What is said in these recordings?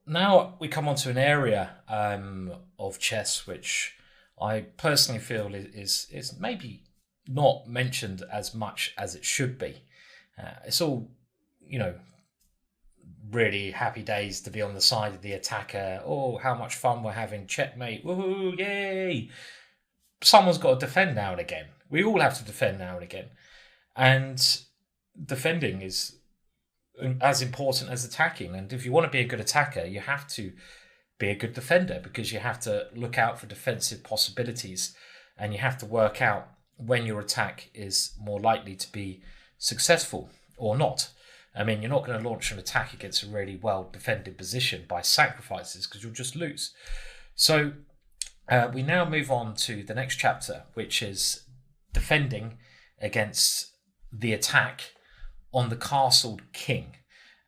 Now we come on to an area of chess which I personally feel is maybe not mentioned as much as it should be. It's all, you know, really happy days to be on the side of the attacker. Oh, how much fun we're having! Checkmate! Woohoo! Yay! Someone's got to defend now and again. We all have to defend now and again, and defending is as important as attacking. And if you want to be a good attacker, you have to be a good defender because you have to look out for defensive possibilities and you have to work out when your attack is more likely to be successful or not. I mean, you're not going to launch an attack against a really well defended position by sacrifices because you'll just lose. So we now move on to the next chapter, which is defending against the attack on the castled king.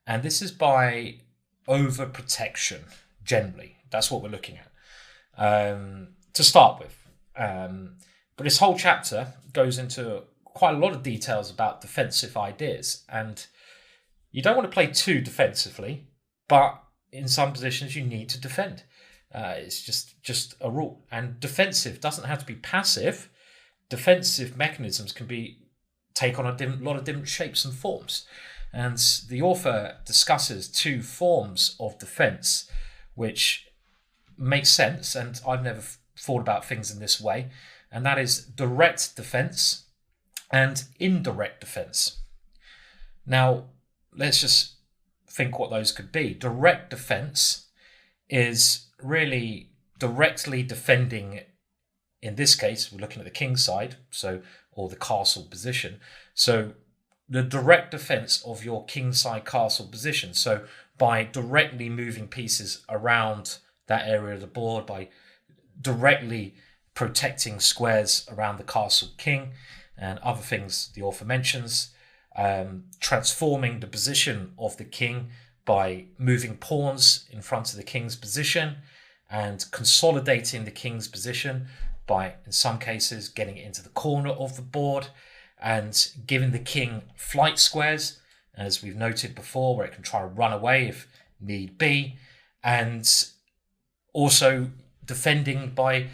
And this is by overprotection, generally. That's what we're looking at to start with. But this whole chapter goes into quite a lot of details about defensive ideas. And you don't want to play too defensively, but in some positions you need to defend. It's just a rule. And defensive doesn't have to be passive. Defensive mechanisms can take on a lot of different shapes and forms. And the author discusses two forms of defense, which makes sense. And I've never thought about things in this way. And that is direct defense and indirect defense. Now, let's just think what those could be. Direct defense is really directly defending. In this case, we're looking at the king's side, or the castle position. So the direct defense of your kingside castle position. So by directly moving pieces around that area of the board, by directly protecting squares around the castle king and other things the author mentions, transforming the position of the king by moving pawns in front of the king's position and consolidating the king's position by, in some cases, getting it into the corner of the board and giving the king flight squares, as we've noted before, where it can try to run away if need be, and also defending by,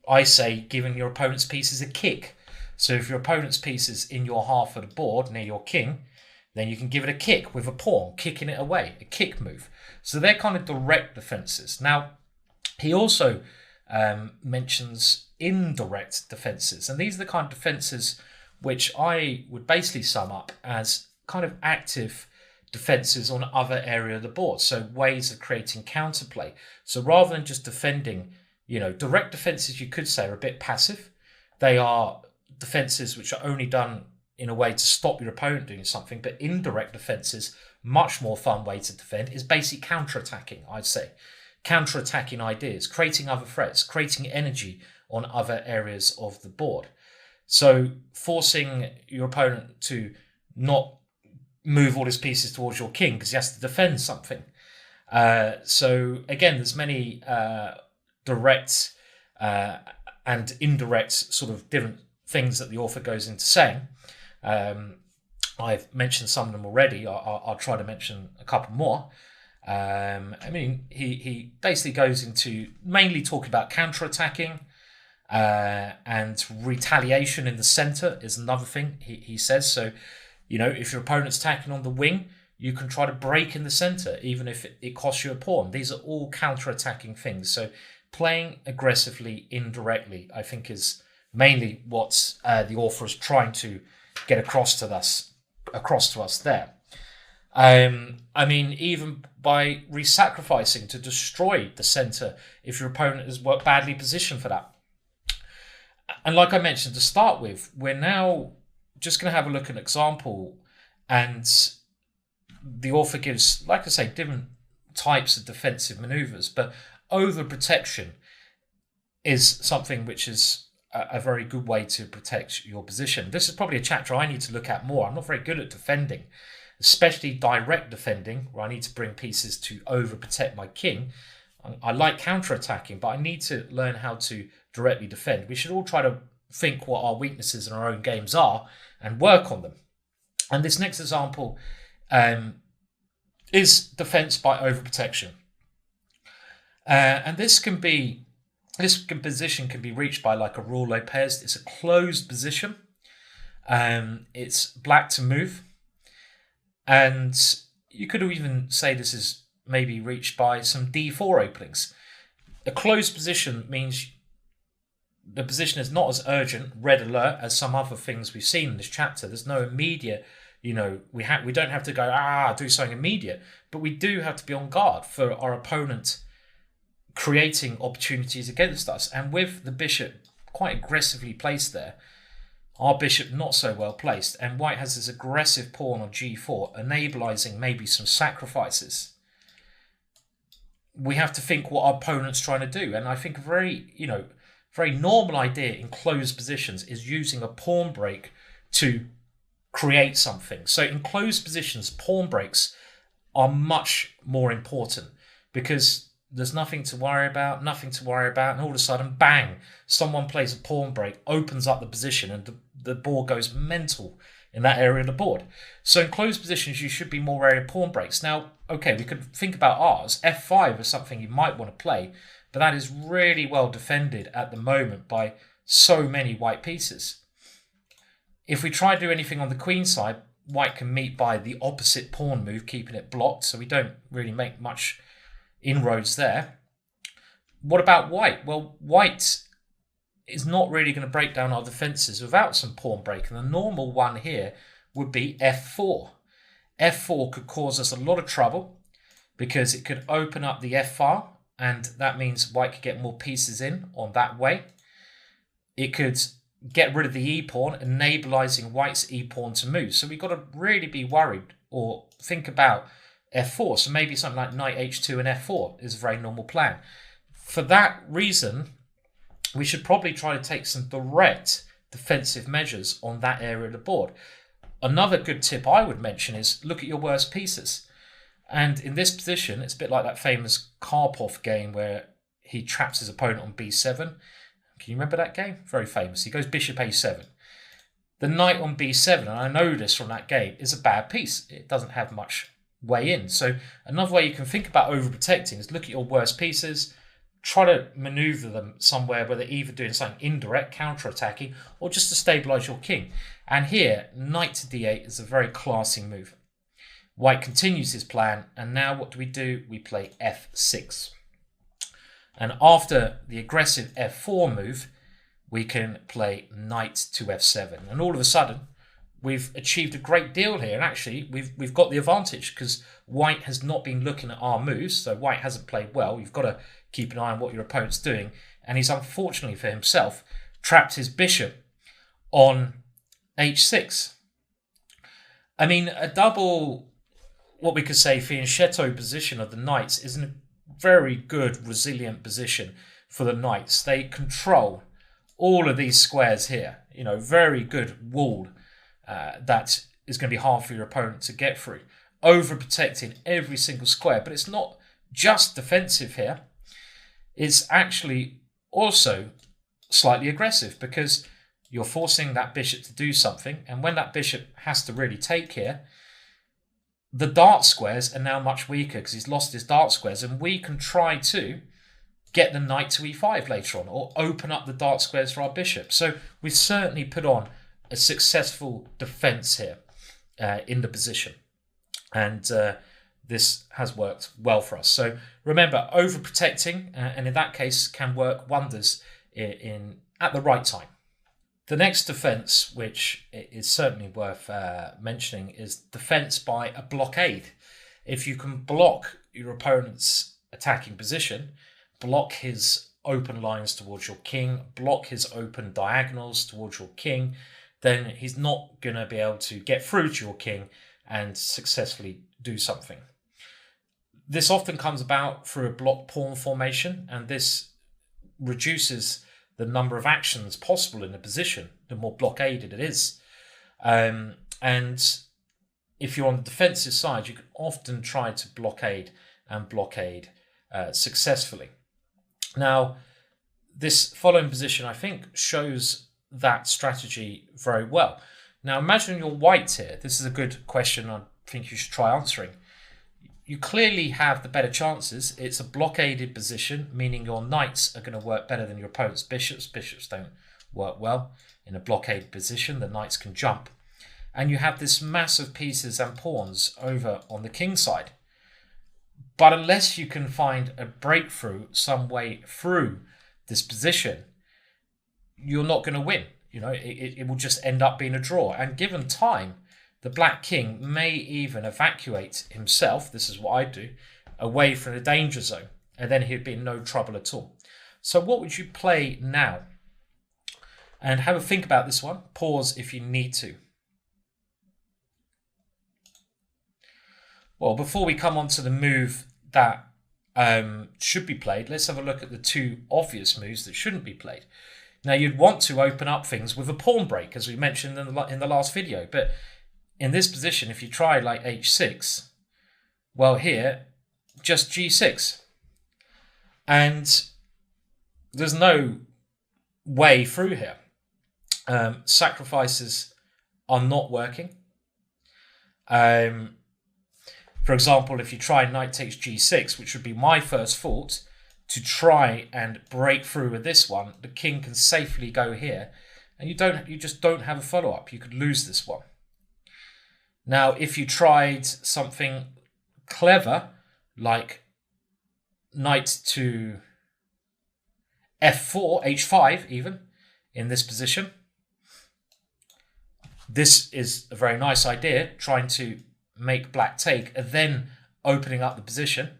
I say, giving your opponent's pieces a kick. So if your opponent's piece is in your half of the board near your king, then you can give it a kick with a pawn, kicking it away, a kick move. So they're kind of direct defenses. Now, he also mentions indirect defenses. And these are the kind of defenses which I would basically sum up as kind of active defenses on other area of the board. So ways of creating counterplay. So rather than just defending, direct defenses, you could say, are a bit passive. They are defenses which are only done in a way to stop your opponent doing something. But indirect defenses, much more fun way to defend, is basic counter-attacking, I'd say. Counter-attacking ideas, creating other threats, creating energy on other areas of the board. So forcing your opponent to not move all his pieces towards your king because he has to defend something. So again, there's many direct and indirect sort of different things that the author goes into saying. I've mentioned some of them already. I'll try to mention a couple more. He basically goes into mainly talking about counter-attacking and retaliation in the center is another thing he says. So, if your opponent's attacking on the wing, you can try to break in the center, even if it costs you a pawn. These are all counter-attacking things. So playing aggressively indirectly, I think, is mainly what the author is trying to get across to us there. Even by re-sacrificing to destroy the center if your opponent is badly positioned for that. And like I mentioned to start with, we're now just going to have a look at an example, and the author gives, like I say, different types of defensive maneuvers, but overprotection is something which is a very good way to protect your position. This is probably a chapter I need to look at more. I'm not very good at defending, especially direct defending, where I need to bring pieces to overprotect my king. I like counter-attacking, but I need to learn how to directly defend. We should all try to think what our weaknesses in our own games are and work on them. And this next example is defense by overprotection. And this position can be reached by like a Ruy Lopez. It's a closed position. It's black to move. And you could even say this is maybe reached by some D4 openings. A closed position means the position is not as urgent, red alert, as some other things we've seen in this chapter. There's no immediate, we don't have to go, do something immediate, but we do have to be on guard for our opponent creating opportunities against us. And with the bishop quite aggressively placed there, our bishop not so well placed, and white has this aggressive pawn on g4, enabling maybe some sacrifices. We have to think what our opponent's trying to do. And I think a very normal idea in closed positions is using a pawn break to create something. So in closed positions, pawn breaks are much more important because there's nothing to worry about, and all of a sudden, bang, someone plays a pawn break, opens up the position, and the board goes mental in that area of the board. So in closed positions, you should be more wary of pawn breaks. Now, okay, we could think about ours. F5 is something you might want to play, but that is really well defended at the moment by so many white pieces. If we try to do anything on the queen side, white can meet by the opposite pawn move, keeping it blocked, so we don't really make much inroads there. What about white? Well, white is not really going to break down our defenses without some pawn break, and the normal one here would be f4. f4 could cause us a lot of trouble because it could open up the f file, and that means white could get more pieces in on that way. It could get rid of the e-pawn, enabling white's e-pawn to move. So we've got to really be worried or think about f4. So maybe something like knight h2 and f4 is a very normal plan. For that reason, we should probably try to take some direct defensive measures on that area of the board. Another good tip I would mention is look at your worst pieces. And in this position, it's a bit like that famous Karpov game where he traps his opponent on b7. Can you remember that game? Very famous. He goes bishop a7. The knight on b7, and I know this from that game, is a bad piece. It doesn't have much way in. So another way you can think about overprotecting is look at your worst pieces, try to maneuver them somewhere where they're either doing something indirect, counter-attacking, or just to stabilize your king. And here, knight to d8 is a very classy move. White continues his plan, and now what do? We play f6. And after the aggressive f4 move, we can play knight to f7. And all of a sudden, we've achieved a great deal here. And actually, we've got the advantage because white has not been looking at our moves. So white hasn't played well. You've got to keep an eye on what your opponent's doing. And he's, unfortunately for himself, trapped his bishop on h6. I mean, a double, what we could say, fianchetto position of the knights is a very good, resilient position for the knights. They control all of these squares here. Very good wall that is going to be hard for your opponent to get through. Overprotecting every single square. But it's not just defensive here. It's actually also slightly aggressive because you're forcing that bishop to do something. And when that bishop has to really take here, the dart squares are now much weaker because he's lost his dart squares. And we can try to get the knight to e5 later on or open up the dart squares for our bishop. So we've certainly put on a successful defense here in the position. And this has worked well for us. So remember, overprotecting, and in that case, can work wonders at the right time. The next defense, which is certainly worth mentioning, is defense by a blockade. If you can block your opponent's attacking position, block his open lines towards your king, block his open diagonals towards your king, then he's not going to be able to get through to your king and successfully do something. This often comes about through a block pawn formation, and this reduces the number of actions possible in a position, the more blockaded it is. And if you're on the defensive side, you can often try to blockade successfully. Now, this following position, I think, shows that strategy very well. Now imagine you're white here. This is a good question I think you should try answering. You clearly have the better chances. It's a blockaded position, meaning your knights are going to work better than your opponent's bishops. Bishops don't work well in a blockaded position. The knights can jump. And you have this massive pieces and pawns over on the king side. But unless you can find a breakthrough, some way through this position, you're not going to win. You know, it will just end up being a draw. And given time, the black king may even evacuate himself, this is what I do, away from the danger zone. And then he'd be in no trouble at all. So what would you play now? And have a think about this one. Pause if you need to. Well, before we come on to the move that should be played, let's have a look at the two obvious moves that shouldn't be played. Now, you'd want to open up things with a pawn break, as we mentioned in the last video. But in this position, if you try like h6, well, here, just g6. And there's no way through here. Sacrifices are not working. For example, if you try knight takes g6, which would be my first thought, to try and break through with this one, the king can safely go here, and you just don't have a follow-up. You could lose this one. Now, if you tried something clever, like knight to f4, h5 even, in this position, this is a very nice idea, trying to make black take, and then opening up the position.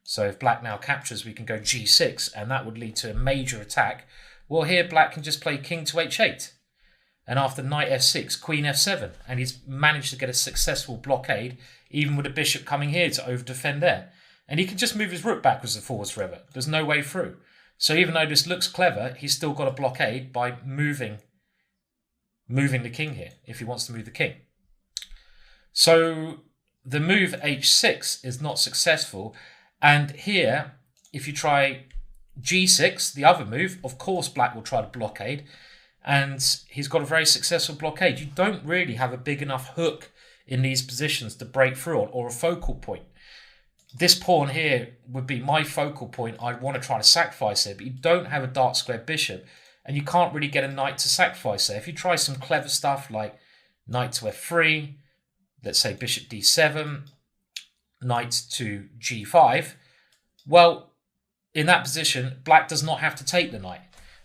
So if black now captures, we can go g6, and that would lead to a major attack. Well, here black can just play king to h8. And after knight f6, queen f7. And he's managed to get a successful blockade, even with a bishop coming here to over-defend there. And he can just move his rook backwards and forwards forever. There's no way through. So even though this looks clever, he's still got a blockade by moving the king here, if he wants to move the king. So the move h6 is not successful. And here, if you try g6, the other move, of course black will try to blockade. And he's got a very successful blockade. You don't really have a big enough hook in these positions to break through on, or a focal point. This pawn here would be my focal point. I'd want to try to sacrifice it, but you don't have a dark square bishop, and you can't really get a knight to sacrifice there. If you try some clever stuff like knight to f3, let's say bishop d7, knight to g5, well, in that position, black does not have to take the knight.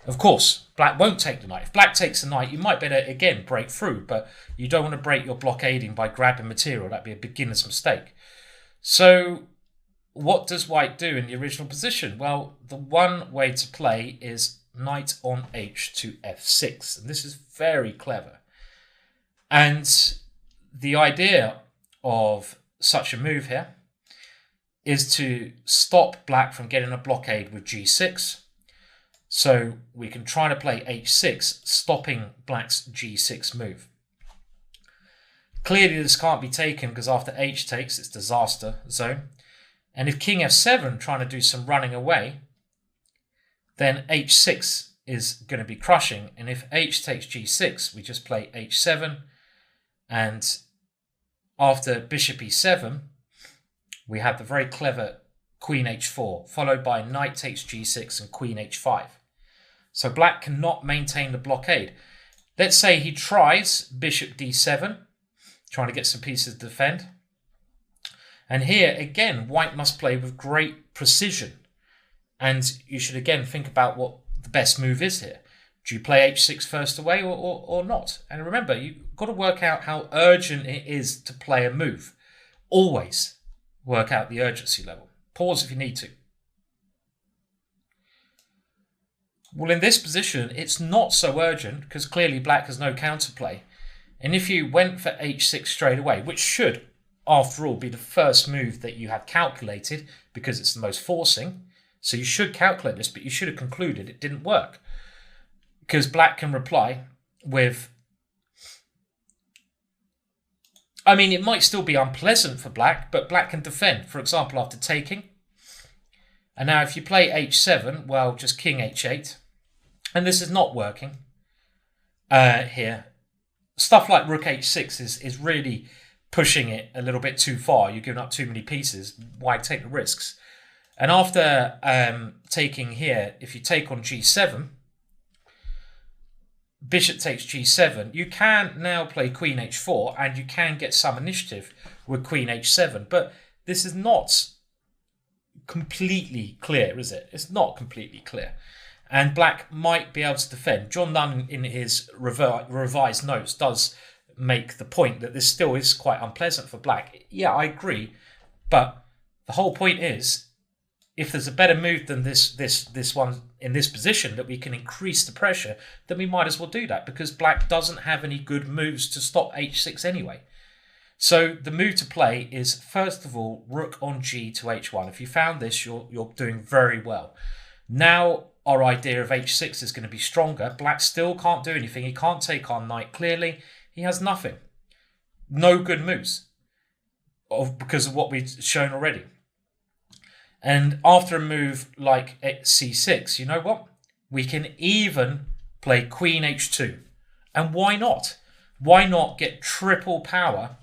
Of course, black won't take the knight. If black takes the knight, you might better, again, break through, but you don't want to break your blockading by grabbing material. That'd be a beginner's mistake. So what does white do in the original position? Well, the one way to play is knight on h to f6, and this is very clever. And the idea of such a move here is to stop black from getting a blockade with g6. So we can try to play h6, stopping black's g6 move. Clearly this can't be taken because after h takes, it's disaster zone. And if king f7 trying to do some running away, then h6 is going to be crushing. And if h takes g6, we just play h7. And after bishop e7, we have the very clever queen h4, followed by knight takes g6 and queen h5. So black cannot maintain the blockade. Let's say he tries bishop d7, trying to get some pieces to defend. And here, again, white must play with great precision. And you should, again, think about what the best move is here. Do you play h6 first away or not? And remember, you've got to work out how urgent it is to play a move. Always work out the urgency level. Pause if you need to. Well, in this position, it's not so urgent because clearly black has no counterplay. And if you went for h6 straight away, which should, after all, be the first move that you have calculated because it's the most forcing, so you should calculate this, but you should have concluded it didn't work. Because black can reply with... I mean, it might still be unpleasant for black, but black can defend, for example, after taking. And now if you play h7, well, just king h8. And this is not working. here. Stuff like rook h6 is really pushing it a little bit too far. You're giving up too many pieces. Why take the risks? And after taking here, if you take on g7, bishop takes g7, you can now play queen h4 and you can get some initiative with queen h7. But this is not completely clear, is it? It's not completely clear. And black might be able to defend. John Nunn, in his revised notes, does make the point that this still is quite unpleasant for black. Yeah, I agree. But the whole point is, if there's a better move than this one in this position that we can increase the pressure, then we might as well do that, because black doesn't have any good moves to stop h6 anyway. So the move to play is, first of all, rook on g to h1. If you found this, you're doing very well. Now our idea of h6 is going to be stronger. Black still can't do anything. He can't take our knight clearly. He has nothing. No good moves because of what we've shown already. And after a move like c6, you know what? We can even play queen h2. And why not? Why not get triple power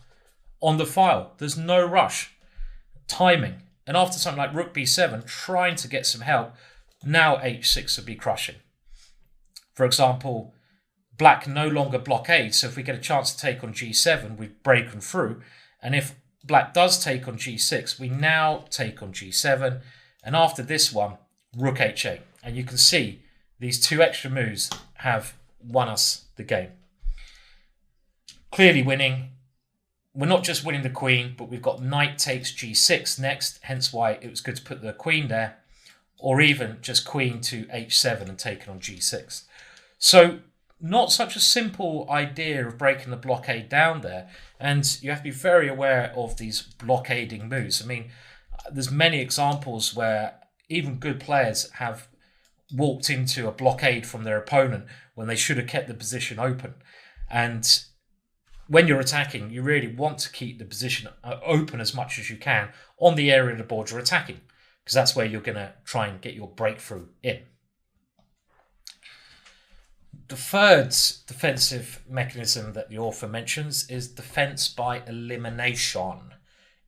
on the file? There's no rush. Timing. And after something like rook b7, trying to get some help, now h6 would be crushing. For example, black no longer blockades, so if we get a chance to take on g7, we've broken through. And if black does take on g6, we now take on g7, and after this one, rook h8. And you can see these two extra moves have won us the game. Clearly winning. We're not just winning the queen, but we've got knight takes g6 next, hence why it was good to put the queen there, or even just queen to h7 and taking on g6. So not such a simple idea of breaking the blockade down there, and you have to be very aware of these blockading moves. I mean, there's many examples where even good players have walked into a blockade from their opponent when they should have kept the position open. And when you're attacking, you really want to keep the position open as much as you can on the area of the board you're attacking, because that's where you're going to try and get your breakthrough in. The third defensive mechanism that the author mentions is defense by elimination.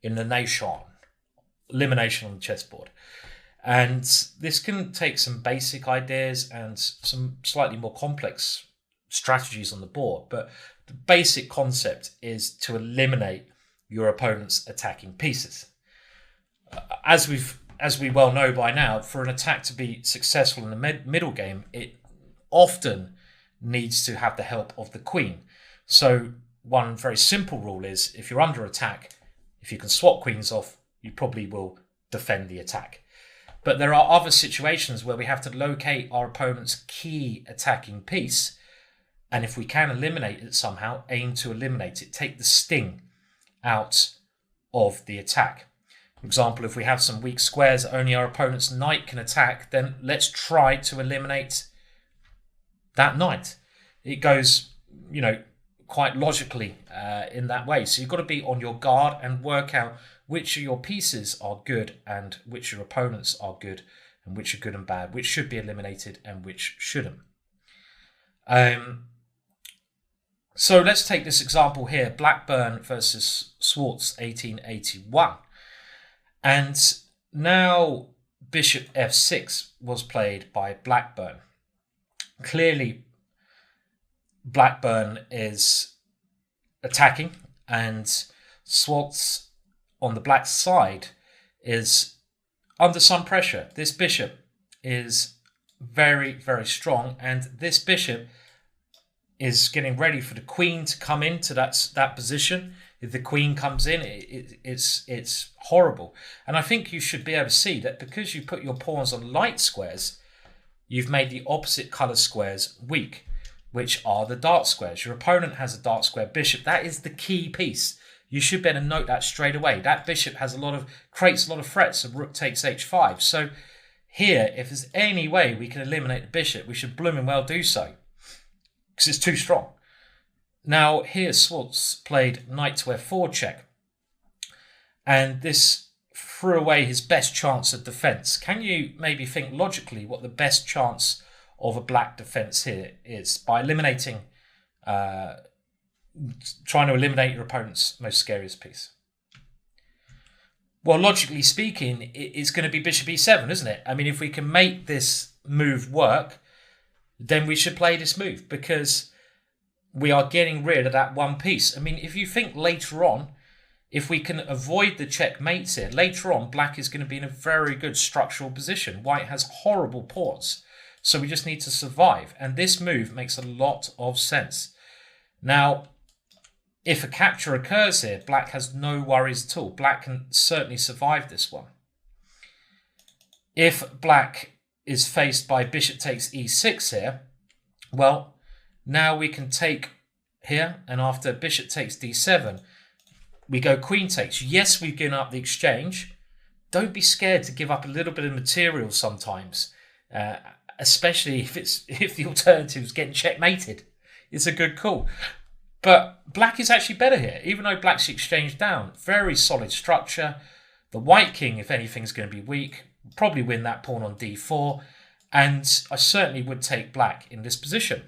Elimination on the chessboard. And this can take some basic ideas and some slightly more complex strategies on the board. But the basic concept is to eliminate your opponent's attacking pieces. As we well know by now, for an attack to be successful in the middle game, it often needs to have the help of the queen. So one very simple rule is, if you're under attack, if you can swap queens off, you probably will defend the attack. But there are other situations where we have to locate our opponent's key attacking piece, and if we can eliminate it somehow, aim to eliminate it. Take the sting out of the attack. For example, if we have some weak squares, only our opponent's knight can attack, then let's try to eliminate that knight. It goes, quite logically in that way. So you've got to be on your guard and work out which of your pieces are good and which of your opponents are good and which are good and bad, which should be eliminated and which shouldn't. So let's take this example here, Blackburn versus Swartz, 1881. And now bishop f6 was played by Blackburn. Clearly, Blackburn is attacking, and Swartz on the black side is under some pressure. This bishop is very, very strong, and this bishop is getting ready for the queen to come into that position. If the queen comes in, it's horrible. And I think you should be able to see that because you put your pawns on light squares, you've made the opposite colour squares weak, which are the dark squares. Your opponent has a dark square bishop. That is the key piece. You should better note that straight away. That bishop creates a lot of threats, and rook takes h5. So here, if there's any way we can eliminate the bishop, we should blooming well do so, because it's too strong. Now here Swartz played knight to f4 check, and this threw away his best chance of defense. Can you maybe think logically what the best chance of a black defense here is? By eliminating trying to eliminate your opponent's most scariest piece. Well, logically speaking, it's going to be bishop e7, isn't it? I mean, if we can make this move work, then we should play this move because we are getting rid of that one piece. I mean, if you think later on, if we can avoid the checkmates here, later on, black is going to be in a very good structural position. White has horrible pawns, so we just need to survive. And this move makes a lot of sense. Now, if a capture occurs here, black has no worries at all. Black can certainly survive this one. If black is faced by bishop takes e6 here, well, now we can take here, and after bishop takes d7, we go queen takes. Yes, we've given up the exchange. Don't be scared to give up a little bit of material sometimes, especially if the alternative is getting checkmated. It's a good call. But black is actually better here, even though black's exchange down. Very solid structure. The white king, if anything, is going to be weak. Probably win that pawn on d4. And I certainly would take black in this position.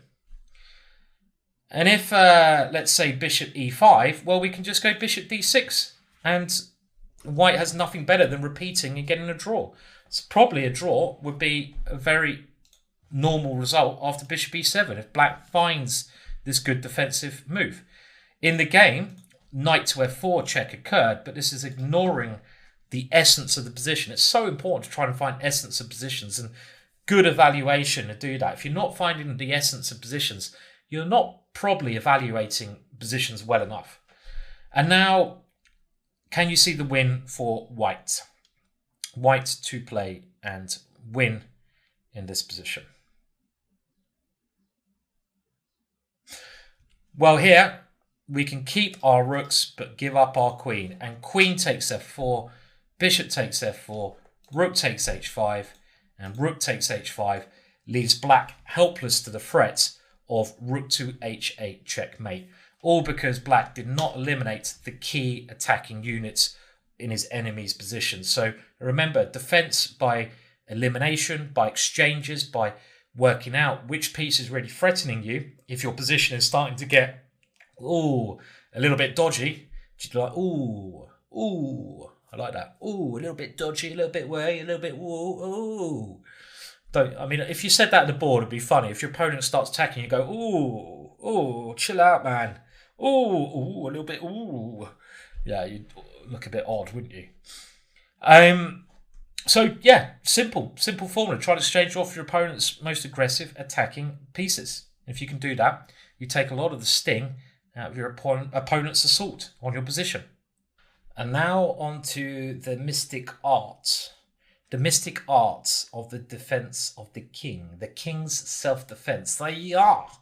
And if, let's say, bishop e5, well, we can just go bishop d6. And white has nothing better than repeating and getting a draw. So probably a draw would be a very normal result after bishop e7 if black finds this good defensive move. In the game, knight to f4 check occurred, but this is ignoring the essence of the position. It's so important to try and find essence of positions and good evaluation to do that. If you're not finding the essence of positions, you're not probably evaluating positions well enough. And now, can you see the win for white? White to play and win in this position. Well, here we can keep our rooks but give up our queen. And queen takes f4, bishop takes f4, rook takes h5, and rook takes h5 leaves black helpless to the threat of rook to h8 checkmate. All because black did not eliminate the key attacking units in his enemy's position. So remember, defense by elimination, by exchanges, by working out which piece is really threatening you. If your position is starting to get, a little bit dodgy, you'd be like, I like that. A little bit dodgy, a little bit way, a little bit Don't. I mean, if you said that at the board, it'd be funny. If your opponent starts attacking, you go, chill out, man. A little bit, Yeah, you'd look a bit odd, wouldn't you? So, yeah, simple formula. Try to exchange off your opponent's most aggressive attacking pieces. If you can do that, you take a lot of the sting out of your opponent's assault on your position. And now on to the mystic art. The mystic arts of the defense of the king. The king's self-defense. It's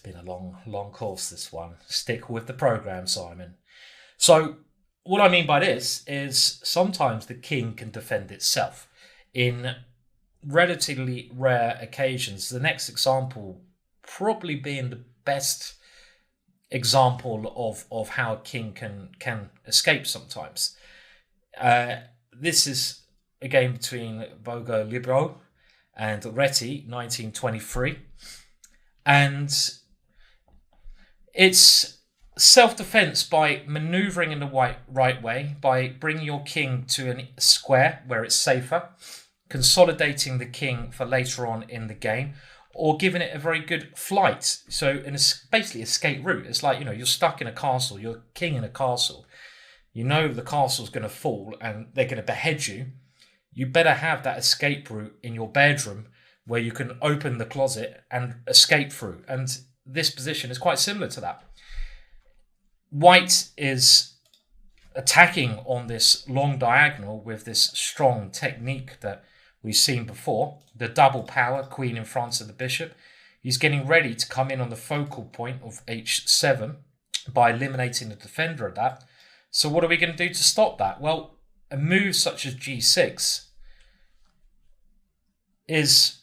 been a long course, this one. Stick with the program, Simon. So, what I mean by this is sometimes the king can defend itself. In relatively rare occasions, the next example probably being the best example of how a king can escape sometimes. This is a game between Bogolibro and Reti, 1923. And it's self-defense by maneuvering in the right way, by bringing your king to a square where it's safer, consolidating the king for later on in the game, or giving it a very good flight. So basically escape route. It's like, you're stuck in a castle, you're king in a castle. You know the castle's going to fall and they're going to behead you. You better have that escape route in your bedroom where you can open the closet and escape through. And this position is quite similar to that. White is attacking on this long diagonal with this strong technique that we've seen before. The double power, queen in front of the bishop. He's getting ready to come in on the focal point of h7 by eliminating the defender of that. So what are we going to do to stop that? Well, a move such as g6 is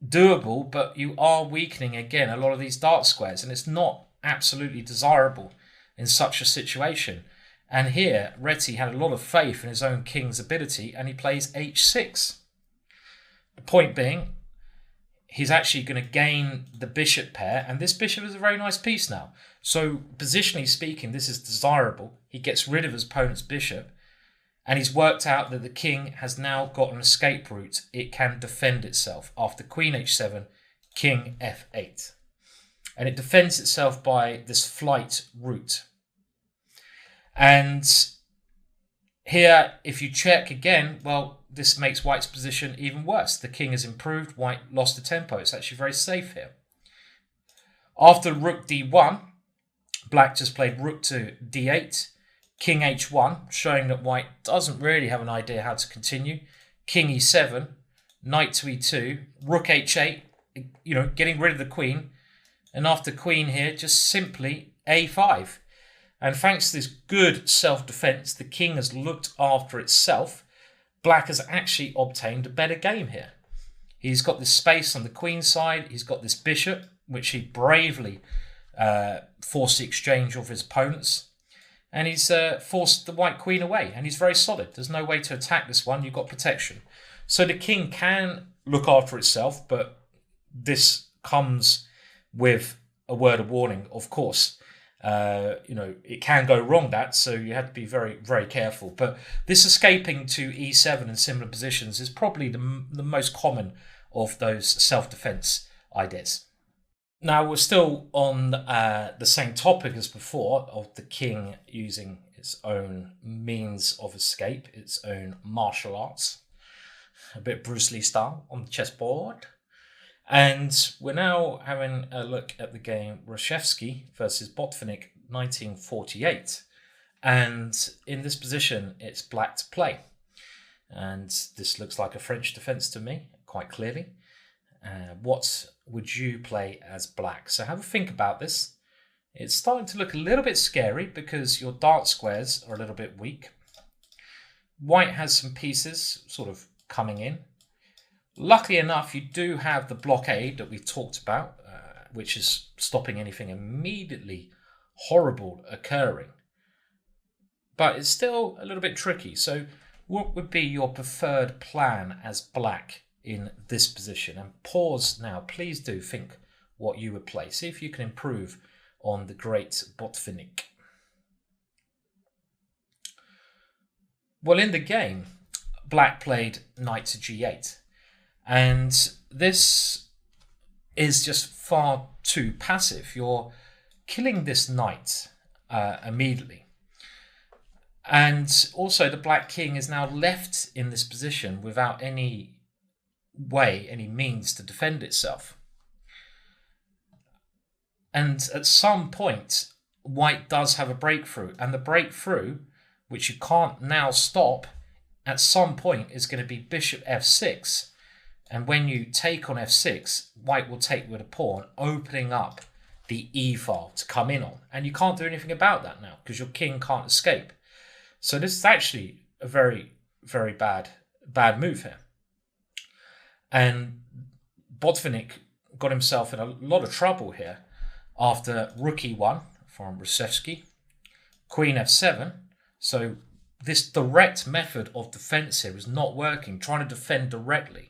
doable, but you are weakening, again, a lot of these dark squares, and it's not absolutely desirable in such a situation. And here, Reti had a lot of faith in his own king's ability, and he plays h6. The point being, he's actually going to gain the bishop pair, and this bishop is a very nice piece now. So positionally speaking, this is desirable. He gets rid of his opponent's bishop, and he's worked out that the king has now got an escape route. It can defend itself after queen h7, king f8. And it defends itself by this flight route. And here, if you check again, well, this makes white's position even worse. The king has improved, white lost the tempo. It's actually very safe here. After rook d1, black just played rook to d8, king h1, showing that white doesn't really have an idea how to continue. King e7, knight to e2, rook h8, getting rid of the queen. And after queen here, just simply a5. And thanks to this good self-defense, the king has looked after itself. Black has actually obtained a better game here. He's got this space on the queen side. He's got this bishop, which he bravely forced the exchange of his opponents. And he's forced the white queen away. And he's very solid. There's no way to attack this one. You've got protection. So the king can look after itself, but this comes with a word of warning, of course. It can go wrong, so you have to be very, very careful. But this escaping to e7 and similar positions is probably the most common of those self-defense ideas. Now, we're still on the same topic as before, of the king using its own means of escape, its own martial arts, a bit Bruce Lee style on the chessboard. And we're now having a look at the game Reshevsky versus Botvinnik 1948. And in this position, it's black to play. And this looks like a French defense to me, quite clearly. What would you play as black? So have a think about this. It's starting to look a little bit scary because your dart squares are a little bit weak. White has some pieces sort of coming in. Luckily enough, you do have the blockade that we've talked about, which is stopping anything immediately horrible occurring. But it's still a little bit tricky. So what would be your preferred plan as black in this position? And pause now. Please do think what you would play. See if you can improve on the great Botvinnik. Well, in the game, black played knight to g8. And this is just far too passive. You're killing this knight immediately. And also the black king is now left in this position without any means to defend itself. And at some point, white does have a breakthrough. And the breakthrough, which you can't now stop, at some point is going to be bishop f6. And when you take on f6, white will take with a pawn, opening up the e file to come in on. And you can't do anything about that now because your king can't escape. So this is actually a very, very bad move here. And Botvinnik got himself in a lot of trouble here after rook e1 from Reshevsky, queen f7. So this direct method of defense here is not working, trying to defend directly.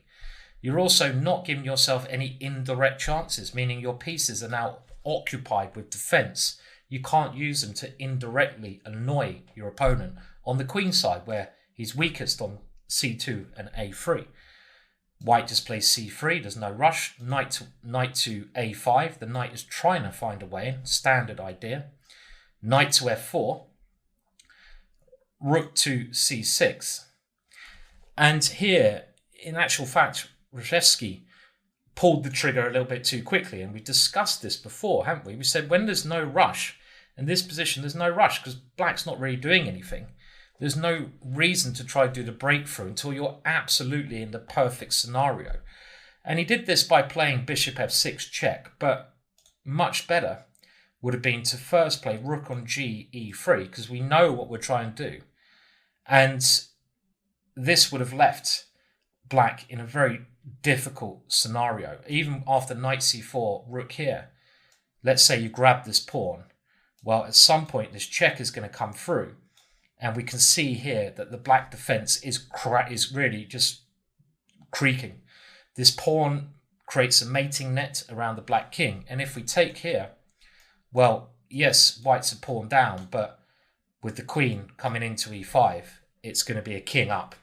You're also not giving yourself any indirect chances, meaning your pieces are now occupied with defense. You can't use them to indirectly annoy your opponent on the queen side, where he's weakest on c2 and a3. White just plays c3, there's no rush. Knight to a5, the knight is trying to find a way in, standard idea. Knight to f4, rook to c6. And here, in actual fact, Reshevsky pulled the trigger a little bit too quickly, and we discussed this before, haven't we? We said when there's no rush, in this position there's no rush because black's not really doing anything. There's no reason to try to do the breakthrough until you're absolutely in the perfect scenario. And he did this by playing bishop f6 check, but much better would have been to first play rook on g e3 because we know what we're trying to do. And this would have left black in a very difficult scenario. Even after knight c4, rook here, let's say you grab this pawn. Well, at some point this check is going to come through, and we can see here that the black defense is really just creaking. This pawn creates a mating net around the black king. And if we take here, well, yes, white's a pawn down, but with the queen coming into e5, it's going to be a king up.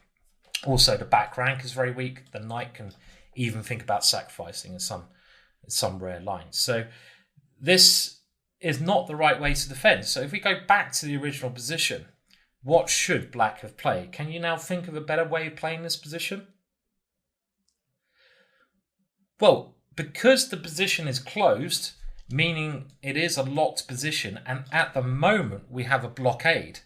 Also, the back rank is very weak. The knight can even think about sacrificing in some rare lines. So this is not the right way to defend. So if we go back to the original position, what should black have played? Can you now think of a better way of playing this position? Well, because the position is closed, meaning it is a locked position, and at the moment we have a blockade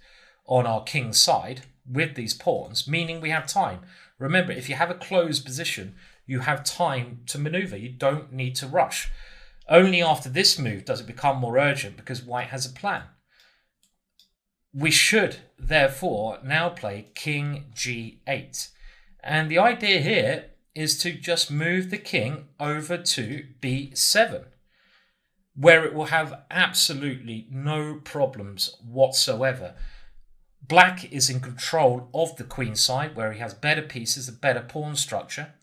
on our king's side with these pawns, meaning we have time. Remember, if you have a closed position, you have time to maneuver. You don't need to rush. Only after this move does it become more urgent because white has a plan. We should, therefore, now play king g8. And the idea here is to just move the king over to b7, where it will have absolutely no problems whatsoever. Black is in control of the queen side, where he has better pieces, a better pawn structure.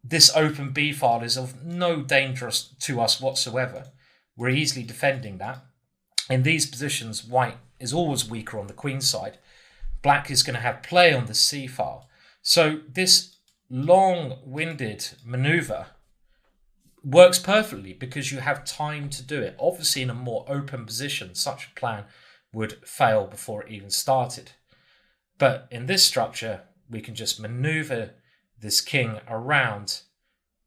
This open b file is of no danger to us whatsoever. We're easily defending that. In these positions, white is always weaker on the queen side. Black is going to have play on the c file. So this long-winded maneuver works perfectly because you have time to do it. Obviously, in a more open position, such a plan would fail before it even started. But in this structure, we can just maneuver this king around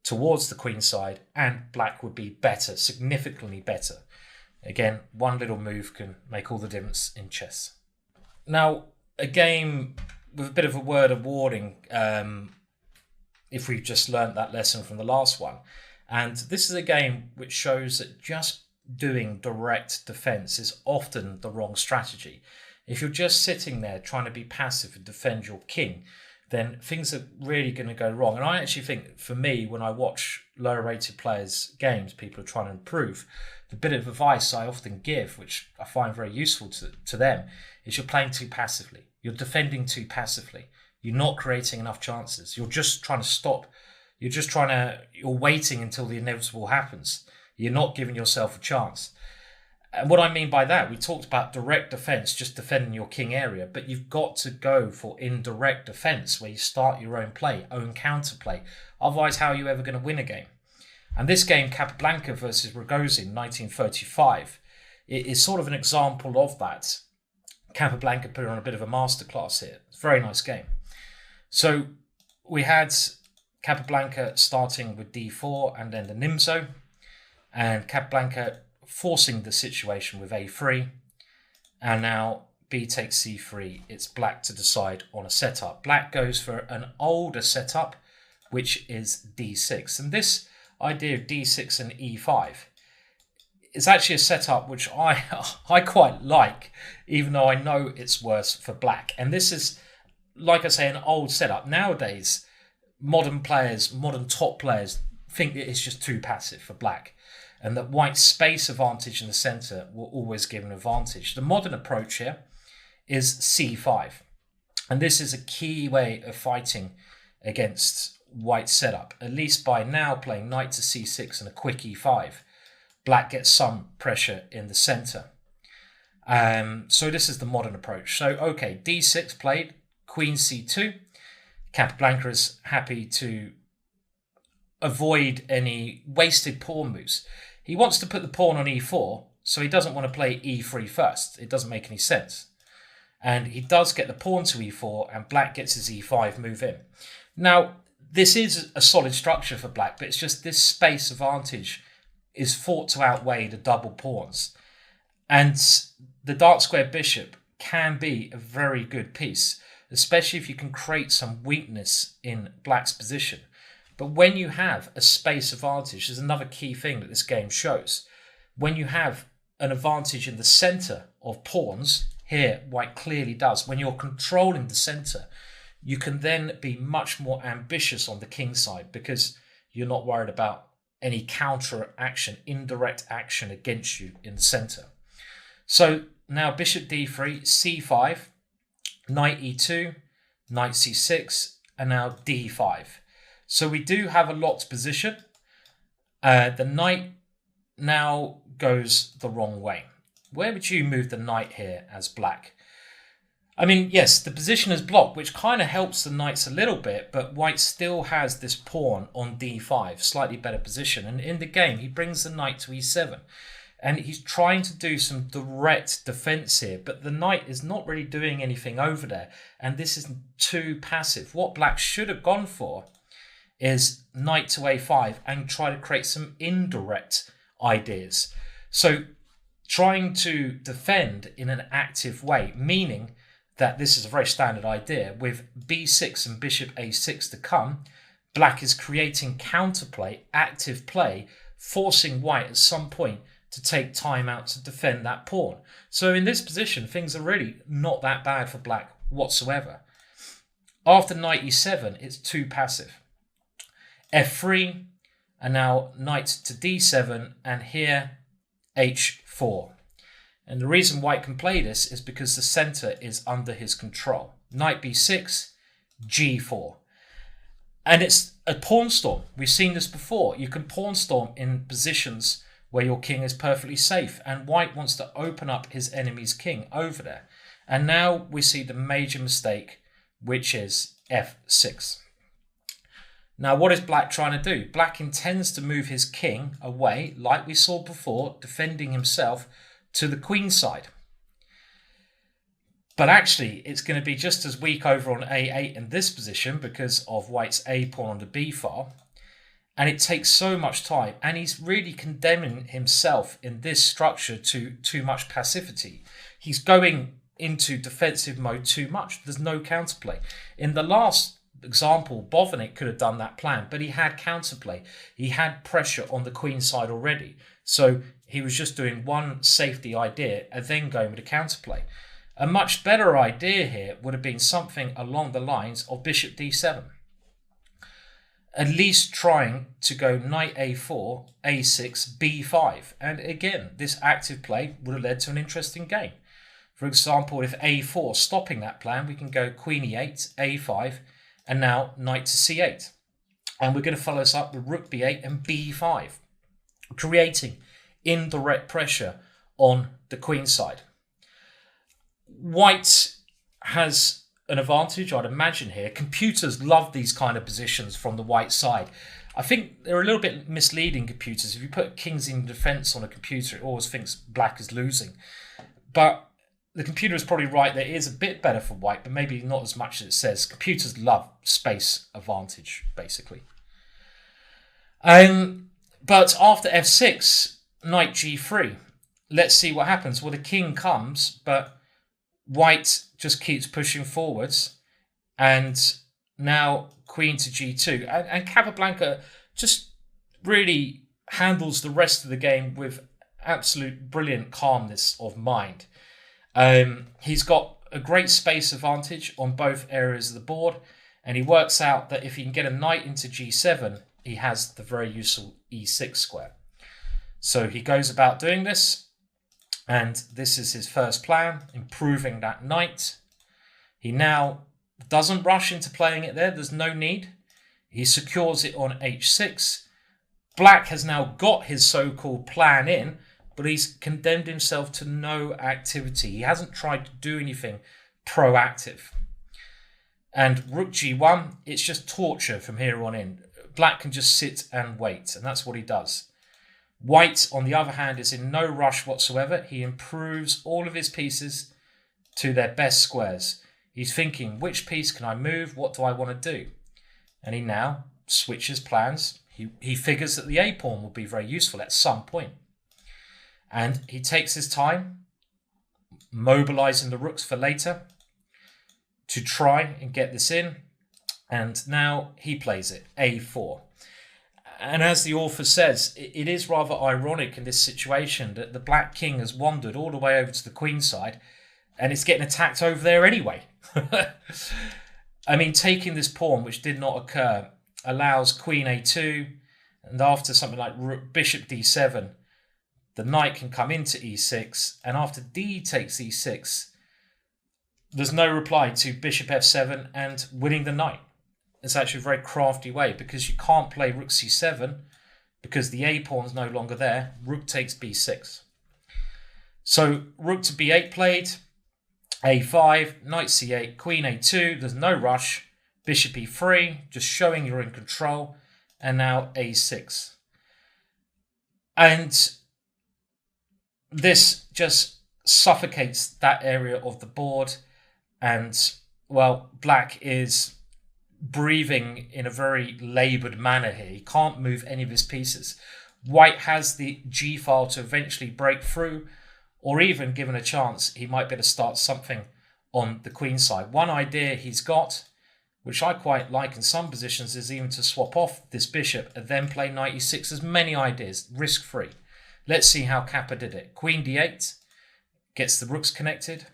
towards the queen side, and black would be better, significantly better. Again, one little move can make all the difference in chess. Now, a game with a bit of a word of warning, if we've just learnt that lesson from the last one. And this is a game which shows that just doing direct defense is often the wrong strategy. If you're just sitting there trying to be passive and defend your king, then things are really going to go wrong. And I actually think, for me, when I watch lower rated players' games, people are trying to improve, the bit of advice I often give, which I find very useful to them, is you're playing too passively. You're defending too passively. You're not creating enough chances. You're just trying to stop. You're waiting until the inevitable happens. You're not giving yourself a chance. And what I mean by that, we talked about direct defense, just defending your king area, but you've got to go for indirect defense, where you start your own play, own counterplay. Otherwise, how are you ever going to win a game? And this game, Capablanca versus Rogozin, 1935, it is sort of an example of that. Capablanca put on a bit of a masterclass here. It's a very nice game. So we had Capablanca starting with d4 and then the Nimzo, and Capablanca forcing the situation with a3, and now b takes c3. It's black to decide on a setup. Black goes for an older setup, which is d6, and this idea of d6 and e5 is actually a setup which I quite like, even though I know it's worse for black. And this is, like I say, an old setup. Nowadays, modern top players think that it's just too passive for black, and that white's space advantage in the center will always give an advantage. The modern approach here is c5. And this is a key way of fighting against white's setup. At least by now, playing knight to c6 and a quick e5, black gets some pressure in the center. So this is the modern approach. So, okay, d6 played, queen c2. Capablanca is happy to avoid any wasted pawn moves. He wants to put the pawn on e4, so he doesn't want to play e3 first. It doesn't make any sense. And he does get the pawn to e4, and black gets his e5 move in. Now, this is a solid structure for black, but it's just this space advantage is thought to outweigh the double pawns. And the dark square bishop can be a very good piece, especially if you can create some weakness in black's position. But when you have a space advantage, there's another key thing that this game shows. When you have an advantage in the center of pawns, here white clearly does, when you're controlling the center, you can then be much more ambitious on the king side because you're not worried about any counter action, indirect action against you in the center. So now bishop d3, c5, knight e2, knight c6, and now d5. So we do have a locked position. The knight now goes the wrong way. Where would you move the knight here as black? I mean, yes, the position is blocked, which kind of helps the knights a little bit, but white still has this pawn on d5, slightly better position. And in the game, he brings the knight to e7. And he's trying to do some direct defense here, but the knight is not really doing anything over there. And this is too passive. What black should have gone for is knight to a5 and try to create some indirect ideas. So trying to defend in an active way, meaning that this is a very standard idea. With b6 and bishop a6 to come, black is creating counterplay, active play, forcing white at some point to take time out to defend that pawn. So in this position, things are really not that bad for black whatsoever. After knight e7, it's too passive. f3, and now knight to d7, and here h4. And the reason white can play this is because the center is under his control. Knight b6, g4. And it's a pawn storm. We've seen this before. You can pawn storm in positions where your king is perfectly safe, and white wants to open up his enemy's king over there. And now we see the major mistake, which is f6. Now, what is black trying to do? Black intends to move his king away, like we saw before, defending himself to the queen side. But actually, it's going to be just as weak over on a8 in this position because of white's a pawn on the b file. And it takes so much time, and he's really condemning himself in this structure to too much passivity. He's going into defensive mode too much. There's no counterplay. In the last example, Botvinnik could have done that plan, but he had counterplay. He had pressure on the queen side already. So he was just doing one safety idea and then going with a counterplay. A much better idea here would have been something along the lines of bishop d7. At least trying to go knight a4, a6, b5. And again, this active play would have led to an interesting game. For example, if a4, stopping that plan, we can go queen e8, a5, and now knight to c8. And we're going to follow this up with rook b8 and b5, creating indirect pressure on the queen side. White has an advantage, I'd imagine here. Computers love these kind of positions from the white side. I think they're a little bit misleading, computers. If you put kings in defense on a computer, it always thinks black is losing. But the computer is probably right. That it is a bit better for white, but maybe not as much as it says. Computers love space advantage, basically. But after f6, knight g3. Let's see what happens. Well, the king comes, but white just keeps pushing forwards. And now queen to g2. And Capablanca just really handles the rest of the game with absolute brilliant calmness of mind. He's got a great space advantage on both areas of the board, and he works out that if he can get a knight into g7, he has the very useful e6 square. So he goes about doing this, and this is his first plan, improving that knight. He now doesn't rush into playing it there. There's no need. He secures it on h6. Black has now got his so-called plan in, but he's condemned himself to no activity. He hasn't tried to do anything proactive. And rook g1, it's just torture from here on in. Black can just sit and wait, and that's what he does. White, on the other hand, is in no rush whatsoever. He improves all of his pieces to their best squares. He's thinking, which piece can I move? What do I want to do? And he now switches plans. He figures that the a pawn will be very useful at some point. And he takes his time, mobilizing the rooks for later to try and get this in. And now he plays it, a4. And as the author says, it is rather ironic in this situation that the black king has wandered all the way over to the queen side and it's getting attacked over there anyway. I mean, taking this pawn, which did not occur, allows queen a2, and after something like bishop d7, the knight can come into e6, and after d takes e6, there's no reply to bishop f7 and winning the knight. is actually a very crafty way, because you can't play rook c7 because the a pawn's no longer there. Rook takes b6. So rook to b8 played, a5, knight c8, queen a2, there's no rush, bishop e3, just showing you're in control, and now a6. And this just suffocates that area of the board, and, well, black is breathing in a very laboured manner here. He can't move any of his pieces. White has the g file to eventually break through, or even given a chance, he might be able to start something on the queen side. One idea he's got, which I quite like in some positions, is even to swap off this bishop and then play knight e6. There's many ideas, risk-free. Let's see how Capper did it. Queen d8, gets the rooks connected.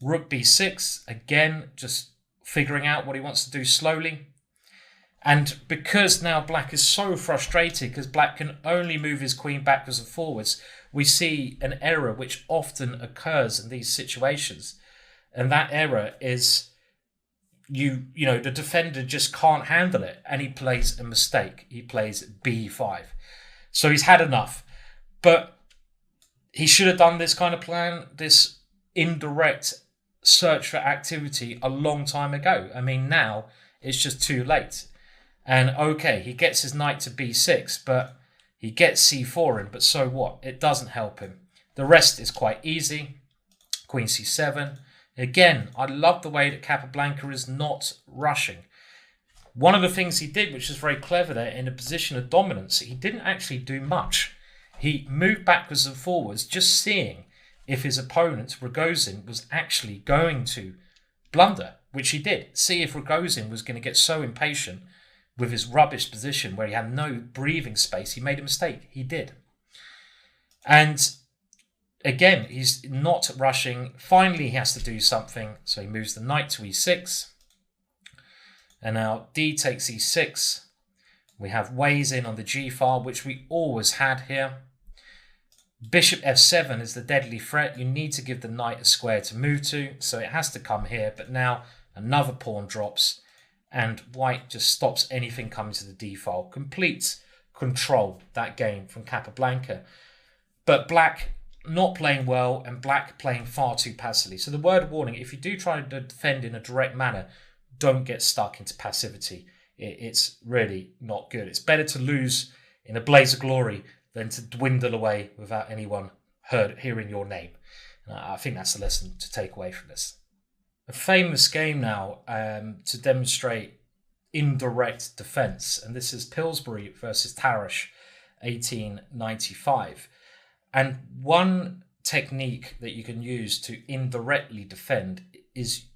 Rook b6, again, just figuring out what he wants to do slowly. And because now black is so frustrated, because black can only move his queen backwards and forwards, we see an error which often occurs in these situations. And that error is, you know, the defender just can't handle it, and he plays a mistake. He plays b5. So he's had enough. But he should have done this kind of plan, this indirect search for activity, a long time ago. I mean, now it's just too late. And okay, he gets his knight to b6, but he gets c4 in, but so what? It doesn't help him. The rest is quite easy. Queen c7. Again, I love the way that Capablanca is not rushing. One of the things he did, which is very clever there, in a position of dominance, he didn't actually do much. He moved backwards and forwards, just seeing if his opponent, Rogozin, was actually going to blunder, which he did. See if Rogozin was going to get so impatient with his rubbish position where he had no breathing space. He made a mistake. He did. And again, he's not rushing. Finally, he has to do something. So he moves the knight to e6. And now d takes e6. We have ways in on the g file, which we always had here. Bishop f7 is the deadly threat. You need to give the knight a square to move to, so it has to come here. But now another pawn drops, and white just stops anything coming to the d file. Complete control that game from Capablanca. But black not playing well, and black playing far too passively. So the word of warning, if you do try to defend in a direct manner, don't get stuck into passivity. It's really not good. It's better to lose in a blaze of glory than to dwindle away without anyone hearing your name. I think that's the lesson to take away from this. A famous game now to demonstrate indirect defense, and this is Pillsbury versus Tarrasch, 1895. And one technique that you can use to indirectly defend is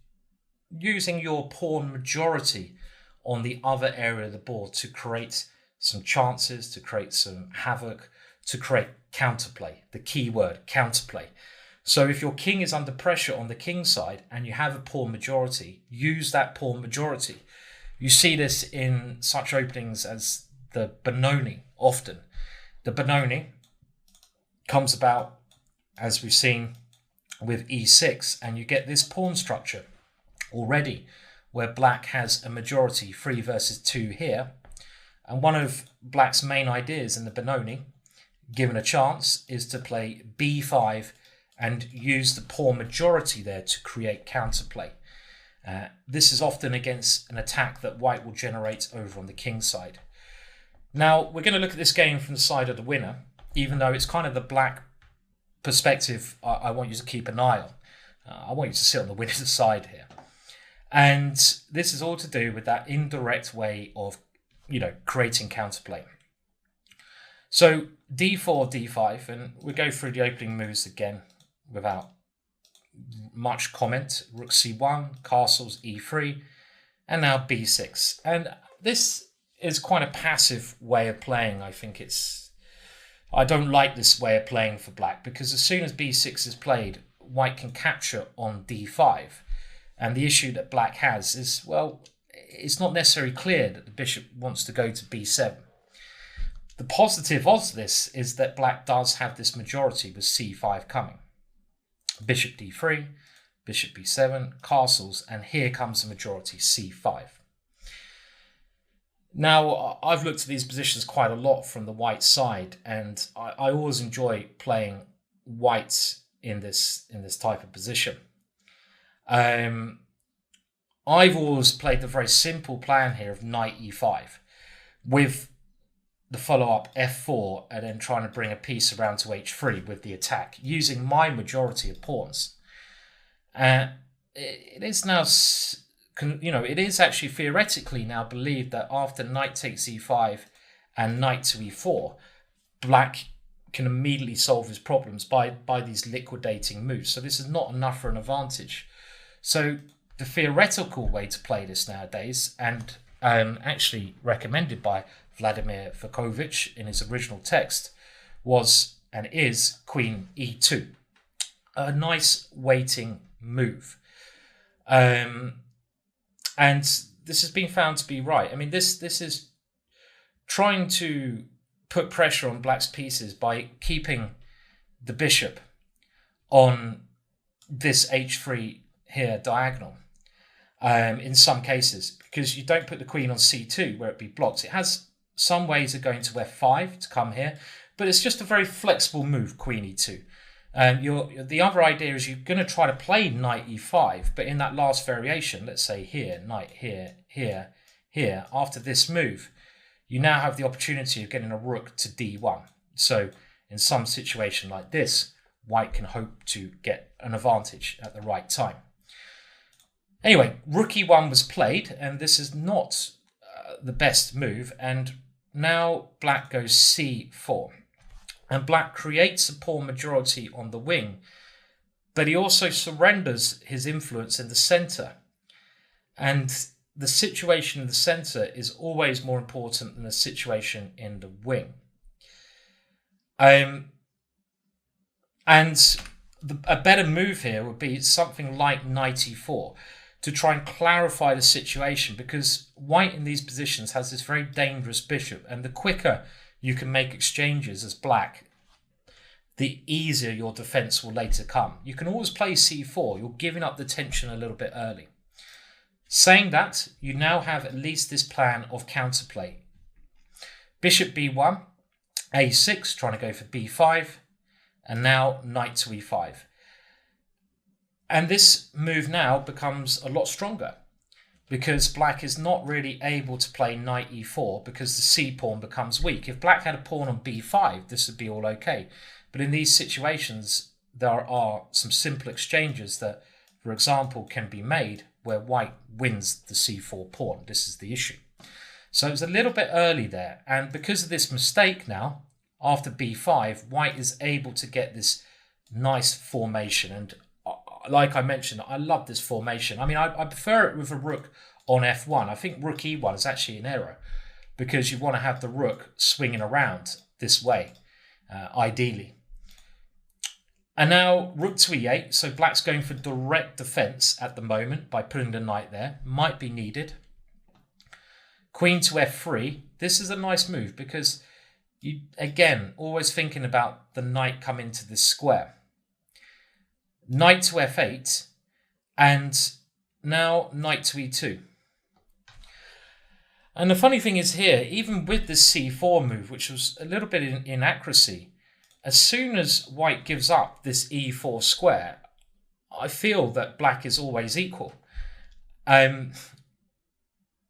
using your pawn majority on the other area of the board to create some chances, to create some havoc, to create counterplay. The key word, counterplay. So if your king is under pressure on the king side and you have a pawn majority, use that pawn majority. You see this in such openings as the Benoni often. The Benoni comes about, as we've seen, with e6, and you get this pawn structure already where black has a majority, 3 versus 2 here. And one of black's main ideas in the Benoni, given a chance, is to play b5 and use the pawn majority there to create counterplay. This is often against an attack that white will generate over on the king side. Now, we're going to look at this game from the side of the winner, even though it's kind of the black perspective I want you to keep an eye on. I want you to sit on the winner's side here. And this is all to do with that indirect way of, creating counterplay. So d4, d5, and we'll go through the opening moves again without much comment. Rook c1, castles e3, and now b6. And this is quite a passive way of playing. I don't like this way of playing for black, because as soon as b6 is played, white can capture on d5. And the issue that black has is, well, it's not necessarily clear that the bishop wants to go to b7. The positive of this is that black does have this majority with c5 coming. Bishop d3, bishop b7, castles, and here comes the majority, c5. Now, I've looked at these positions quite a lot from the white side, and I always enjoy playing whites in this type of position. Um, I've always played the very simple plan here of knight e5 with the follow-up f4 and then trying to bring a piece around to h3 with the attack using my majority of pawns. It is now, it is actually theoretically now believed that after knight takes e5 and knight to e4, black can immediately solve his problems by these liquidating moves. So this is not enough for an advantage. So the theoretical way to play this nowadays, and actually recommended by Vladimir Vukovic in his original text, was and is queen e2. A nice waiting move. And this has been found to be right. I mean, this is trying to put pressure on black's pieces by keeping the bishop on this h3 here diagonal in some cases, because you don't put the queen on c2 where it be blocked. It has some ways of going to f5 to come here, but it's just a very flexible move, queen e2. The other idea is you're going to try to play knight e5, but in that last variation, let's say here, knight here, here, here, after this move, you now have the opportunity of getting a rook to d1. So in some situation like this, white can hope to get an advantage at the right time. Anyway, rook e1 was played, and this is not the best move, and now black goes c4. And black creates a pawn majority on the wing, but he also surrenders his influence in the center. And the situation in the center is always more important than the situation in the wing. A better move here would be something like knight e4 to try and clarify the situation, because white in these positions has this very dangerous bishop, and the quicker you can make exchanges as black, the easier your defense will later come. You can always play c4. You're giving up the tension a little bit early. Saying that, you now have at least this plan of counterplay. Bishop b1, a6, trying to go for b5, and now knight to e5. And this move now becomes a lot stronger, because black is not really able to play knight e4 because the c-pawn becomes weak. If black had a pawn on b5, this would be all okay. But in these situations, there are some simple exchanges that, for example, can be made where white wins the c4 pawn. This is the issue. So it's a little bit early there. And because of this mistake now, after b5, white is able to get this nice formation. And like I mentioned, I love this formation. I mean, I prefer it with a rook on f1. I think rook e1 is actually an error, because you want to have the rook swinging around this way, ideally. And now rook to e8. So black's going for direct defense at the moment by putting the knight there. Might be needed. Queen to f3. This is a nice move because you, again, always thinking about the knight coming to this square. Knight to f8, and now knight to e2. And the funny thing is here, even with this c4 move, which was a little bit in inaccuracy, as soon as white gives up this e4 square, I feel that black is always equal.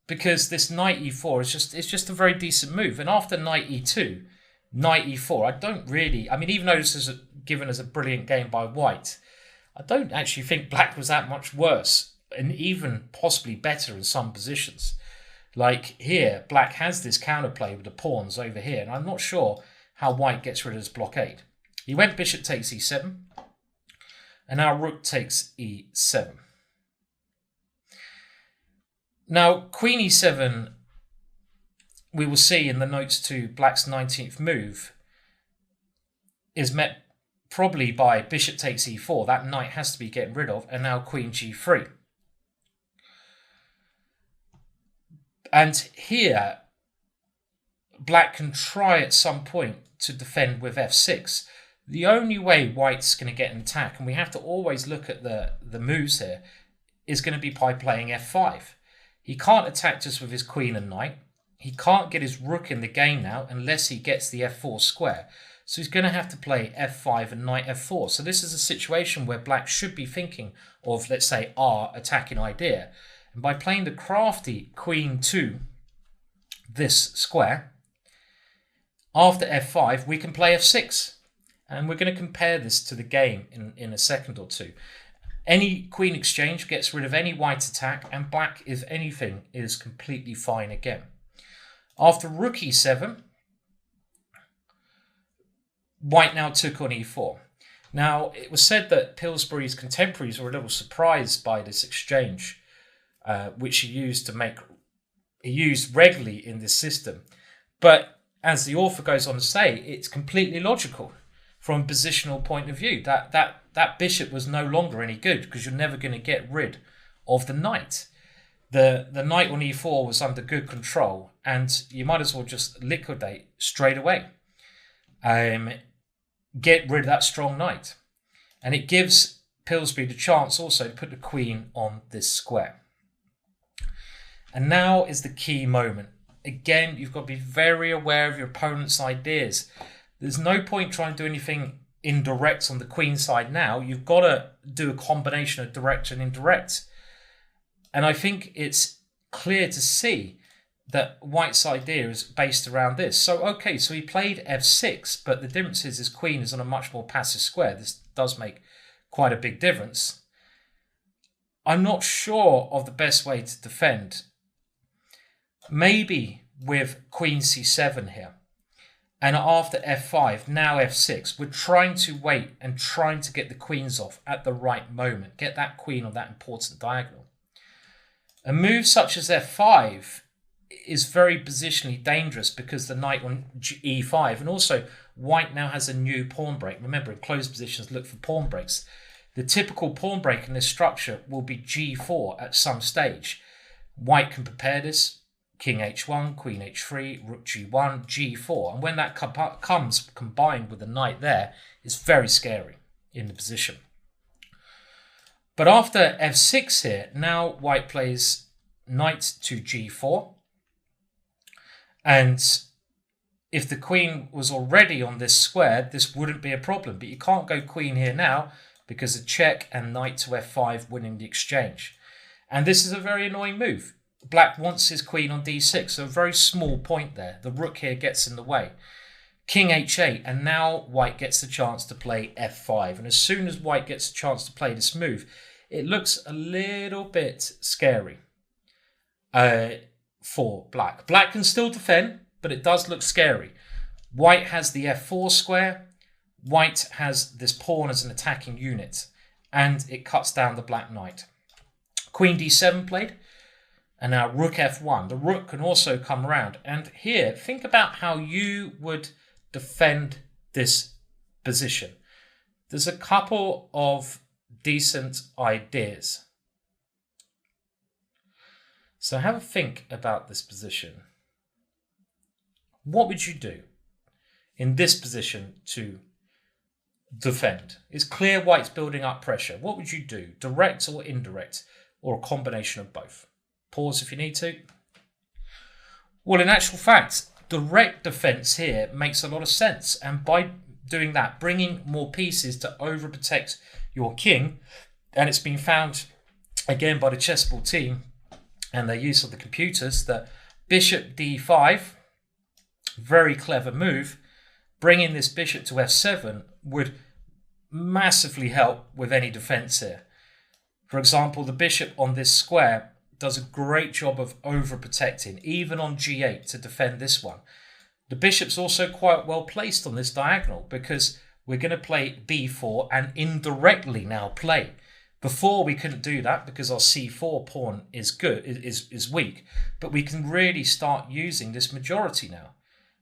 Because this knight e4 is just a very decent move. And after knight e2, knight e4, I don't really, I mean, even though this is given as a brilliant game by white, I don't actually think black was that much worse, and even possibly better in some positions. Like here, black has this counterplay with the pawns over here, and I'm not sure how white gets rid of this blockade. He went bishop takes e7, and now rook takes e7. Now, queen e7, we will see in the notes to black's 19th move, is met probably by bishop takes e4. That knight has to be getting rid of, and now queen g3. And here, black can try at some point to defend with f6. The only way white's going to get an attack, and we have to always look at the moves here, is going to be by playing f5. He can't attack just with his queen and knight. he can't get his rook in the game now unless he gets the f4 square. So he's going to have to play f5 and knight f4. So this is a situation where black should be thinking of, let's say, our attacking idea. And by playing the crafty queen to this square, after f5, we can play f6. And we're going to compare this to the game in a second or two. Any queen exchange gets rid of any white attack, and black, if anything, is completely fine again. After rook e7, white now took on e4. Now, it was said that Pillsbury's contemporaries were a little surprised by this exchange, which he used regularly in this system. But as the author goes on to say, it's completely logical from a positional point of view. That bishop was no longer any good because you're never going to get rid of the knight. The knight on e4 was under good control, and you might as well just liquidate straight away. Get rid of that strong knight. And it gives Pillsbury the chance also to put the queen on this square. And now is the key moment. Again, you've got to be very aware of your opponent's ideas. There's no point trying to do anything indirect on the queen side now. You've got to do a combination of direct and indirect. And I think it's clear to see that White's idea is based around this. So, okay, so he played f6, but the difference is his queen is on a much more passive square. This does make quite a big difference. I'm not sure of the best way to defend. Maybe with queen c7 here. And after f5, now f6, we're trying to wait and trying to get the queens off at the right moment. Get that queen on that important diagonal. A move such as f5 is very positionally dangerous because the knight on e5, and also white now has a new pawn break. Remember, in closed positions, look for pawn breaks. The typical pawn break in this structure will be g4 at some stage. White can prepare this. King h1, queen h3, rook g1, g4. And when that comes combined with the knight there, it's very scary in the position. But after f6 here, now white plays knight to g4. And if the queen was already on this square, this wouldn't be a problem. But you can't go queen here now because a check and knight to f5 winning the exchange. And this is a very annoying move. Black wants his queen on d6, so a very small point there. The rook here gets in the way. King h8, and now white gets the chance to play f5. And as soon as white gets a chance to play this move, it looks a little bit scary for black. Black can still defend, but it does look scary. White has the f4 square. White has this pawn as an attacking unit, and it cuts down the black knight. Queen d7 played. And now rook f1. The rook can also come around. And here, think about how you would defend this position. There's a couple of decent ideas. So have a think about this position. What would you do in this position to defend? It's clear white's building up pressure. What would you do? Direct or indirect? Or a combination of both? Pause if you need to. Well, in actual fact, direct defense here makes a lot of sense. And by doing that, bringing more pieces to overprotect your king, and it's been found, again, by the chessboard team and their use of the computers, that bishop d5, very clever move, bringing this bishop to f7 would massively help with any defense here. For example, the bishop on this square does a great job of overprotecting, even on g8 to defend this one. The bishop's also quite well placed on this diagonal because we're going to play b4 and indirectly now play. Before we couldn't do that because our c4 pawn is weak, but we can really start using this majority now.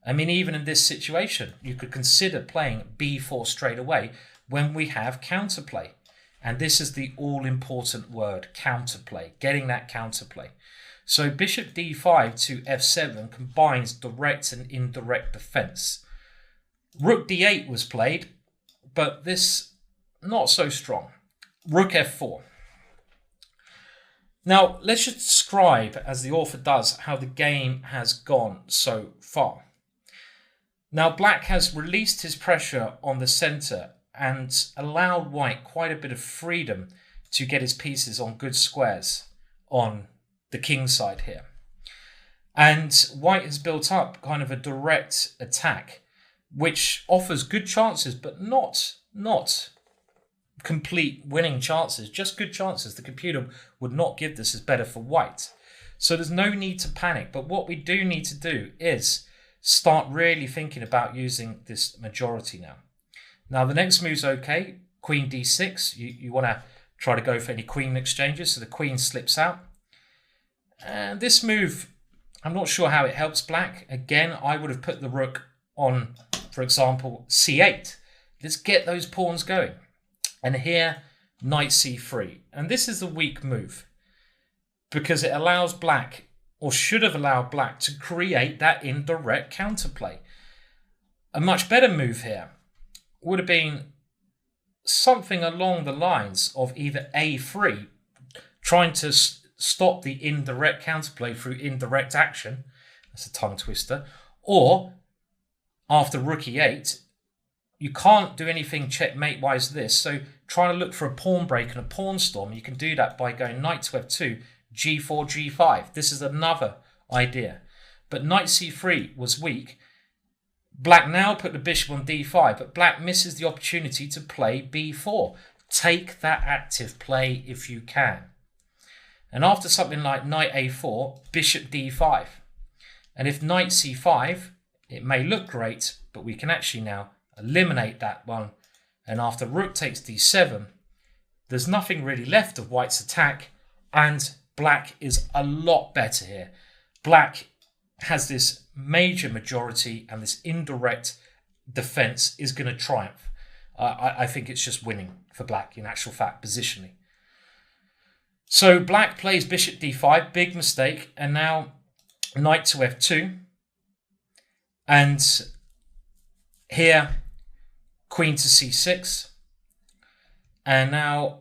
I mean, even in this situation, you could consider playing b4 straight away when we have counterplay. And this is the all-important word, counterplay, getting that counterplay. So bishop d5 to f7 combines direct and indirect defense. Rook d8 was played, but this not so strong. Rook f4. Now, let's just describe, as the author does, how the game has gone so far. Now, black has released his pressure on the centre and allowed white quite a bit of freedom to get his pieces on good squares on the king side here. And white has built up kind of a direct attack, which offers good chances, but not complete winning chances, just good chances. The computer would not give this as better for white. So there's no need to panic. But what we do need to do is start really thinking about using this majority now. Now the next move's okay. Queen d6. You want to try to go for any queen exchanges. So the queen slips out. And this move, I'm not sure how it helps black. Again, I would have put the rook on, for example, c8. Let's get those pawns going. And here, knight c3. And this is a weak move because it allows black, or should have allowed black, to create that indirect counterplay. A much better move here would have been something along the lines of either a3, trying to stop the indirect counterplay through indirect action. That's a tongue twister. Or after rook e8, you can't do anything checkmate-wise this, so try to look for a pawn break and a pawn storm. You can do that by going knight to f2, g4, g5. This is another idea. But knight c3 was weak. Black now put the bishop on d5, but black misses the opportunity to play b4. Take that active play if you can. And after something like knight a4, bishop d5. And if knight c5, it may look great, but we can actually now eliminate that one. And after rook takes d7, there's nothing really left of white's attack, and black is a lot better here. Black has this major majority, and this indirect defense is going to triumph. I think it's just winning for black, in actual fact, positionally. So black plays bishop d5, big mistake, and now knight to f2. And here, queen to c6. And now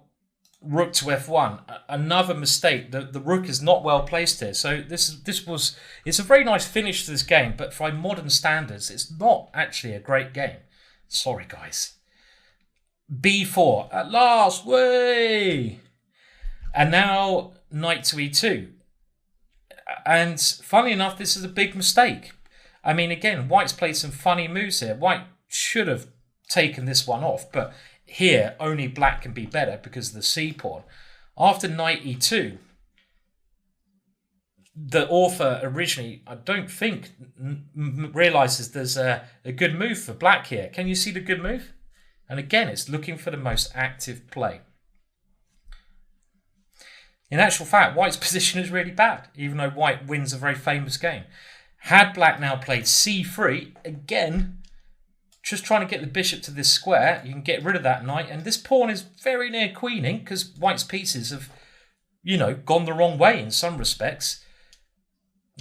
rook to f1. Another mistake. The rook is not well placed here. So it's a very nice finish to this game, but by modern standards, it's not actually a great game. Sorry, guys. b4 at last. Way. And now knight to e2. And funny enough, this is a big mistake. I mean, again, white's played some funny moves here. White should have taken this one off, but here only black can be better because of the c pawn. After knight e2, the author originally, I don't think, realizes there's a good move for black here. Can you see the good move? And again, it's looking for the most active play. In actual fact, white's position is really bad, even though white wins a very famous game. Had black now played c3, again, just trying to get the bishop to this square, you can get rid of that knight, and this pawn is very near queening because white's pieces have, gone the wrong way in some respects.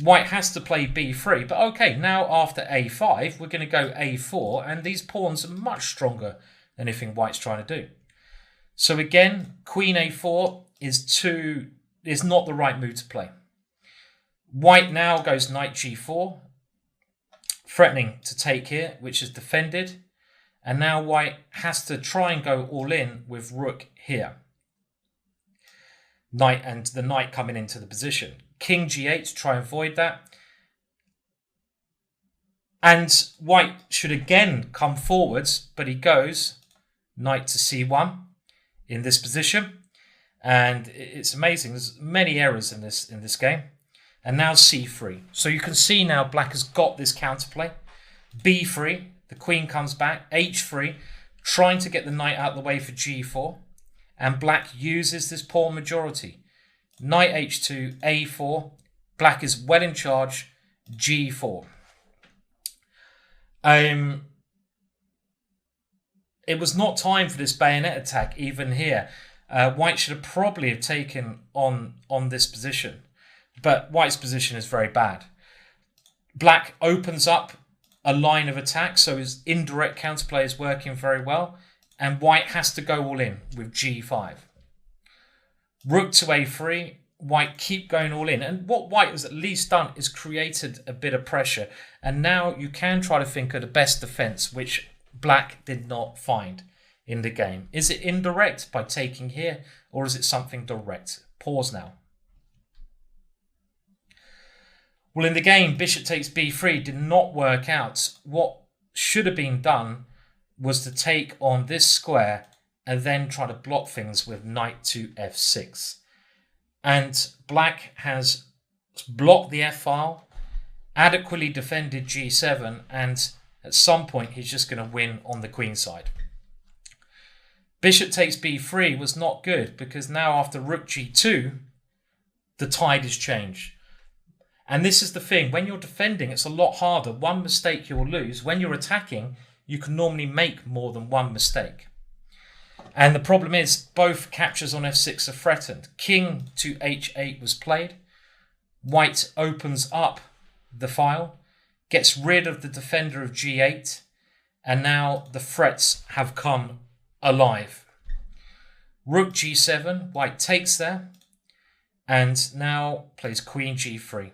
White has to play b3, but okay, now after a5, we're going to go a4, and these pawns are much stronger than anything white's trying to do. So again, queen a4 is not the right move to play. White now goes knight g4, threatening to take here, which is defended. And now white has to try and go all in with rook here. Knight, and the knight coming into the position. King g8 to try and avoid that. And white should again come forwards, but he goes knight to c1 in this position. And it's amazing. There's many errors in this game. And now c3. So you can see now black has got this counterplay. b3, the queen comes back. h3, trying to get the knight out of the way for g4. And black uses this pawn majority. Knight h2, a4. Black is well in charge. g4. It was not time for this bayonet attack even here. White should have probably have taken on this position. But white's position is very bad. Black opens up a line of attack, so his indirect counterplay is working very well. And white has to go all in with g5. Rook to a3. White keep going all in. And what White has at least done is created a bit of pressure. And now you can try to think of the best defense, which Black did not find in the game. Is it indirect by taking here, or is it something direct? Pause now. Well, in the game, bishop takes b3 did not work out. What should have been done was to take on this square and then try to block things with knight to f6. And Black has blocked the f-file, adequately defended g7, and at some point he's just going to win on the queen side. Bishop takes b3 was not good, because now after rook g2, the tide is changed. And this is the thing, when you're defending, it's a lot harder. One mistake you'll lose. When you're attacking, you can normally make more than one mistake. And the problem is, both captures on f6 are threatened. King to h8 was played. White opens up the file, gets rid of the defender of g8, and now the threats have come alive. Rook g7, White takes there, and now plays queen g3.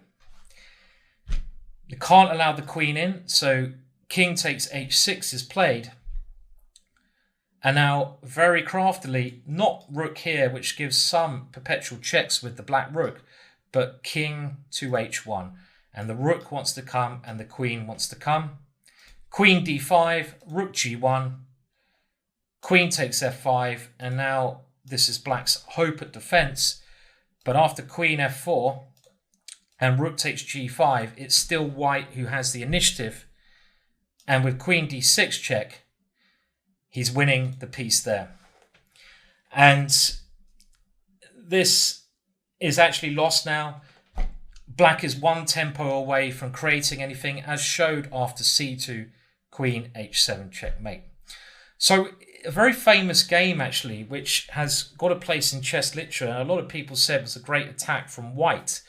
You can't allow the queen in, so king takes h6 is played. And now, very craftily, not rook here, which gives some perpetual checks with the black rook, but king to h1. And the rook wants to come, and the queen wants to come. Queen d5, rook g1, queen takes f5, and now this is black's hope at defense. But after queen f4 and rook takes g5, it's still white who has the initiative. And with queen d6 check, he's winning the piece there. And this is actually lost now. Black is one tempo away from creating anything, as showed after c2, queen h7 checkmate. So a very famous game, actually, which has got a place in chess literature, and a lot of people said was a great attack from white.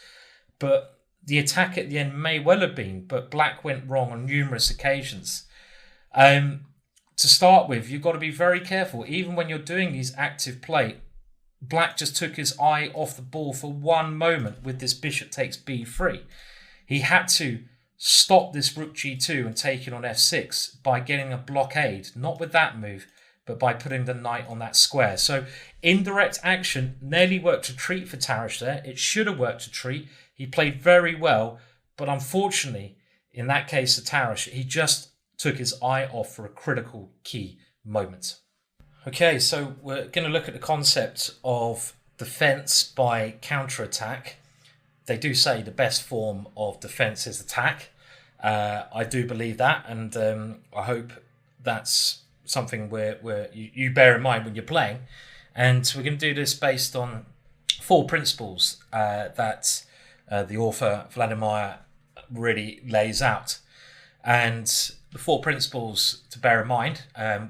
But the attack at the end may well have been, but black went wrong on numerous occasions. To start with, you've got to be very careful. Even when you're doing these active play, black just took his eye off the ball for one moment with this bishop takes b3. He had to stop this rook g2 and take it on f6 by getting a blockade, not with that move, but by putting the knight on that square. So indirect action nearly worked to treat for Tarrasch there. It should have worked to treat. He played very well, but unfortunately, in that case of Tarrasch, he just took his eye off for a critical key moment. Okay, so we're going to look at the concept of defense by counterattack. They do say the best form of defense is attack. I do believe that, and I hope that's something where you bear in mind when you're playing. And we're going to do this based on 4 principles that the author Vladimir really lays out. And the 4 principles to bear in mind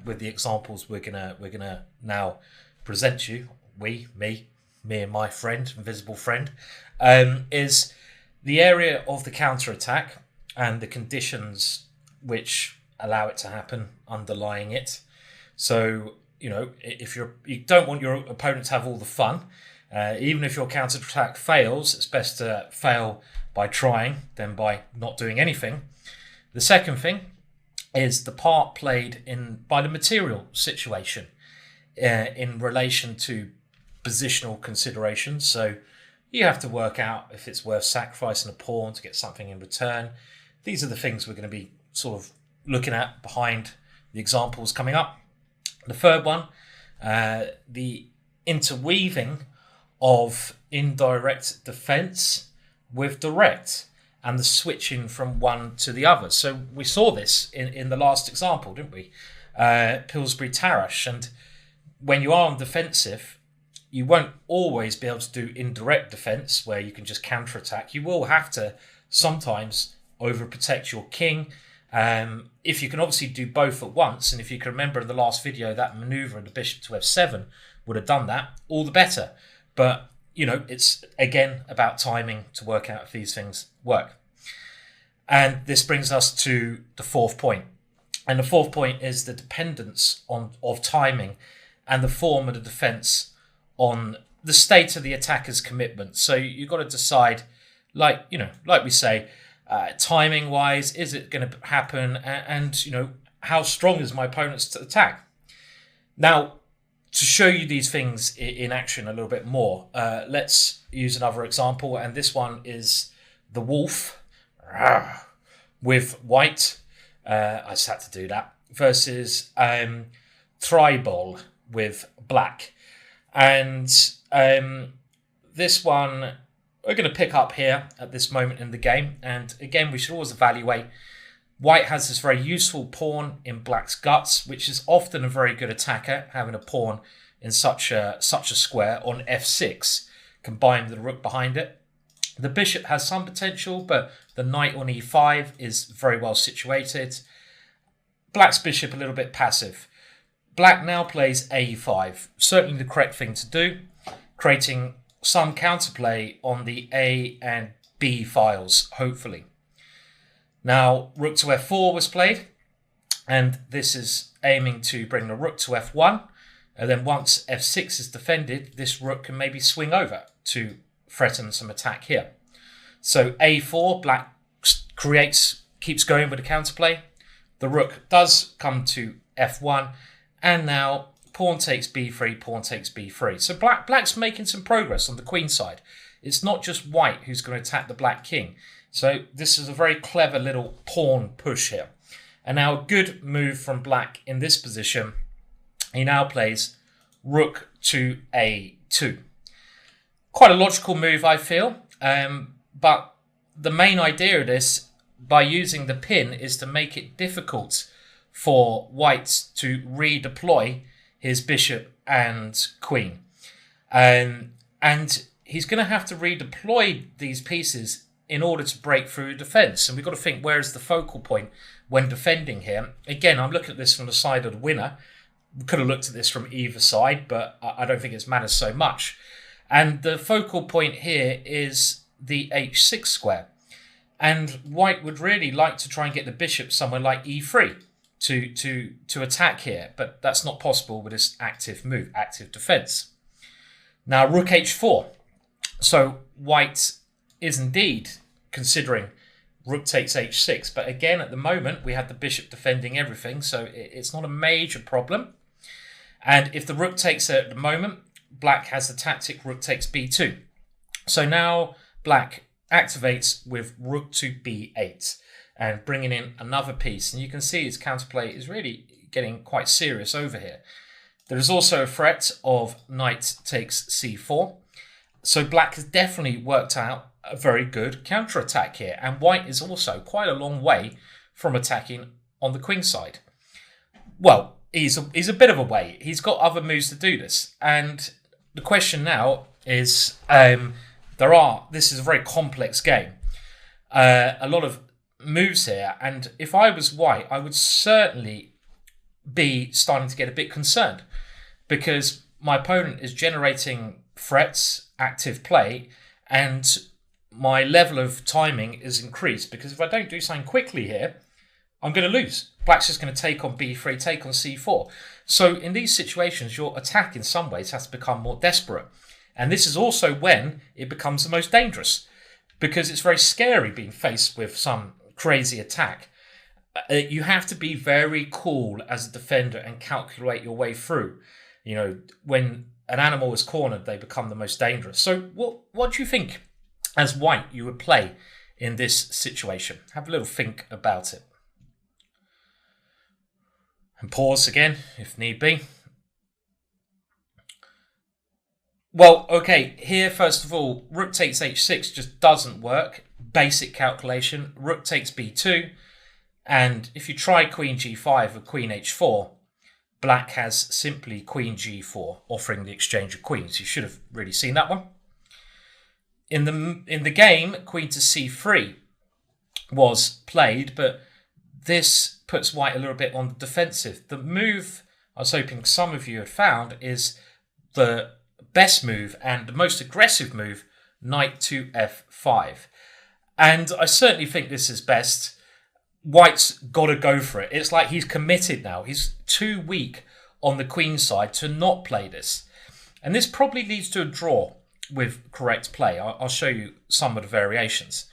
with the examples we're gonna now present you, me and my friend, invisible friend, is the area of the counterattack and the conditions which allow it to happen underlying it. So, you know, if you don't want your opponent to have all the fun, even if your counterattack fails, it's best to fail by trying than by not doing anything. The second thing is the part played by the material situation in relation to positional considerations. So you have to work out if it's worth sacrificing a pawn to get something in return. These are the things we're going to be sort of looking at behind the examples coming up. The third one, the interweaving of indirect defense with direct, and the switching from one to the other. So we saw this in the last example, didn't we? Pillsbury Tarrasch. And when you are on defensive, you won't always be able to do indirect defense where you can just counterattack. You will have to sometimes overprotect your king. If you can obviously do both at once, and if you can remember in the last video, that maneuver, the bishop to f7, would have done that, all the better. But you know, it's again about timing to work out if these things work. And this brings us to the 4th point. And the 4th point is the dependence of timing and the form of the defense on the state of the attacker's commitment. So you've got to decide, like we say, timing wise, is it going to happen, and how strong is my opponent's attack? Now, to show you these things in action a little bit more, let's use another example, and this one is the wolf with white. I just had to do that versus Thribol with black, and this one we're going to pick up here at this moment in the game. And again, we should always evaluate. White has this very useful pawn in black's guts, which is often a very good attacker, having a pawn in such a square on f6, combined with the rook behind it. The bishop has some potential, but the knight on e5 is very well situated. Black's bishop a little bit passive. Black now plays a5, certainly the correct thing to do, creating some counterplay on the A and B files, hopefully. Now, rook to f4 was played, and this is aiming to bring the rook to f1, and then once f6 is defended, this rook can maybe swing over to threaten some attack here. So a4, black keeps going with the counterplay. The rook does come to f1, and now pawn takes b3, pawn takes b3. So black's making some progress on the queen side. It's not just white who's going to attack the black king. So this is a very clever little pawn push here. And now a good move from black in this position. He now plays rook to a2. Quite a logical move, I feel. But the main idea of this, by using the pin, is to make it difficult for white to redeploy his bishop and queen. And he's going to have to redeploy these pieces in order to break through defense. And we've got to think, where is the focal point when defending here? Again, I'm looking at this from the side of the winner. We could have looked at this from either side, but I don't think it matters so much. And the focal point here is the h6 square. And white would really like to try and get the bishop somewhere like e3 to attack here, but that's not possible with this active move, active defense. Now, rook h4. So white is indeed considering rook takes h6, but again, at the moment, we had the bishop defending everything, so it's not a major problem. And if the rook takes at the moment, black has the tactic rook takes b2. So now black activates with rook to b8 and bringing in another piece. And you can see his counterplay is really getting quite serious over here. There is also a threat of knight takes c4. So black has definitely worked out a very good counter-attack here. And white is also quite a long way from attacking on the queen side. Well, he's a bit of a way. He's got other moves to do this. And the question now is, this is a very complex game. A lot of moves here. And if I was white, I would certainly be starting to get a bit concerned, because my opponent is generating threats, active play, and my level of timing is increased, because if I don't do something quickly here, I'm going to lose. Black's just going to take on b3, take on c4. So in these situations, your attack in some ways has to become more desperate. And this is also when it becomes the most dangerous, because it's very scary being faced with some crazy attack. You have to be very cool as a defender and calculate your way through. When an animal is cornered, they become the most dangerous. So what do you think as white you would play in this situation? Have a little think about it. And pause again if need be. Well, okay, here first of all, rook takes h6 just doesn't work. Basic calculation, rook takes b2. And if you try queen g5 or queen h4, black has simply queen g4, offering the exchange of queens. You should have really seen that one. In the game, queen to c3 was played, but this puts white a little bit on the defensive. The move I was hoping some of you had found is the best move and the most aggressive move, knight to f5. And I certainly think this is best. White's got to go for it. It's like he's committed now. He's too weak on the queen side to not play this. And this probably leads to a draw with correct play. I'll show you some of the variations.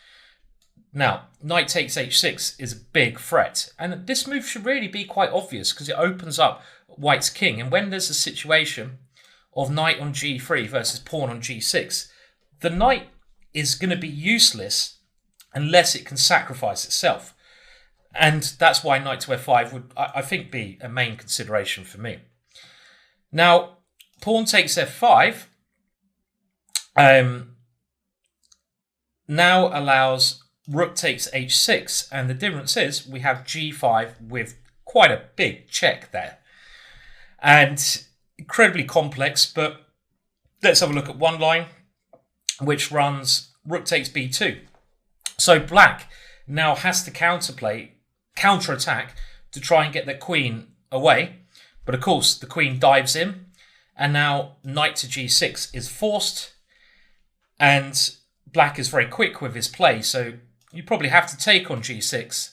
Now, knight takes h6 is a big threat. And this move should really be quite obvious because it opens up white's king. And when there's a situation of knight on g3 versus pawn on g6, the knight is going to be useless unless it can sacrifice itself. And that's why knight to f5 would, I think, be a main consideration for me. Now, pawn takes f5 now allows rook takes h6. And the difference is we have g5 with quite a big check there. And incredibly complex, but let's have a look at one line, which runs rook takes b2. So black now has to counterattack to try and get the queen away. But of course, the queen dives in, and now knight to g6 is forced, and black is very quick with his play. So you probably have to take on g6,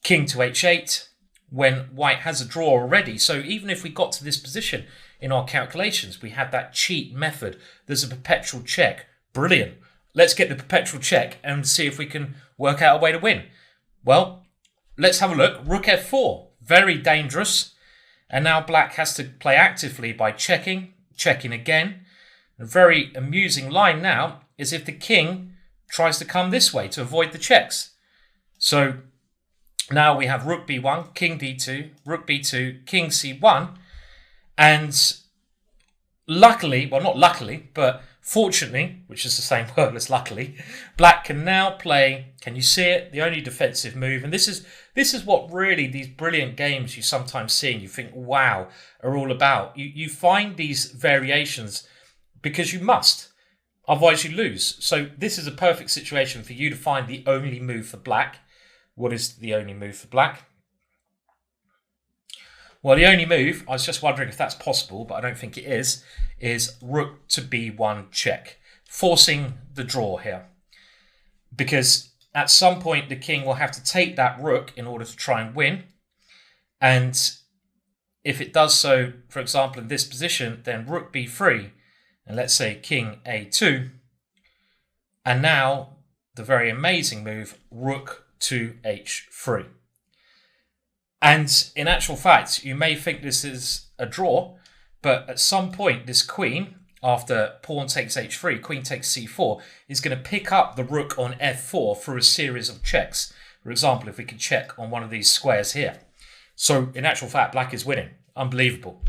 king to h8, when white has a draw already. So even if we got to this position in our calculations, we had that cheat method. There's a perpetual check. Brilliant. Let's get the perpetual check and see if we can work out a way to win. Well, let's have a look. Rook f4, very dangerous. And now black has to play actively by checking again. A very amusing line now is if the king tries to come this way to avoid the checks. So now we have rook b1, king d2, rook b2, king c1. And luckily, well, not luckily, but fortunately, which is the same word as luckily, black can now play, can you see it? The only defensive move. And this is what really these brilliant games you sometimes see and you think, wow, are all about. You find these variations because you must. Otherwise you lose. So this is a perfect situation for you to find the only move for black. What is the only move for black? Well, the only move, I was just wondering if that's possible, but I don't think it is rook to b1 check, forcing the draw here. Because at some point, the king will have to take that rook in order to try and win. And if it does so, for example, in this position, then rook b3, and let's say king a2. And now, the very amazing move, rook to h3. And in actual fact, you may think this is a draw, but at some point, this queen, after pawn takes h3, queen takes c4, is going to pick up the rook on f4 through a series of checks. For example, if we could check on one of these squares here. So in actual fact, black is winning. Unbelievable.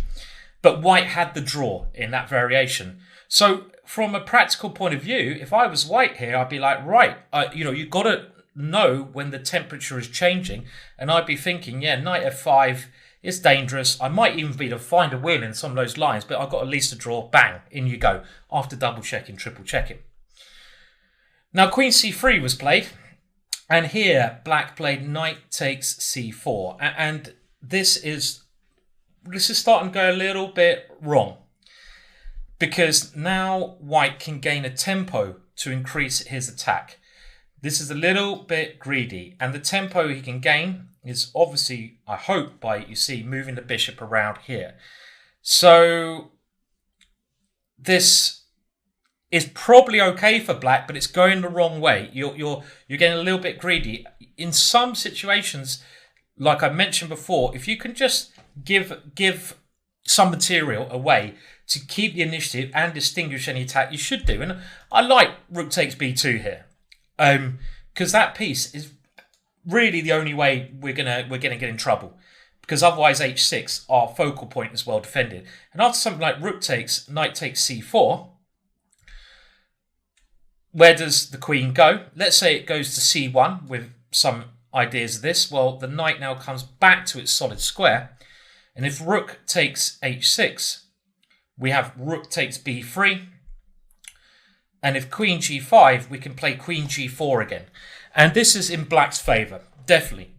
But white had the draw in that variation. So from a practical point of view, if I was white here, I'd be like, right, you've got to know when the temperature is changing, and I'd be thinking, yeah, knight f5 is dangerous. I might even be to find a win in some of those lines, but I've got at least a draw. Bang, in you go, after double checking, triple checking. Now queen c3 was played, and here black played knight takes c4, and this is starting to go a little bit wrong, because now white can gain a tempo to increase his attack. This is a little bit greedy, and the tempo he can gain is obviously, I hope, by, you see, moving the bishop around here. So this is probably okay for black, but it's going the wrong way. You're getting a little bit greedy. In some situations, like I mentioned before, if you can just give some material away to keep the initiative and distinguish any attack, you should do. And I like rook takes b2 here. Because that piece is really the only way we're gonna get in trouble, because otherwise h6, our focal point, is well defended. And after something like rook takes, knight takes c4, where does the queen go? Let's say it goes to c1 with some ideas of this. Well, the knight now comes back to its solid square, and if rook takes h6, we have rook takes b3. And if queen g5, we can play queen g4 again. And this is in black's favour, definitely.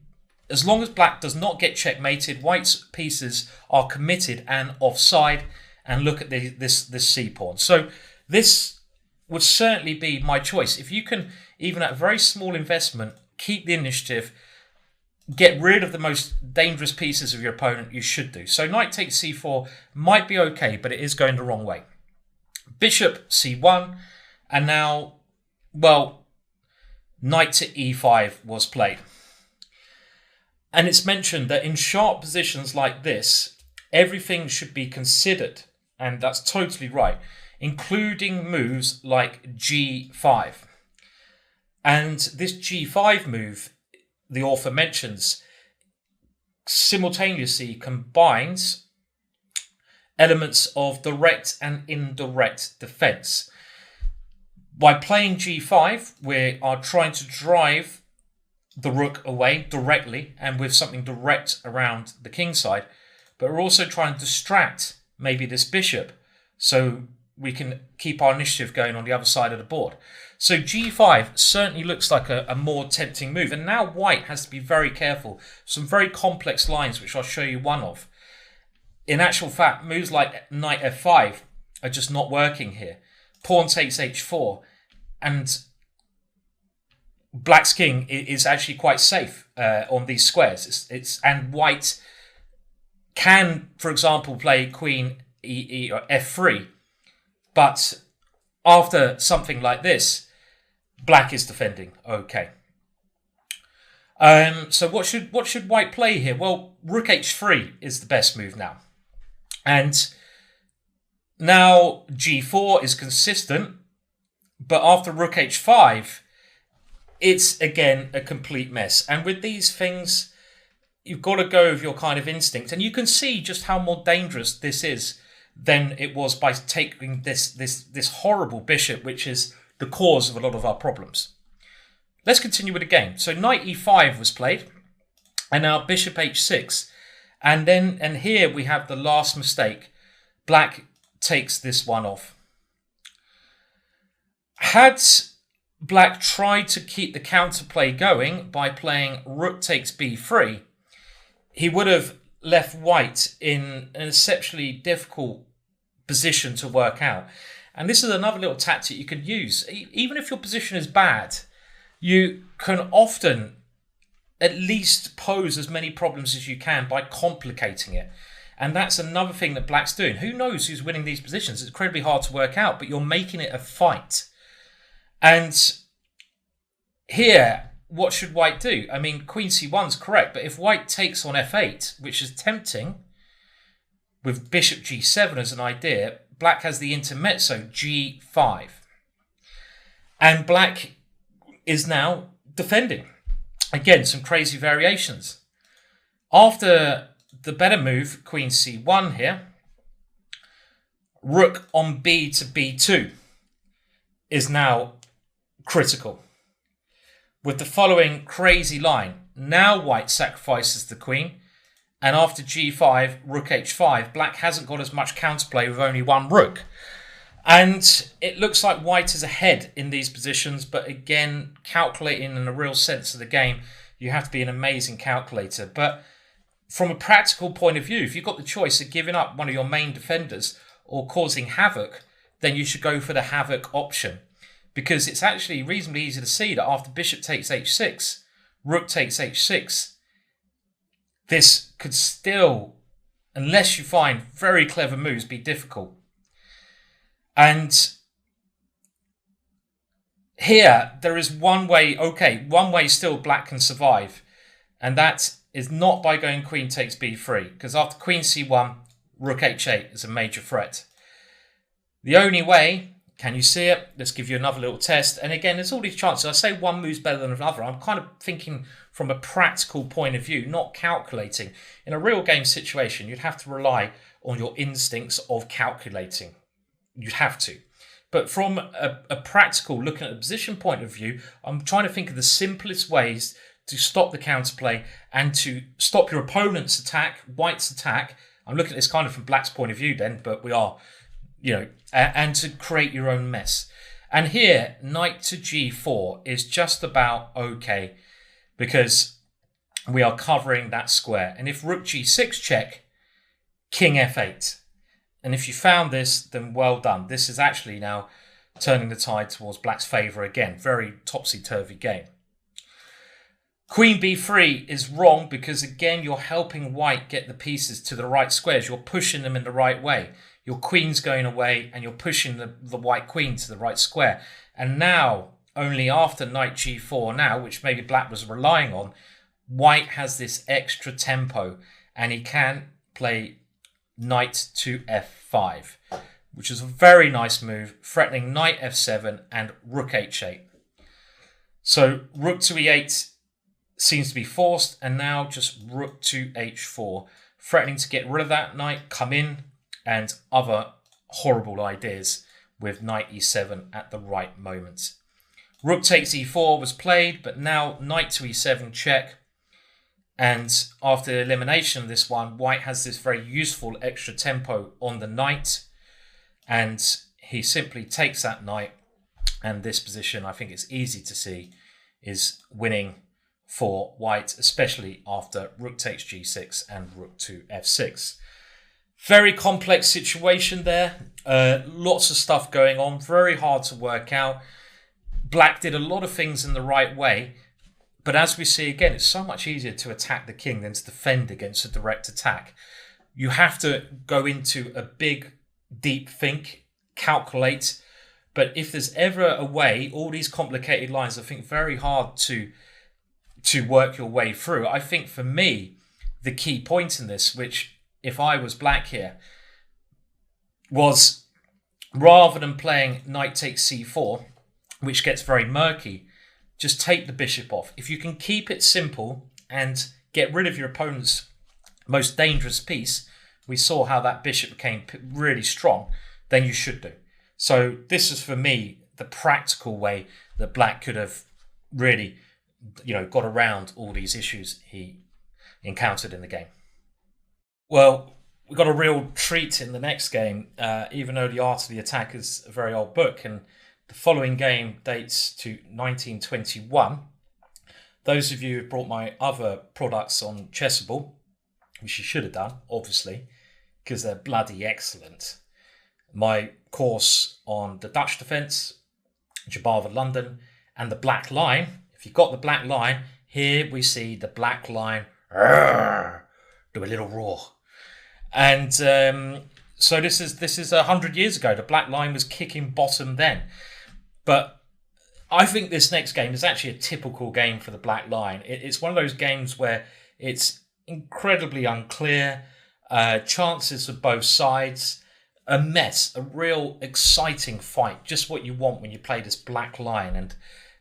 As long as black does not get checkmated, white's pieces are committed and offside. And look at this c-pawn. So this would certainly be my choice. If you can, even at a very small investment, keep the initiative, get rid of the most dangerous pieces of your opponent, you should do. So knight takes c4 might be okay, but it is going the wrong way. bishop c1, and now, well, knight to e5 was played. And it's mentioned that in sharp positions like this, everything should be considered, and that's totally right, including moves like g5. And this g5 move, the author mentions, simultaneously combines elements of direct and indirect defense. By playing g5, we are trying to drive the rook away directly and with something direct around the king side, but we're also trying to distract maybe this bishop so we can keep our initiative going on the other side of the board. So g5 certainly looks like a more tempting move, and now white has to be very careful. Some very complex lines, which I'll show you one of. In actual fact, moves like knight f5 are just not working here. Pawn takes h4, and black's king is actually quite safe on these squares. And white can, for example, play queen e or f3, but after something like this, black is defending. Okay. So what should white play here? Well, rook h3 is the best move now, and now g4 is consistent, but after rook h5. It's, again, a complete mess. And with these things, you've got to go with your kind of instinct. And you can see just how more dangerous this is than it was by taking this horrible bishop, which is the cause of a lot of our problems. Let's continue with the game. So knight e5 was played, and now bishop h6. And here we have the last mistake. Black takes this one off. Had black tried to keep the counterplay going by playing rook takes b3, he would have left white in an exceptionally difficult position to work out. And this is another little tactic you can use. Even if your position is bad, you can often at least pose as many problems as you can by complicating it. And that's another thing that black's doing. Who knows who's winning these positions? It's incredibly hard to work out, but you're making it a fight. And here, what should white do? I mean, queen c1 is correct, but if white takes on f8, which is tempting, with bishop g7 as an idea, black has the intermezzo g5. And black is now defending. Again, some crazy variations. After the better move, queen c1 here, rook on b to b2 is now critical. With the following crazy line. Now white sacrifices the queen, and after g5, rook h5, black hasn't got as much counterplay with only one rook. And it looks like white is ahead in these positions, but again, calculating in a real sense of the game, you have to be an amazing calculator. But from a practical point of view, if you've got the choice of giving up one of your main defenders or causing havoc, then you should go for the havoc option. Because it's actually reasonably easy to see that after bishop takes h6, rook takes h6, this could still, unless you find very clever moves, be difficult. And here, there is one way, one way still black can survive. And that is not by going queen takes b3. Because after queen c1, rook h8 is a major threat. The only way... Can you see it? Let's give you another little test. And again, there's all these chances. I say one move's better than another. I'm kind of thinking from a practical point of view, not calculating. In a real game situation, you'd have to rely on your instincts of calculating. You'd have to. But from a practical, looking at the position point of view, I'm trying to think of the simplest ways to stop the counterplay and to stop your opponent's attack, white's attack. I'm looking at this kind of from black's point of view then, but we are... and to create your own mess. And here, knight to g4 is just about okay, because we are covering that square. And if rook g6 check, king f8. And if you found this, then well done. This is actually now turning the tide towards black's favour again. Very topsy-turvy game. Queen b3 is wrong because, again, you're helping white get the pieces to the right squares. You're pushing them in the right way. your queen's going away and you're pushing the white queen to the right square. And now, only after knight g4 now, which maybe black was relying on, white has this extra tempo and he can play knight to f5, which is a very nice move, threatening knight f7 and rook h8. So rook to e8 seems to be forced, and now just rook to h4, threatening to get rid of that knight, come in, and other horrible ideas with knight e7 at the right moment. Rook takes e4 was played, but now knight to e7 check. And after the elimination of this one, white has this very useful extra tempo on the knight. And he simply takes that knight. And this position, I think it's easy to see, is winning for white, especially after rook takes g6 and rook to f6. Very complex situation there. Lots of stuff going on. Very hard to work out. Black did a lot of things in the right way. But as we see again, it's so much easier to attack the king than to defend against a direct attack. You have to go into a big, deep think, calculate. But if there's ever a way, all these complicated lines, I think very hard to work your way through. I think for me, the key point in this, which if I was black here, was rather than playing knight takes c4, which gets very murky, just take the bishop off. If you can keep it simple and get rid of your opponent's most dangerous piece, we saw how that bishop became really strong, then you should do. So this is, for me, the practical way that black could have really, got around all these issues he encountered in the game. Well, we got a real treat in the next game, even though The Art of the Attack is a very old book, and the following game dates to 1921. Those of you who brought my other products on Chessable, which you should have done, obviously, because they're bloody excellent. My course on the Dutch defence, Jabava London, and the black line. If you've got the black line, here we see the black line do a little roar. And so this is 100 years ago. The black line was kicking bottom then. But I think this next game is actually a typical game for the black line. It's one of those games where it's incredibly unclear, chances of both sides, a mess, a real exciting fight, just what you want when you play this black line. And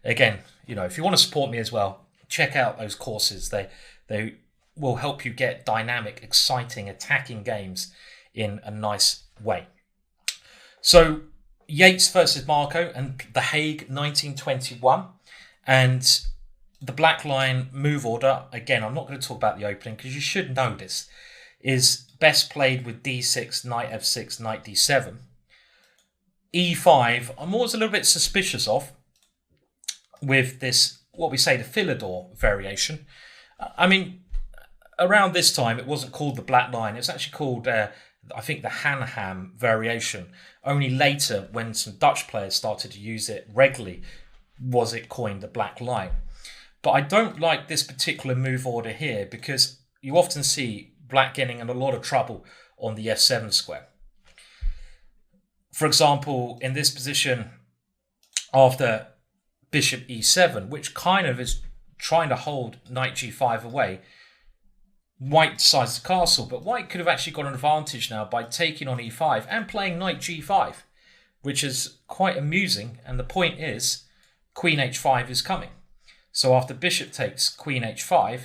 again, if you want to support me as well, check out those courses. They will help you get dynamic, exciting, attacking games in a nice way. So Yates versus Marco and The Hague 1921. And the black line move order, again, I'm not going to talk about the opening because you should know this, is best played with d6, knight f6, knight d7. e5, I'm always a little bit suspicious of with this, what we say, the Philidor variation. I mean, around this time, it wasn't called the black line. It was actually called, I think, the Hanham variation. Only later, when some Dutch players started to use it regularly, was it coined the black line. But I don't like this particular move order here because you often see black getting in a lot of trouble on the f7 square. For example, in this position, after bishop e7, which kind of is trying to hold knight g5 away, white decides to castle, but white could have actually got an advantage now by taking on e5 and playing knight g5, which is quite amusing. And the point is, queen h5 is coming. So after bishop takes queen h5,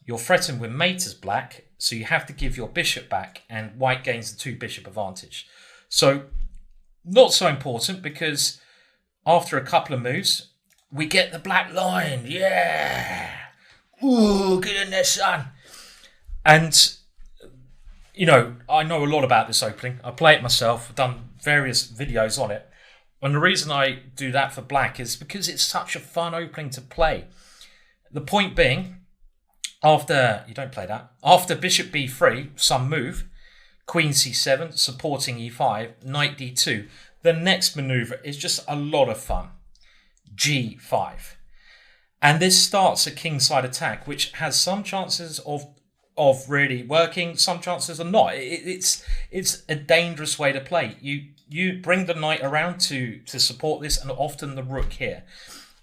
you're threatened with mate as black, so you have to give your bishop back, and white gains the two bishop advantage. So not so important, because after a couple of moves, we get the black line. Yeah! Ooh, get in there, son! And, I know a lot about this opening. I play it myself. I've done various videos on it. And the reason I do that for black is because it's such a fun opening to play. The point being, after bishop b3, some move, queen c7, supporting e5, knight d2, the next maneuver is just a lot of fun. g5. And this starts a kingside attack, which has some chances of of really working. Some chances are not. It's a dangerous way to play. You bring the knight around to support this, and often the rook here.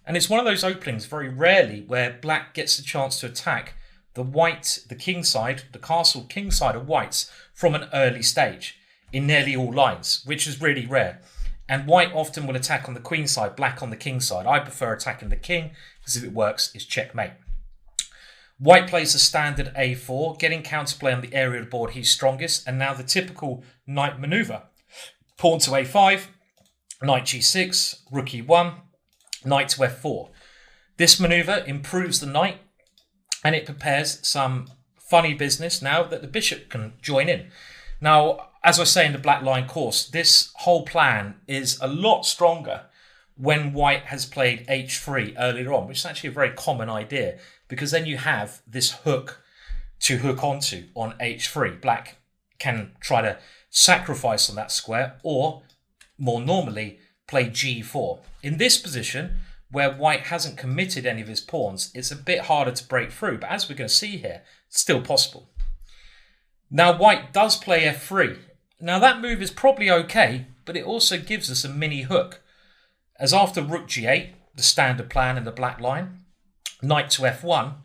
And it's one of those openings, very rarely, where black gets a chance to attack the king side, the castle king side of whites from an early stage in nearly all lines, which is really rare. And white often will attack on the queen side, black on the king side. I prefer attacking the king because if it works, it's checkmate. White plays the standard a4, getting counterplay on the area of the board he's strongest, and now the typical knight maneuver. Pawn to a5, knight g6, rook e1, knight to f4. This maneuver improves the knight, and it prepares some funny business now that the bishop can join in. Now, as I say in the Black Line course, this whole plan is a lot stronger when white has played h3 earlier on, which is actually a very common idea, because then you have this hook to hook onto on h3. Black can try to sacrifice on that square, or more normally play g4. In this position, where white hasn't committed any of his pawns, it's a bit harder to break through, but as we're going to see here, it's still possible. Now white does play f3. Now that move is probably okay, but it also gives us a mini hook, as after rook g8, the standard plan in the Black Line, knight to f1,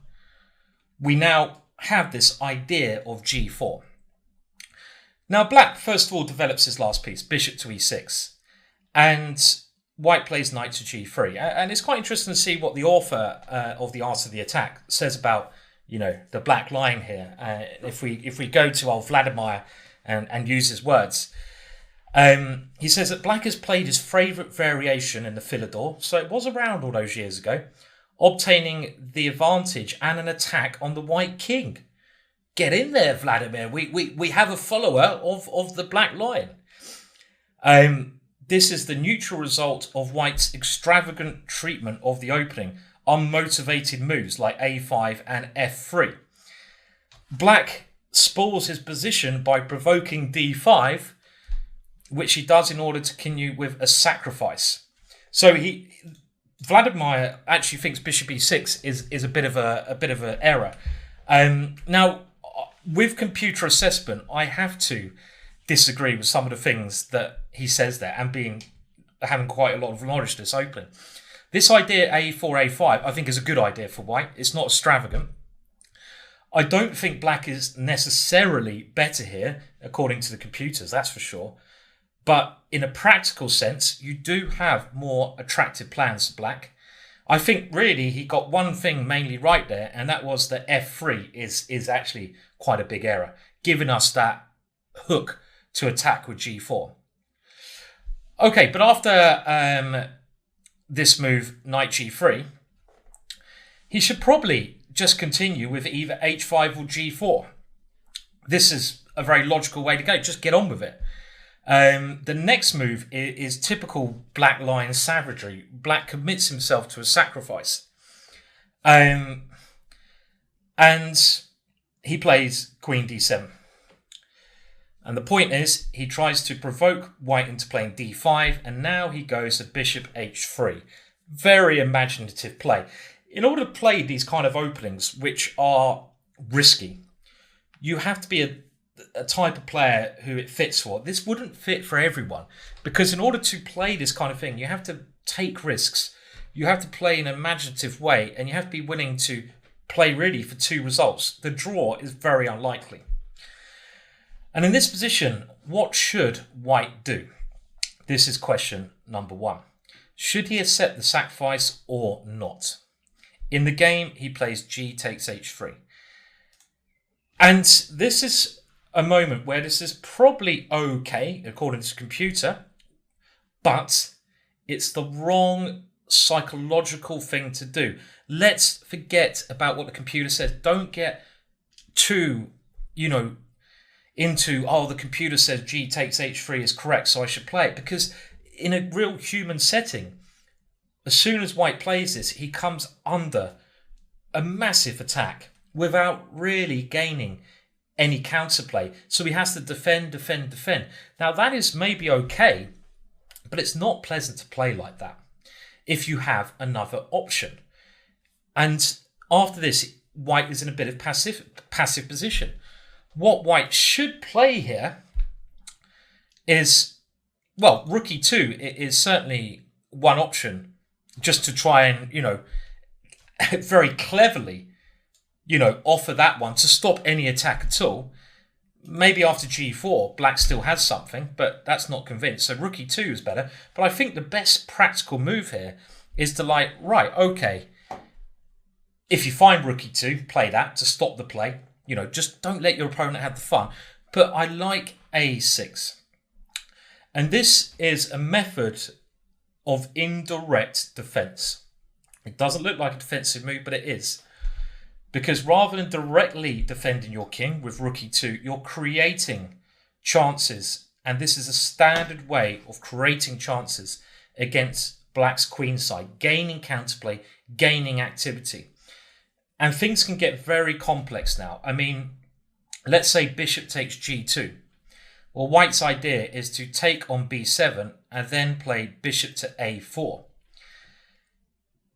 we now have this idea of g4. Now black first of all develops his last piece, bishop to e6, and white plays knight to g3. And it's quite interesting to see what the author of The Art of the Attack says about, the Black Line here. If we go to old Vladimir and use his words, he says that black has played his favourite variation in the Philidor, so it was around all those years ago, obtaining the advantage and an attack on the white king. Get in there, Vladimir. We have a follower of the Black Line. This is the neutral result of white's extravagant treatment of the opening, unmotivated moves like a5 and f3. Black spoils his position by provoking d5, which he does in order to continue with a sacrifice. So Vladimir actually thinks bishop e6 is a bit of an error. Now, with computer assessment, I have to disagree with some of the things that he says there, and having quite a lot of knowledge to this opening. This idea a4, a5, I think is a good idea for white. It's not extravagant. I don't think black is necessarily better here, according to the computers, that's for sure. But in a practical sense, you do have more attractive plans for black. I think really he got one thing mainly right there, and that was that f3 is actually quite a big error, giving us that hook to attack with g4. Okay, but after this move, knight g3, he should probably just continue with either h5 or g4. This is a very logical way to go. Just get on with it. The next move is typical Black Line savagery. Black commits himself to a sacrifice. And he plays queen d7. And the point is, he tries to provoke white into playing d5, and now he goes to bishop h3. Very imaginative play. In order to play these kind of openings, which are risky, you have to be a type of player who it fits for. This wouldn't fit for everyone, because in order to play this kind of thing, you have to take risks. You have to play in an imaginative way, and you have to be willing to play really for two results. The draw is very unlikely. And in this position, what should white do? This is question number one. Should he accept the sacrifice or not? In the game, he plays g takes h3. And this is a moment where this is probably okay, according to the computer, but it's the wrong psychological thing to do. Let's forget about what the computer says. Don't get too, into, the computer says g takes h3 is correct, so I should play it. Because in a real human setting, as soon as white plays this, he comes under a massive attack without really gaining any counterplay. So he has to defend. Now that is maybe okay, but it's not pleasant to play like that if you have another option. And after this, white is in a bit of passive position. What white should play here is, well, rook e2 is certainly one option, just to try and, very cleverly, offer that one to stop any attack at all. Maybe after g4, black still has something, but that's not convinced. So rook e2 is better. But I think the best practical move here is to right, okay, if you find rook e2, play that to stop the play. Just don't let your opponent have the fun. But I like a6. And this is a method of indirect defense. It doesn't look like a defensive move, but it is. Because rather than directly defending your king with rook e2, you're creating chances. And this is a standard way of creating chances against black's queen side, gaining counterplay, gaining activity. And things can get very complex now. I mean, let's say bishop takes g2. Well, white's idea is to take on b7 and then play bishop to a4.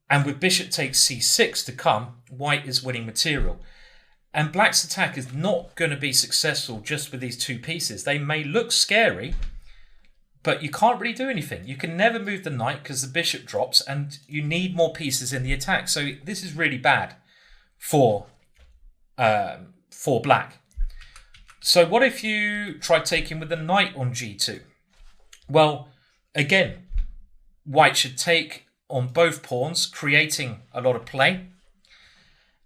And with bishop takes c6 to come, white is winning material. And black's attack is not going to be successful just with these two pieces. They may look scary, but you can't really do anything. You can never move the knight because the bishop drops and you need more pieces in the attack. So this is really bad for black. So what if you try taking with the knight on g2? Well, again, white should take on both pawns, creating a lot of play.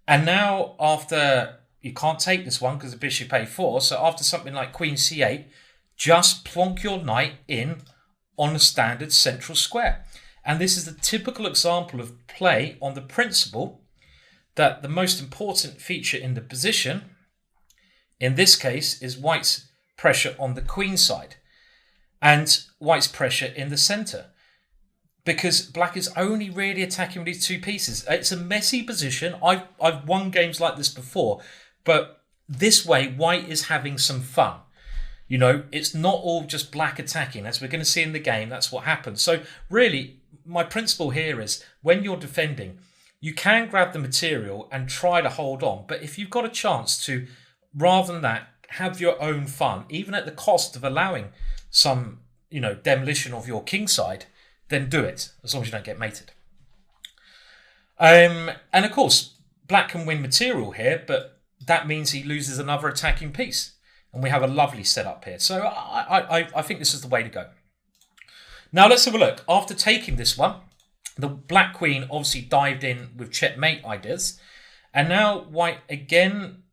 And now after, you can't take this one because the bishop a4, so after something like queen c8, just plonk your knight in on a standard central square. And this is the typical example of play on the principle that the most important feature in the position, in this case, is white's pressure on the queen side and white's pressure in the center. Because black is only really attacking with these two pieces. It's a messy position. I've won games like this before, but this way white is having some fun. It's not all just black attacking. As we're going to see in the game, that's what happens. So really, my principle here is when you're defending, you can grab the material and try to hold on. But if you've got a chance to, rather than that, have your own fun, even at the cost of allowing some, demolition of your king side, then do it, as long as you don't get mated. And of course, black can win material here, but that means he loses another attacking piece. And we have a lovely setup here. So I think this is the way to go. Now let's have a look. After taking this one, the black queen obviously dived in with checkmate ideas. And now white again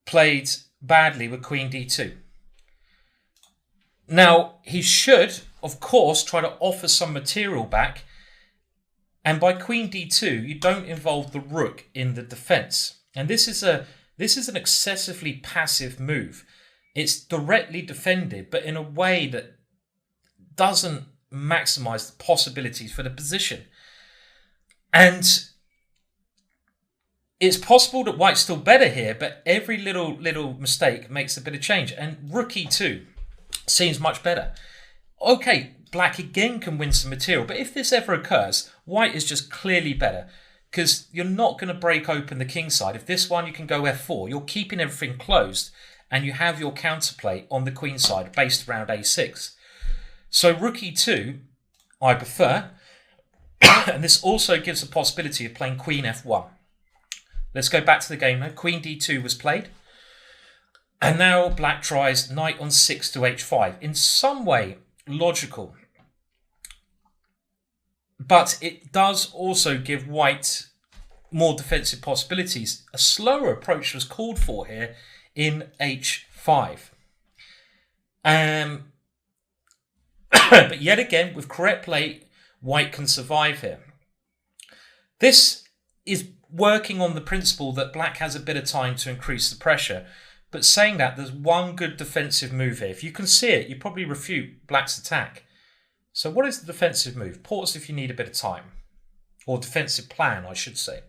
played badly with queen d2. Now, he should, of course, try to offer some material back. And by queen d2, you don't involve the rook in the defense. And this is an excessively passive move. It's directly defended, but in a way that doesn't maximize the possibilities for the position. And it's possible that white's still better here, but every little mistake makes a bit of change. And rook e2 seems much better. Okay, black again can win some material, but if this ever occurs, white is just clearly better because you're not going to break open the king side. If this one, you can go f4. You're keeping everything closed and you have your counterplay on the queen side based around a6. So rook e2, I prefer. And this also gives a possibility of playing queen f1. Let's go back to the game now. Queen d2 was played. And now black tries knight on 6 to h5. In some way, logical. But it does also give white more defensive possibilities. A slower approach was called for here in h5. But yet again, with correct play, white can survive here. This is working on the principle that black has a bit of time to increase the pressure. But saying that, there's one good defensive move here. If you can see it, you probably refute black's attack. So what is the defensive move? Pause if you need a bit of time. Or defensive plan, I should say.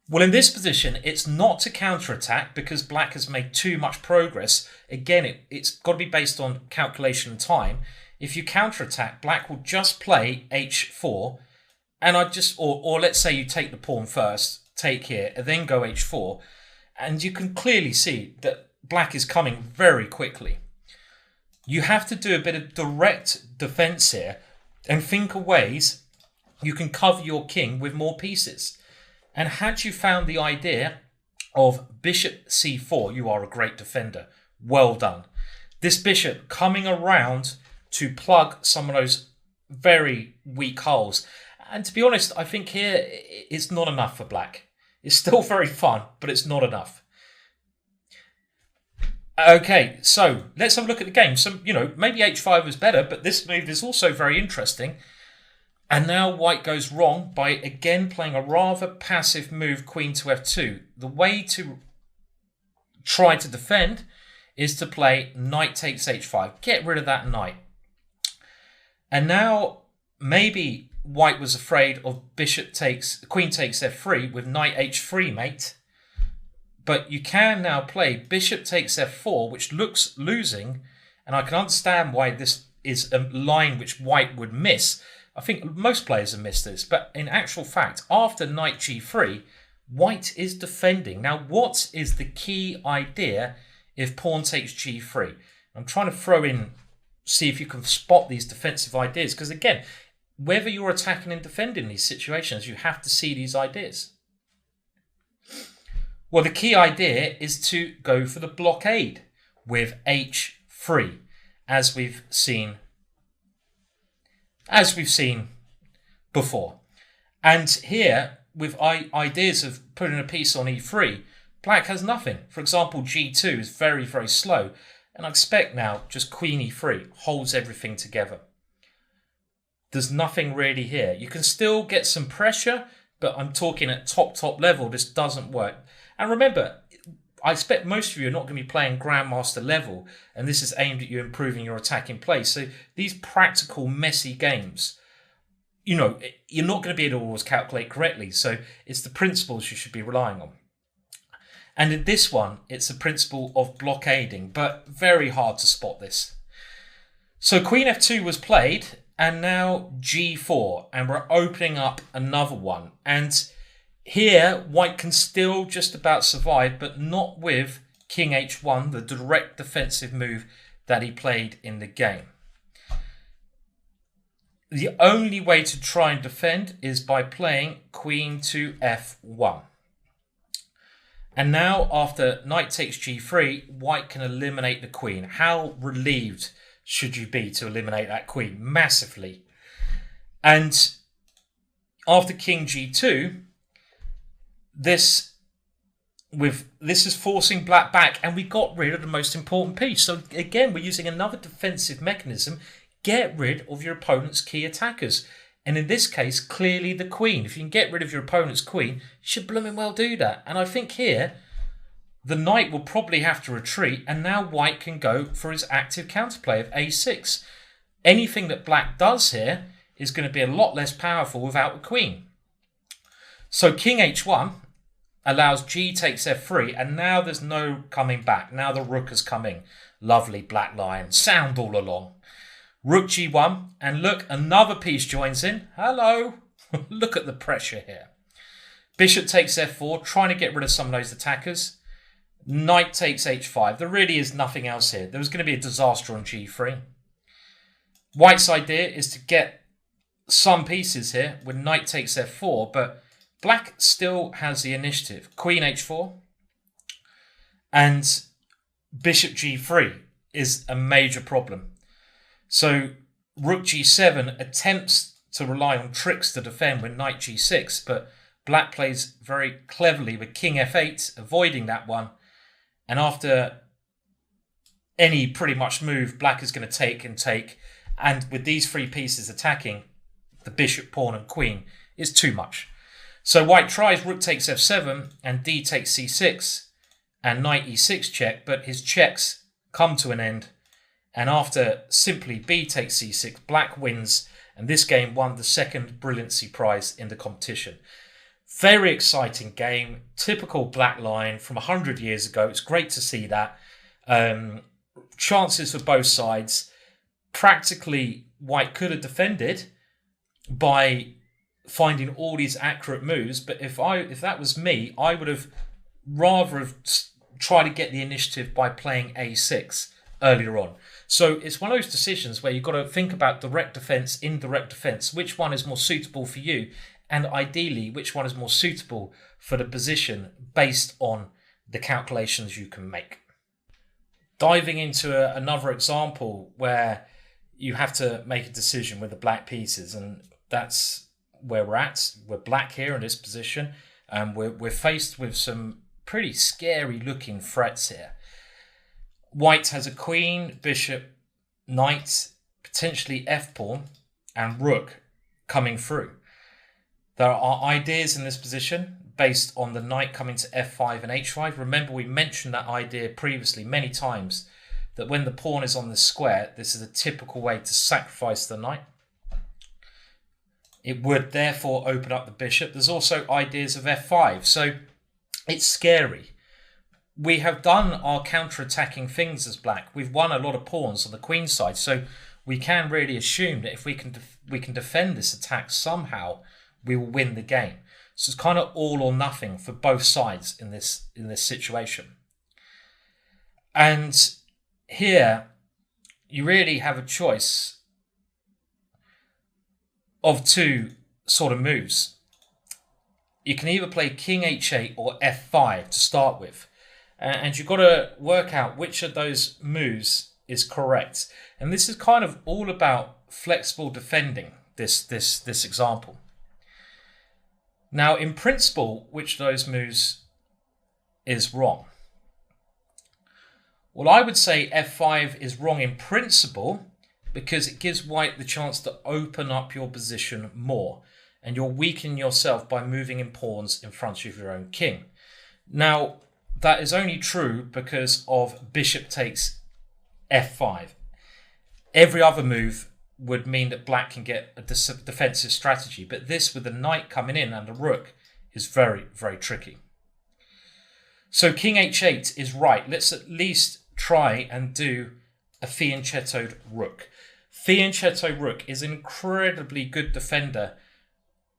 Well, in this position, it's not to counterattack because black has made too much progress. Again, it's got to be based on calculation and time. If you counterattack, black will just play h4 And or let's say you take the pawn first, take here, and then go h4, and you can clearly see that black is coming very quickly. You have to do a bit of direct defense here and think of ways you can cover your king with more pieces. And had you found the idea of bishop c4, you are a great defender. Well done. This bishop coming around to plug some of those very weak holes. And to be honest, I think here it's not enough for black. It's still very fun, but it's not enough. Okay, so let's have a look at the game. So, maybe h5 was better, but this move is also very interesting. And now white goes wrong by again playing a rather passive move, queen to f2. The way to try to defend is to play knight takes h5. Get rid of that knight. And now maybe white was afraid of queen takes f3 with knight h3 mate. But you can now play bishop takes f4, which looks losing. And I can understand why this is a line which white would miss. I think most players have missed this. But in actual fact, after knight g3, white is defending. Now, what is the key idea if pawn takes g3? I'm trying to see if you can spot these defensive ideas. Because again, whether you're attacking and defending these situations, you have to see these ideas. Well, the key idea is to go for the blockade with h3, as we've seen before. And here, with ideas of putting a piece on e3, black has nothing. For example, g2 is very, very slow. And I expect now just queen e3 holds everything together. There's nothing really here. You can still get some pressure, but I'm talking at top level. This doesn't work. And remember, I expect most of you are not going to be playing Grandmaster level, and this is aimed at you improving your attacking play. So these practical, messy games, you're not going to be able to always calculate correctly. So it's the principles you should be relying on. And in this one, it's the principle of blockading, but very hard to spot this. So queen f2 was played, and now g4, and we're opening up another one. And here, white can still just about survive, but not with king h1, the direct defensive move that he played in the game. The only way to try and defend is by playing queen to f1. And now, after knight takes g3, white can eliminate the queen. How relieved should you be to eliminate that queen? Massively. And after king g2, this is forcing black back, and we got rid of the most important piece. So again, we're using another defensive mechanism. Get rid of your opponent's key attackers. And in this case, clearly the queen. If you can get rid of your opponent's queen, you should blooming well do that. And I think here, the knight will probably have to retreat, and now white can go for his active counterplay of a6. Anything that black does here is going to be a lot less powerful without the queen. So king h1 allows g takes f3, and now there's no coming back. Now the rook is coming. Lovely black lion. Sound all along. Rook g1, and look, another piece joins in. Hello. Look at the pressure here. Bishop takes f4, trying to get rid of some of those attackers. Knight takes h5. There really is nothing else here. There was going to be a disaster on g3. White's idea is to get some pieces here with knight takes f4, but black still has the initiative. Queen h4 and bishop g3 is a major problem. So rook g7 attempts to rely on tricks to defend with knight g6, but black plays very cleverly with king f8, avoiding that one. And after any pretty much move, black is going to take and take. And with these three pieces attacking, the bishop, pawn and queen is too much. So white tries rook takes f7 and d takes c6 and knight e6 check, but his checks come to an end. And after simply b takes c6, black wins, and this game won the second brilliancy prize in the competition. Very exciting game, typical black line from 100 years ago. It's great to see that. Chances for both sides. Practically, white could have defended by finding all these accurate moves. But if that was me, I would have rather have tried to get the initiative by playing a6 earlier on. So it's one of those decisions where you've got to think about direct defense, indirect defense, which one is more suitable for you, and ideally which one is more suitable for the position based on the calculations you can make. Diving into another example where you have to make a decision with the black pieces, and that's where we're at. We're black here in this position, and we're faced with some pretty scary looking threats here. White has a queen, bishop, knight, potentially f-pawn, and rook coming through. There are ideas in this position based on the knight coming to f5 and h5. Remember, we mentioned that idea previously many times, that when the pawn is on the square, this is a typical way to sacrifice the knight. It would therefore open up the bishop. There's also ideas of f5, so it's scary. We have done our counter-attacking things as black. We've won a lot of pawns on the queen side, so we can really assume that if we can defend this attack somehow, we will win the game. So it's kind of all or nothing for both sides in this situation. And here, you really have a choice of two sort of moves. You can either play king h8 or f5 to start with. And you've got to work out which of those moves is correct. And this is kind of all about flexible defending, this example. Now, in principle, which of those moves is wrong? Well, I would say f5 is wrong in principle because it gives white the chance to open up your position more. And you're weakening yourself by moving in pawns in front of your own king. Now, that is only true because of bishop takes f5. Every other move would mean that black can get a defensive strategy, but this with the knight coming in and the rook is very, very tricky. So king h8 is right. Let's at least try and do a fianchettoed rook. Fianchetto rook is an incredibly good defender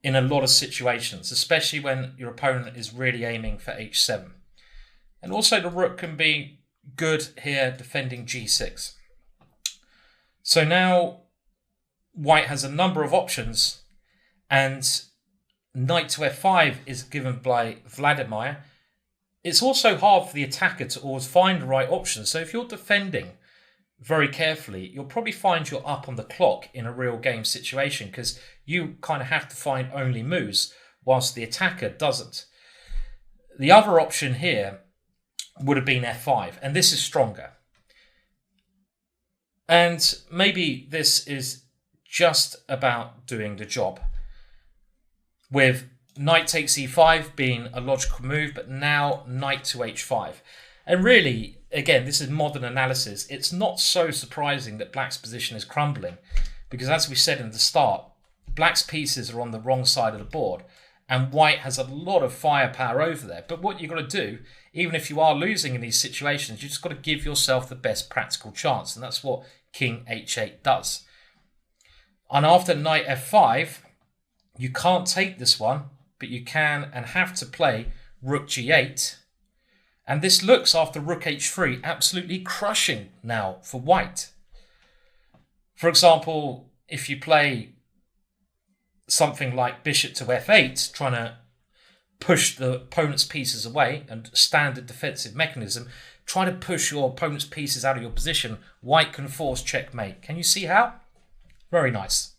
in a lot of situations, especially when your opponent is really aiming for h7. And also the rook can be good here defending g6. So now white has a number of options, and knight to f5 is given by Vladimir. It's also hard for the attacker to always find the right option. So if you're defending very carefully, you'll probably find you're up on the clock in a real game situation because you kind of have to find only moves whilst the attacker doesn't. The other option here would have been f5, and this is stronger. And maybe this is just about doing the job, with knight takes e5 being a logical move, but now knight to h5. And really, again, this is modern analysis. It's not so surprising that black's position is crumbling, because as we said in the start, black's pieces are on the wrong side of the board, and white has a lot of firepower over there. But what you've got to do, even if you are losing in these situations, you just got to give yourself the best practical chance, and that's what king h8 does. And after knight f5, you can't take this one, but you can and have to play rook g8. And this looks, after rook h3, absolutely crushing now for white. For example, if you play something like bishop to f8, trying to push the opponent's pieces away, and standard defensive mechanism, try to push your opponent's pieces out of your position, white can force checkmate. Can you see how? Very nice.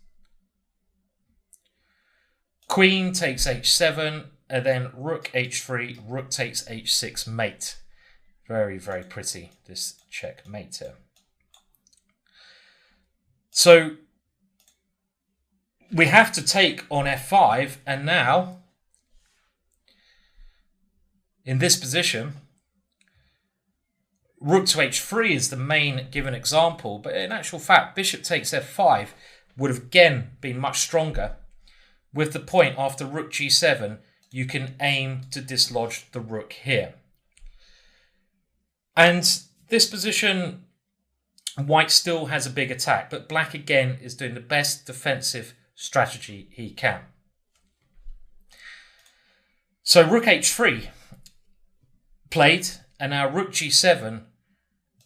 Queen takes h7, and then rook h3, rook takes h6 mate. Very, very pretty, this checkmate here. So we have to take on f5, and now in this position, rook to h3 is the main given example, but in actual fact, bishop takes f5 would have again been much stronger. With the point after rook g7, you can aim to dislodge the rook here. And this position, white still has a big attack, but black again is doing the best defensive strategy he can. So rook h3 played, and now rook g7,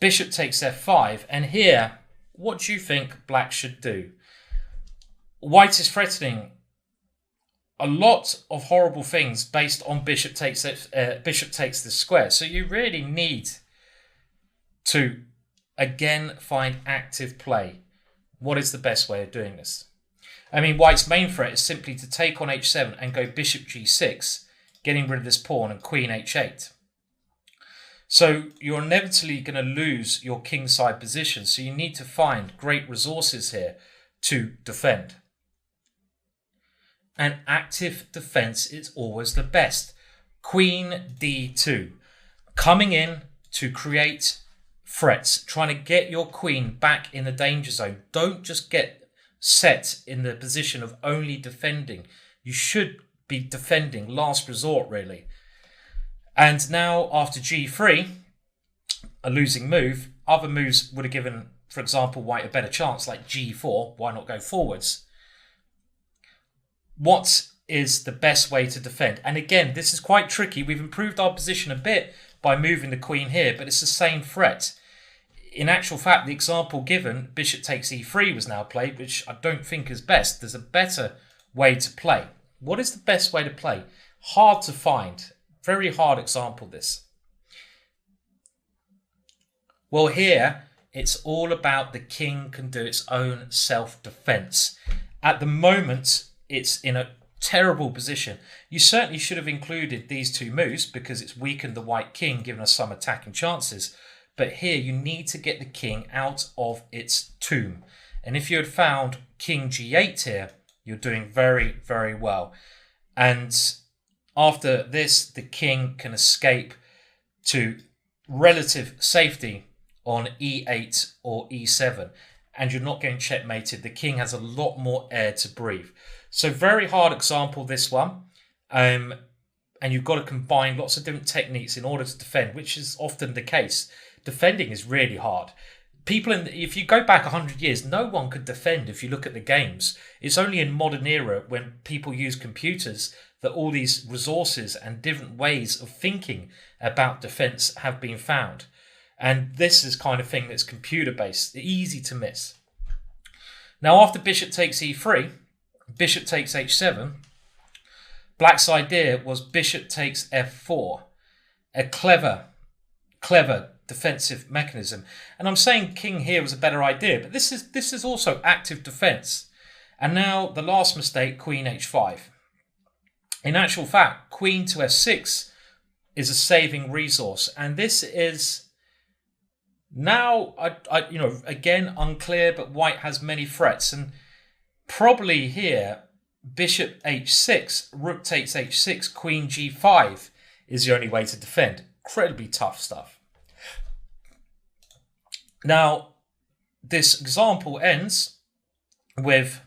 bishop takes f5, and here, what do you think black should do? White is threatening a lot of horrible things based on bishop takes this square. So you really need to again find active play. What is the best way of doing this? I mean, white's main threat is simply to take on h7 and go bishop g6, getting rid of this pawn, and queen h8. So you're inevitably going to lose your kingside position. So you need to find great resources here to defend. And active defense is always the best. Queen d2, coming in to create threats, trying to get your queen back in the danger zone. Don't just get set in the position of only defending. You should be defending, last resort really. And now after g3, a losing move, other moves would have given, for example, white a better chance, like g4. Why not go forwards? What is the best way to defend? And again, this is quite tricky. We've improved our position a bit by moving the queen here, but it's the same threat. In actual fact, the example given, bishop takes e3, was now played, which I don't think is best. There's a better way to play. What is the best way to play? Hard to find. Very hard example, this. Well, here, it's all about the king can do its own self-defense. At the moment, it's in a terrible position. You certainly should have included these two moves because it's weakened the white king, giving us some attacking chances. But here, you need to get the king out of its tomb. And if you had found king g8 here, you're doing very, very well. And after this, the king can escape to relative safety on e8 or e7. And you're not getting checkmated. The king has a lot more air to breathe. So very hard example, this one. And you've got to combine lots of different techniques in order to defend, which is often the case. Defending is really hard. If you go back 100 years, no one could defend if you look at the games. It's only in modern era when people use computers that all these resources and different ways of thinking about defense have been found. And this is kind of thing that's computer-based, easy to miss. Now, after bishop takes e3, bishop takes h7, black's idea was bishop takes f4, a clever defensive mechanism. And I'm saying king here was a better idea, but this is also active defense. And now the last mistake, queen h5. In actual fact, queen to f6 is a saving resource, and this is now again unclear, but white has many threats, and probably here bishop h6, rook takes h6, queen g5 is the only way to defend. Incredibly tough stuff. Now, this example ends with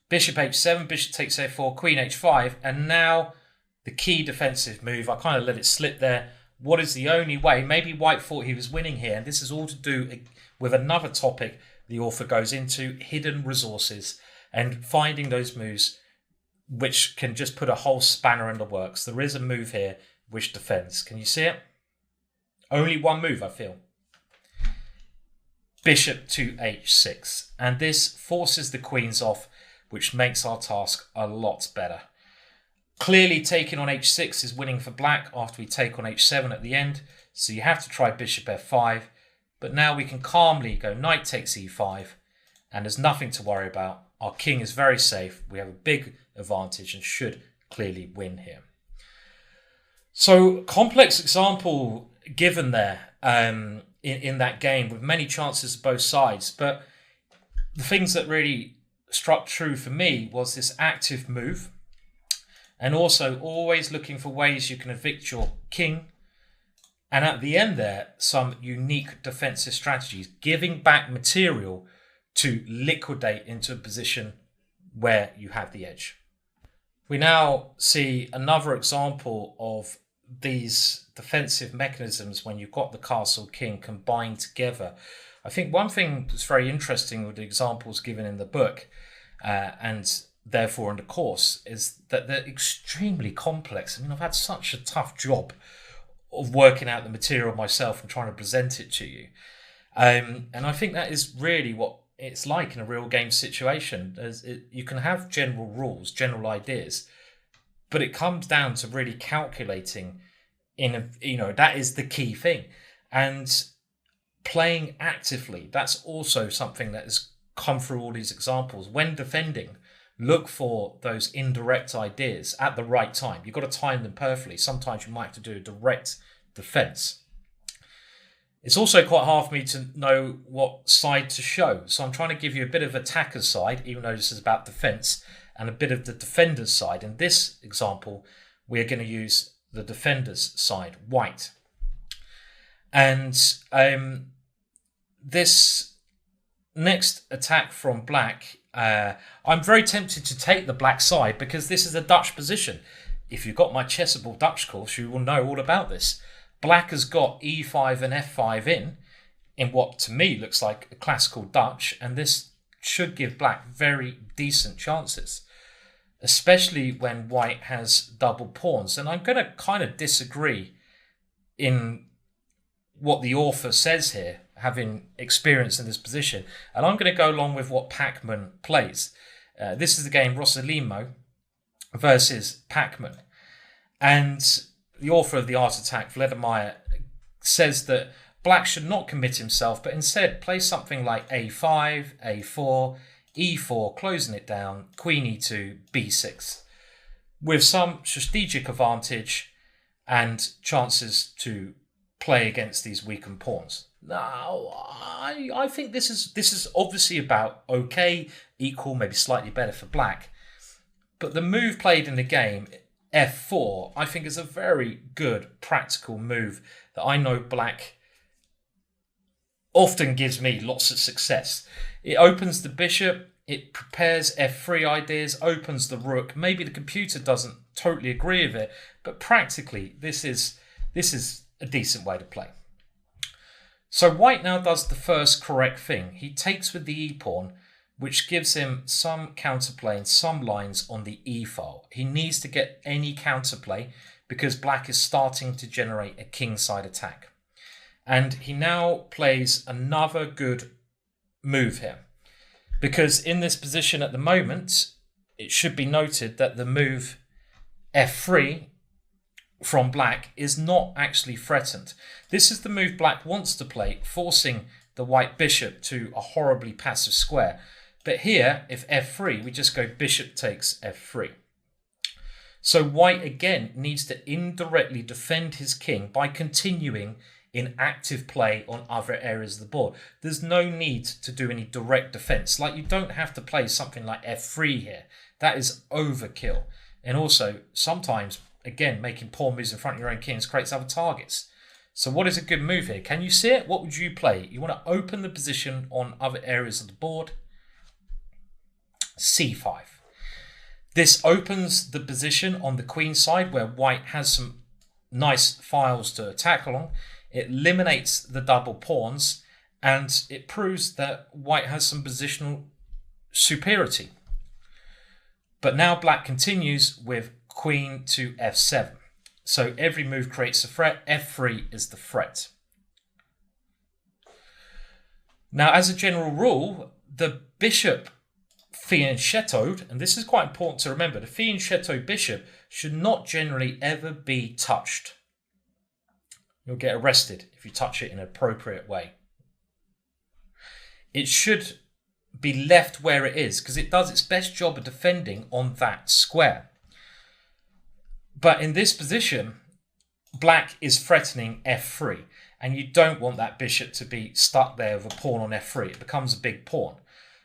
bishop h7, bishop takes a4, queen h5, and now the key defensive move. I kind of let it slip there. What is the only way? Maybe white thought he was winning here, and this is all to do with another topic the author goes into, hidden resources, and finding those moves which can just put a whole spanner in the works. There is a move here which defends. Can you see it? Only one move, I feel. Bishop to h6. And this forces the queens off, which makes our task a lot better. Clearly, taking on h6 is winning for black after we take on h7 at the end. So you have to try bishop f5. But now we can calmly go knight takes e5. And there's nothing to worry about. Our king is very safe. We have a big advantage and should clearly win here. So, complex example given there in that game with many chances to both sides. But the things that really struck true for me was this active move. And also always looking for ways you can evict your king. And at the end there, some unique defensive strategies, giving back material to liquidate into a position where you have the edge. We now see another example of these defensive mechanisms when you've got the castle king combined together. I think one thing that's very interesting with the examples given in the book, and therefore in the course is that they're extremely complex. I mean, I've had such a tough job of working out the material myself and trying to present it to you. And I think that is really what it's like in a real game situation. You can have general rules, general ideas, but it comes down to really calculating that is the key thing. And playing actively, that's also something that has come through all these examples. When defending, look for those indirect ideas at the right time. You've got to time them perfectly. Sometimes you might have to do a direct defense. It's also quite hard for me to know what side to show. So I'm trying to give you a bit of attacker's side, even though this is about defense, and a bit of the defender's side. In this example, we're going to use the defender's side, white. And this next attack from black, I'm very tempted to take the black side because this is a Dutch position. If you've got my Chessable Dutch course, you will know all about this. Black has got e5 and f5 in what to me looks like a classical Dutch, and this should give black very decent chances, especially when white has double pawns. And I'm going to kind of disagree in what the author says here, having experience in this position. And I'm going to go along with what Pachmann plays. This is the game Rossolimo versus Pachmann. And the author of The Art Attack, Vladimir, says that black should not commit himself, but instead play something like a5, a4, e4, closing it down, queen e2, b6, with some strategic advantage and chances to play against these weakened pawns. Now, I think this is obviously about okay, equal, maybe slightly better for black, but the move played in the game, f4, I think is a very good practical move that I know black often gives me lots of success. It opens the bishop, it prepares f3 ideas, opens the rook. Maybe the computer doesn't totally agree with it, but practically this is a decent way to play. So white now does the first correct thing. He takes with the e-pawn, which gives him some counterplay and some lines on the e-file. He needs to get any counterplay because black is starting to generate a kingside attack. And he now plays another good move here, because in this position at the moment, it should be noted that the move f3 from black is not actually threatened. This is the move black wants to play, forcing the white bishop to a horribly passive square. But here, if f3, we just go bishop takes f3. So white again needs to indirectly defend his king by continuing in active play on other areas of the board. There's no need to do any direct defense. Like, you don't have to play something like f3 here. That is overkill. And also, sometimes, again, making pawn moves in front of your own kings creates other targets. So what is a good move here? Can you see it? What would you play? You want to open the position on other areas of the board. c5. This opens the position on the queen side where white has some nice files to attack along. It eliminates the double pawns and it proves that white has some positional superiority. But now black continues with queen to f7. So every move creates a threat. f3 is the threat. Now, as a general rule, the bishop fianchettoed, and this is quite important to remember, the fianchetto bishop should not generally ever be touched. You'll get arrested if you touch it in an appropriate way. It should be left where it is because it does its best job of defending on that square. But in this position, black is threatening f3, and you don't want that bishop to be stuck there with a pawn on f3. It becomes a big pawn.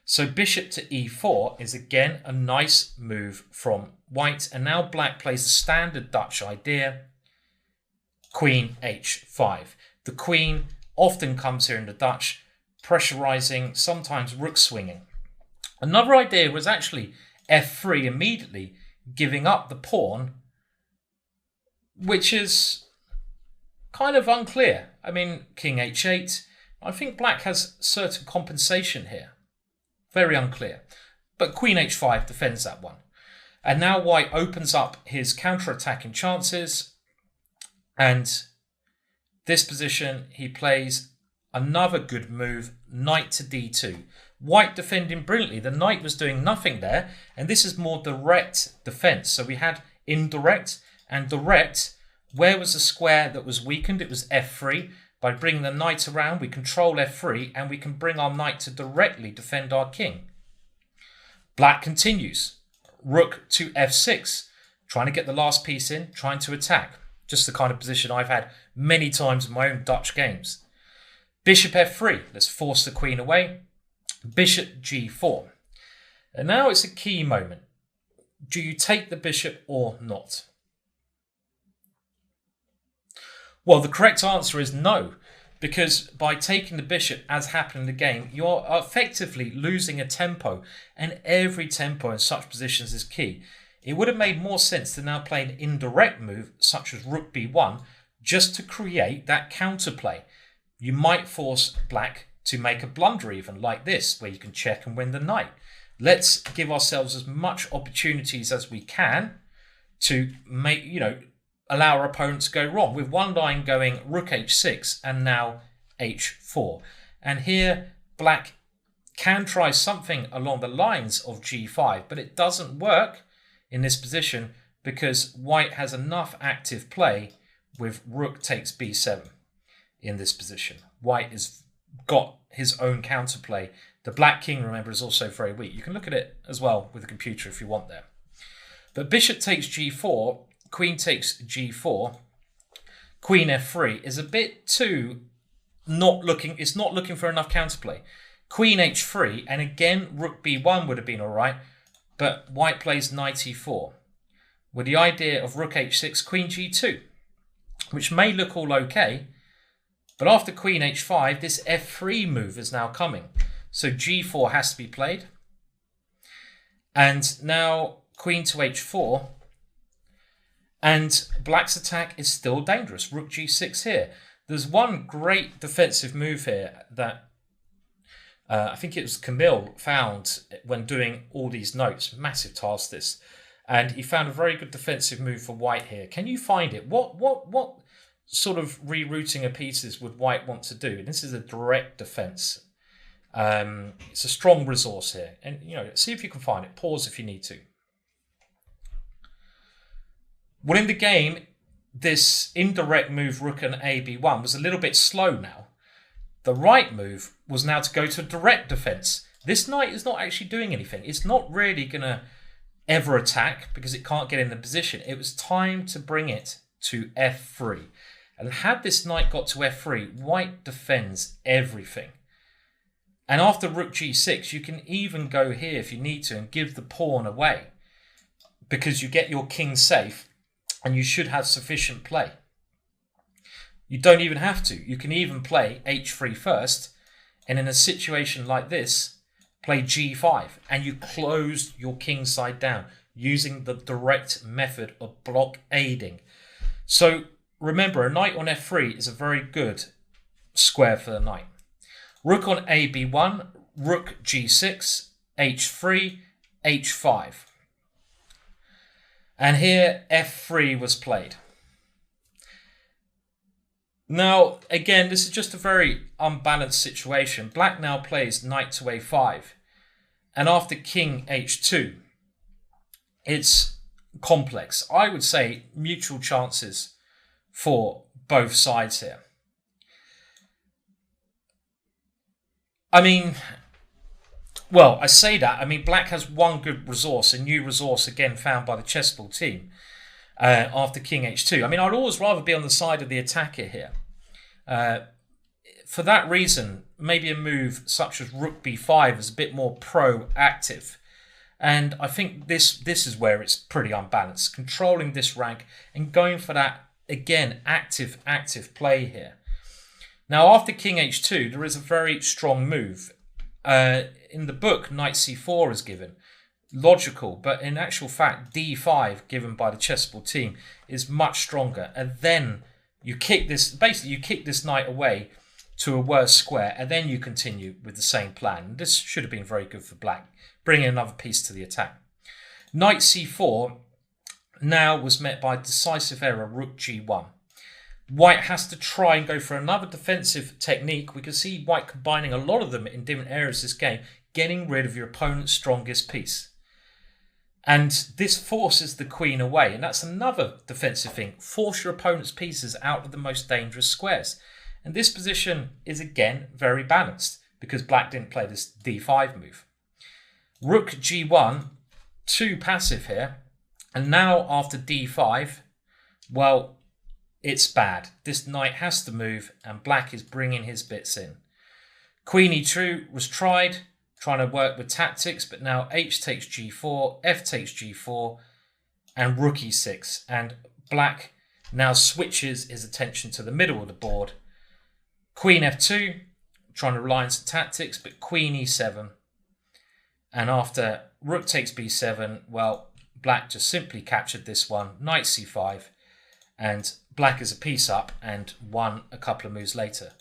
So bishop to e4 is again a nice move from white, and now black plays the standard Dutch idea, queen h5. The queen often comes here in the Dutch, pressurizing, sometimes rook swinging. Another idea was actually f3 immediately, giving up the pawn, which is kind of unclear. I mean, king h8, I think black has certain compensation here. Very unclear. But queen h5 defends that one. And now white opens up his counter-attacking chances. And this position, he plays another good move, knight to d2. White defending brilliantly. The knight was doing nothing there. And this is more direct defense. So we had indirect and direct. Where was the square that was weakened? It was f3. By bringing the knight around, we control f3 and we can bring our knight to directly defend our king. Black continues. Rook to f6. Trying to get the last piece in, trying to attack. Just the kind of position I've had many times in my own Dutch games. Bishop f3. Let's force the queen away. Bishop g4. And now it's a key moment. Do you take the bishop or not? Well, the correct answer is no, because by taking the bishop, as happened in the game, you are effectively losing a tempo, and every tempo in such positions is key. It would have made more sense to now play an indirect move, such as rook b1, just to create that counterplay. You might force black to make a blunder even, like this, where you can check and win the knight. Let's give ourselves as much opportunities as we can to make, allow our opponents to go wrong, with one line going rook h6 and now h4. And here black can try something along the lines of g5, but it doesn't work in this position because white has enough active play with rook takes b7 in this position. White has got his own counterplay. The black king, remember, is also very weak. You can look at it as well with a computer if you want there. But bishop takes g4, queen takes g4, queen f3 is a bit too it's not looking for enough counterplay. Queen h3, and again, rook b1 would have been all right, but white plays knight e4 with the idea of rook h6, queen g2, which may look all okay, but after queen h5, this f3 move is now coming. So g4 has to be played. And now queen to h4, and black's attack is still dangerous. Rook g6 here. There's one great defensive move here that I think it was Camille found when doing all these notes. Massive task this. And he found a very good defensive move for white here. Can you find it? What sort of rerouting of pieces would white want to do? This is a direct defense. It's a strong resource here. And, see if you can find it. Pause if you need to. Well, in the game, this indirect move, rook and a b1, was a little bit slow now. The right move was now to go to a direct defense. This knight is not actually doing anything. It's not really going to ever attack because it can't get in the position. It was time to bring it to f3. And had this knight got to f3, white defends everything. And after rook g6, you can even go here if you need to and give the pawn away because you get your king safe and you should have sufficient play. You don't even have to. You can even play h3 first, and in a situation like this, play g5, and you close your king side down using the direct method of blockading. So remember, a knight on f3 is a very good square for the knight. Rook on a b1, rook g6, h3, h5. And here f3 was played. Now, again, this is just a very unbalanced situation. Black now plays knight to a5. And after king h2, it's complex. I would say mutual chances for both sides here. I mean, well, I say that. I mean, black has one good resource, a new resource again found by the chessball team after king h2. I mean, I'd always rather be on the side of the attacker here. For that reason, maybe a move such as rook b5 is a bit more proactive. And I think this is where it's pretty unbalanced. Controlling this rank and going for that, again, active play here. Now, after king h2, there is a very strong move. In the book, knight c4 is given. Logical, but in actual fact, d5, given by the chessball team, is much stronger. And then you kick this, basically you kick this knight away to a worse square, and then you continue with the same plan. This should have been very good for black, bringing another piece to the attack. Knight c4 now was met by a decisive error, rook g1. White has to try and go for another defensive technique. We can see White combining a lot of them in different areas of this game, getting rid of your opponent's strongest piece. And this forces the queen away, and that's another defensive thing. Force your opponent's pieces out of the most dangerous squares. And this position is again very balanced because black didn't play this d5 move. Rook g1, too passive here. And now after d5, well, it's bad. This knight has to move and black is bringing his bits in. Queen e2 was trying to work with tactics, but now h takes g4, f takes g4, and rook e6. And black now switches his attention to the middle of the board. Queen f2, trying to rely on some tactics, but queen e7. And after rook takes b7, well, black just simply captured this one. Knight c5, and black is a piece up and won a couple of moves later.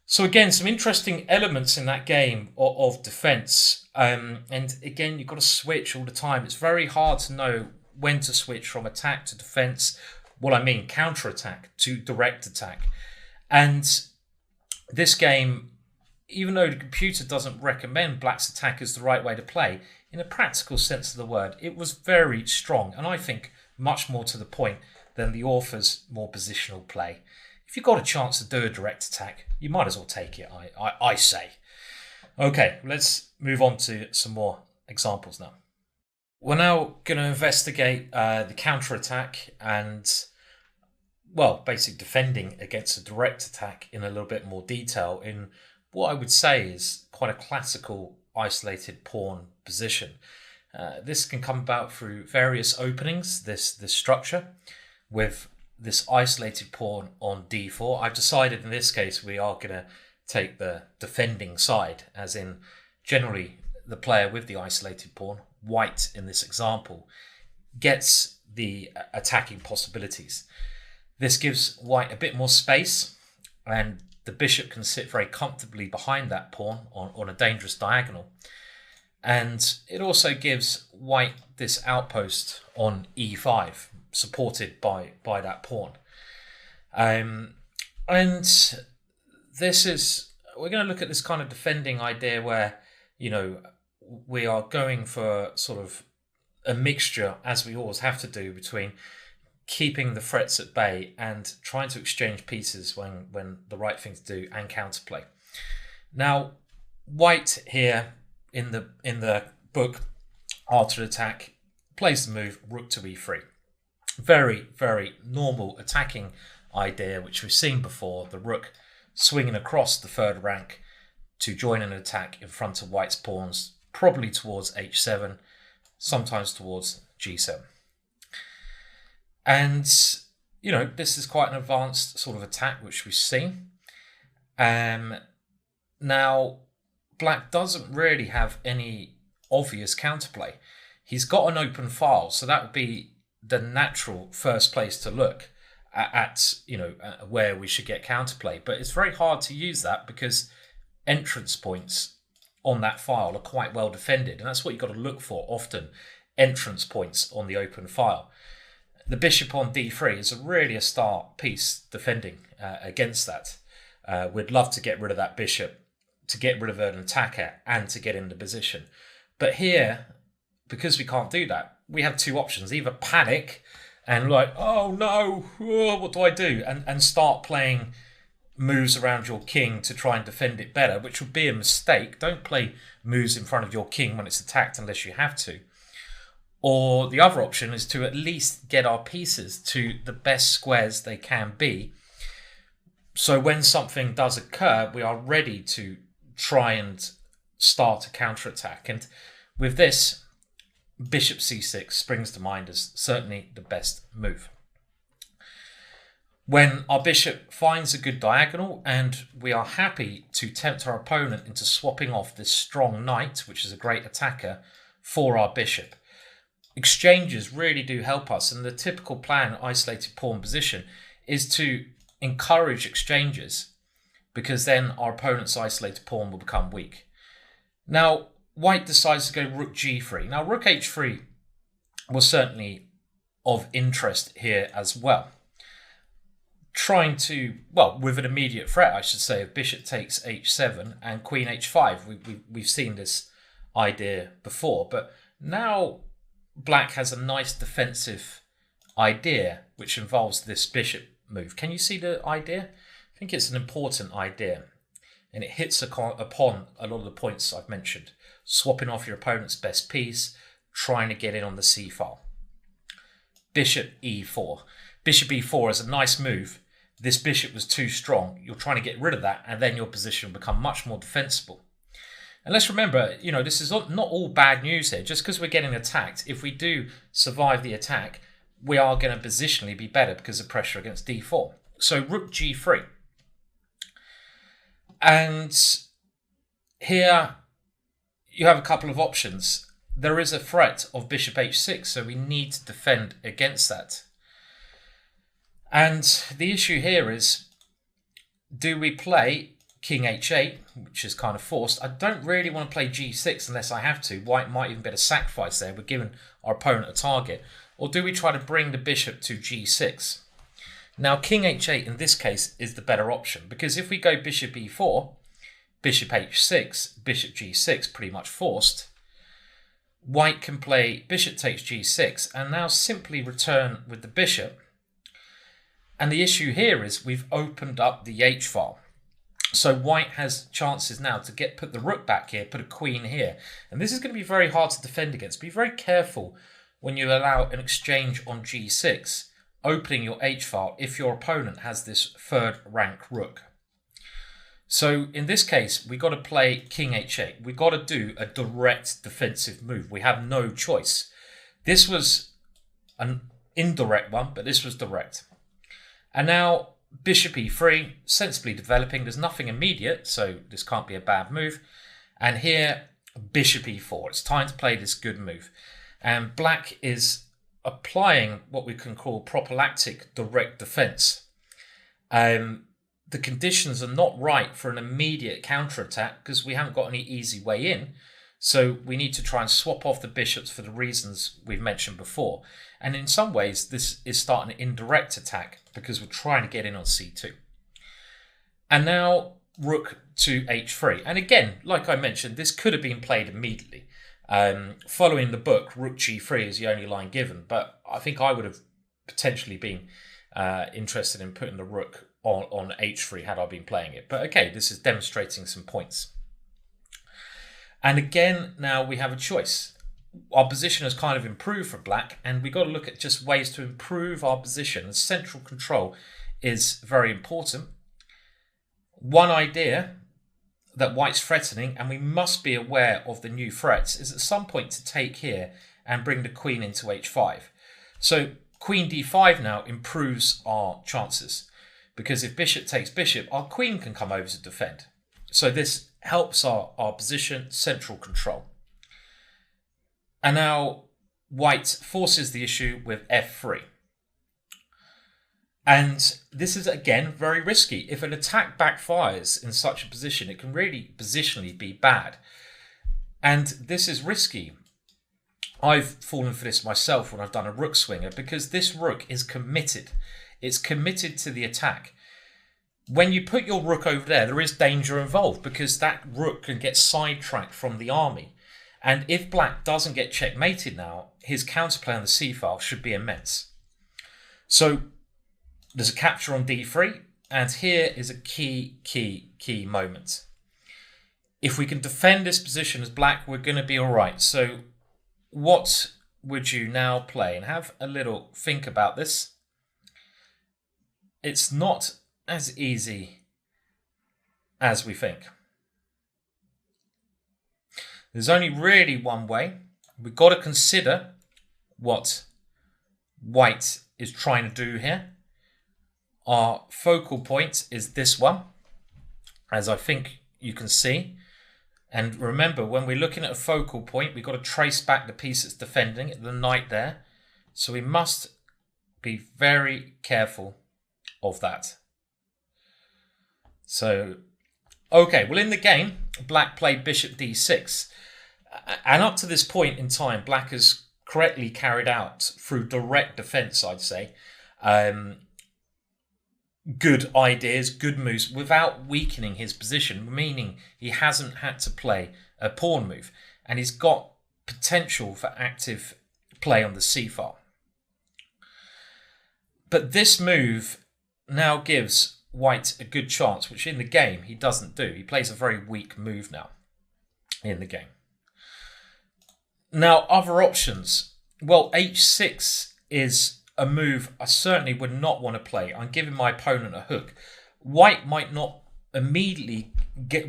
So again, some interesting elements in that game of defense. And again, you've got to switch all the time. It's very hard to know when to switch from attack to defense. What I mean, counter-attack to direct attack. And this game, even though the computer doesn't recommend black's attack as the right way to play, in a practical sense of the word, it was very strong. And I think much more to the point than the author's more positional play. If you've got a chance to do a direct attack, you might as well take it, I say. Okay, let's move on to some more examples now. We're now going to investigate the counter-attack and, well, basically defending against a direct attack in a little bit more detail in what I would say is quite a classical isolated pawn position. This can come about through various openings, this structure, with this isolated pawn on d4. I've decided in this case we are going to take the defending side, as in generally the player with the isolated pawn, white in this example, gets the attacking possibilities. This gives white a bit more space, and the bishop can sit very comfortably behind that pawn on a dangerous diagonal. And it also gives white this outpost on e5, supported by that pawn. And this is, we're going to look at this kind of defending idea where, you know, we are going for sort of a mixture, as we always have to do, between keeping the threats at bay and trying to exchange pieces when the right thing to do, and counterplay. Now, white here in the book, Art of Attack, plays the move rook to e3. Very, very normal attacking idea, which we've seen before. The rook swinging across the third rank to join an attack in front of white's pawns, probably towards h7, sometimes towards g7. And, you know, this is quite an advanced sort of attack, which we've seen. Now, black doesn't really have any obvious counterplay. He's got an open file, so that would be the natural first place to look at you know, where we should get counterplay. But it's very hard to use that because entrance points on that file are quite well defended. And that's what you've got to look for often, entrance points on the open file. The bishop on d3 is really a start piece defending against that. We'd love to get rid of that bishop, to get rid of an attacker, and to get into position. But here, because we can't do that, we have two options. Either panic and like, oh no, what do I do? And start playing moves around your king to try and defend it better, which would be a mistake. Don't play moves in front of your king when it's attacked unless you have to. Or the other option is to at least get our pieces to the best squares they can be. So when something does occur, we are ready to try and start a counterattack. And with this, bishop c6 springs to mind as certainly the best move. When our bishop finds a good diagonal and we are happy to tempt our opponent into swapping off this strong knight, which is a great attacker, for our bishop, exchanges really do help us. And the typical plan, isolated pawn position, is to encourage exchanges, because then our opponent's isolated pawn will become weak. Now, white decides to go rook g3. Now, rook h3 was certainly of interest here as well. Trying to, well, with an immediate threat, I should say, of bishop takes h7 and queen h5. We've seen this idea before, but now black has a nice defensive idea which involves this bishop move. Can you see the idea? I think it's an important idea, and it hits upon a lot of the points I've mentioned. Swapping off your opponent's best piece, trying to get in on the c file. Bishop e4. Bishop e4 is a nice move. This bishop was too strong. You're trying to get rid of that, and then your position will become much more defensible. And let's remember, you know, this is not all bad news here. Just because we're getting attacked, if we do survive the attack, we are going to positionally be better because of pressure against d4. So rook g3. And here you have a couple of options. There is a threat of bishop h6, so we need to defend against that. And the issue here is, do we play king h8, which is kind of forced? I don't really want to play g6 unless I have to. White might even be able to sacrifice there. We're giving our opponent a target. Or do we try to bring the bishop to g6? Now, king h8 in this case is the better option, because if we go bishop e4, bishop h6, bishop g6, pretty much forced, white can play bishop takes g6 and now simply return with the bishop. And the issue here is we've opened up the h file. So white has chances now to put the rook back here, put a queen here. And this is going to be very hard to defend against. Be very careful when you allow an exchange on g6, opening your h file if your opponent has this third rank rook. So in this case, we got to play king h8. We got to do a direct defensive move. We have no choice. This was an indirect one, but this was direct. And now bishop e3, sensibly developing. There's nothing immediate, so this can't be a bad move. And here, bishop e4. It's time to play this good move. And black is applying what we can call prophylactic direct defense. The conditions are not right for an immediate counterattack because we haven't got any easy way in. So we need to try and swap off the bishops for the reasons we've mentioned before. And in some ways, this is starting an indirect attack because we're trying to get in on c2. And now rook to h3. And again, like I mentioned, this could have been played immediately. Following the book, rook g3 is the only line given. But I think I would have potentially been interested in putting the rook on h3 had I been playing it. But okay, this is demonstrating some points. And again, now we have a choice. Our position has kind of improved for black, and we've got to look at just ways to improve our position. And central control is very important. One idea that white's threatening, and we must be aware of the new threats, is at some point to take here and bring the queen into h5. So queen d5 now improves our chances, because if bishop takes bishop, our queen can come over to defend. So this helps our position, central control. And now white forces the issue with f3. And this is, again, very risky. If an attack backfires in such a position, it can really positionally be bad. And this is risky. I've fallen for this myself when I've done a rook swinger, because this rook is committed. It's committed to the attack. When you put your rook over there, there is danger involved because that rook can get sidetracked from the army. And if black doesn't get checkmated now, his counterplay on the c-file should be immense. So there's a capture on d3, and here is a key moment. If we can defend this position as black, we're going to be all right. So what would you now play? And have a little think about this. It's not as easy as we think. There's only really one way. We've got to consider what white is trying to do here. Our focal point is this one, as I think you can see. And remember, when we're looking at a focal point, we've got to trace back the piece that's defending, the knight there. So we must be very careful of that. So Okay, well, in the game, black played bishop d6. And up to this point in time, black has correctly carried out, through direct defense, I'd say, good ideas, good moves, without weakening his position, meaning he hasn't had to play a pawn move. And he's got potential for active play on the c-file. But this move now gives white a good chance, which in the game he doesn't do. He plays a very weak move now in the game. Now, other options. Well, h6 is a move I certainly would not want to play. I'm giving my opponent a hook. White might not immediately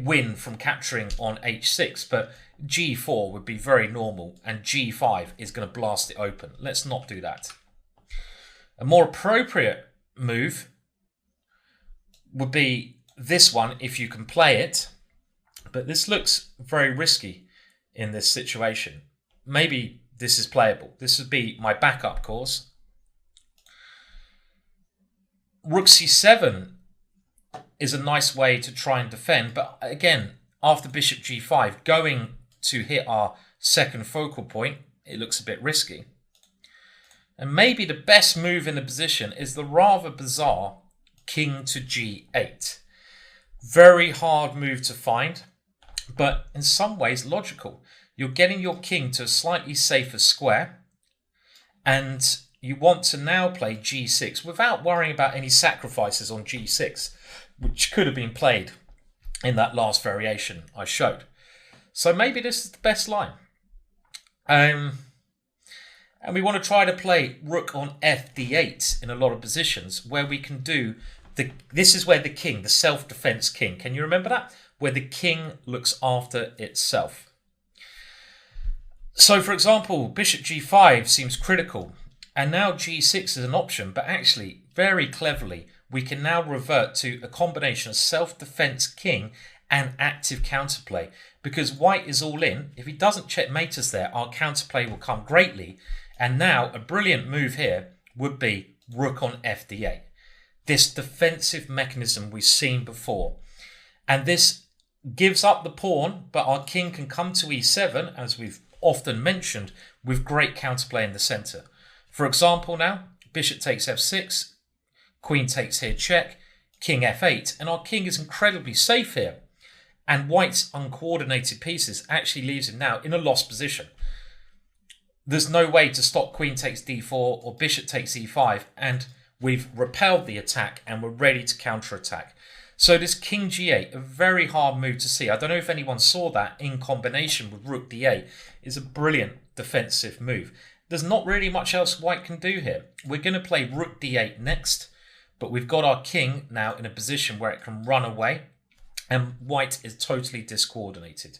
win from capturing on h6, but g4 would be very normal, and g5 is going to blast it open. Let's not do that. A more appropriate move would be this one if you can play it, but this looks very risky in this situation. Maybe this is playable. This would be my backup course. Rook c7 is a nice way to try and defend, but again, after bishop g5, going to hit our second focal point, it looks a bit risky. And maybe the best move in the position is the rather bizarre king to g8. Very hard move to find, but in some ways logical. You're getting your king to a slightly safer square, and you want to now play g6 without worrying about any sacrifices on g6, which could have been played in that last variation I showed. So maybe this is the best line. And we want to try to play rook on fd8 in a lot of positions where we can do this is where the king, the self-defense king, can you remember that? Where the king looks after itself. So, for example, bishop g5 seems critical, and now g6 is an option, but actually, very cleverly, we can now revert to a combination of self-defense king and active counterplay, because white is all in. If he doesn't checkmate us there, our counterplay will come greatly, and now a brilliant move here would be rook on fd8. This defensive mechanism we've seen before. And this gives up the pawn, but our king can come to e7, as we've often mentioned, with great counterplay in the center. For example now, bishop takes f6, queen takes here check, king f8, and our king is incredibly safe here. And white's uncoordinated pieces actually leaves him now in a lost position. There's no way to stop queen takes d4 or bishop takes e5, and we've repelled the attack and we're ready to counterattack. So this king g8, a very hard move to see. I don't know if anyone saw that in combination with rook d8, is a brilliant defensive move. There's not really much else white can do here. We're going to play rook d8 next, but we've got our king now in a position where it can run away, and white is totally discoordinated.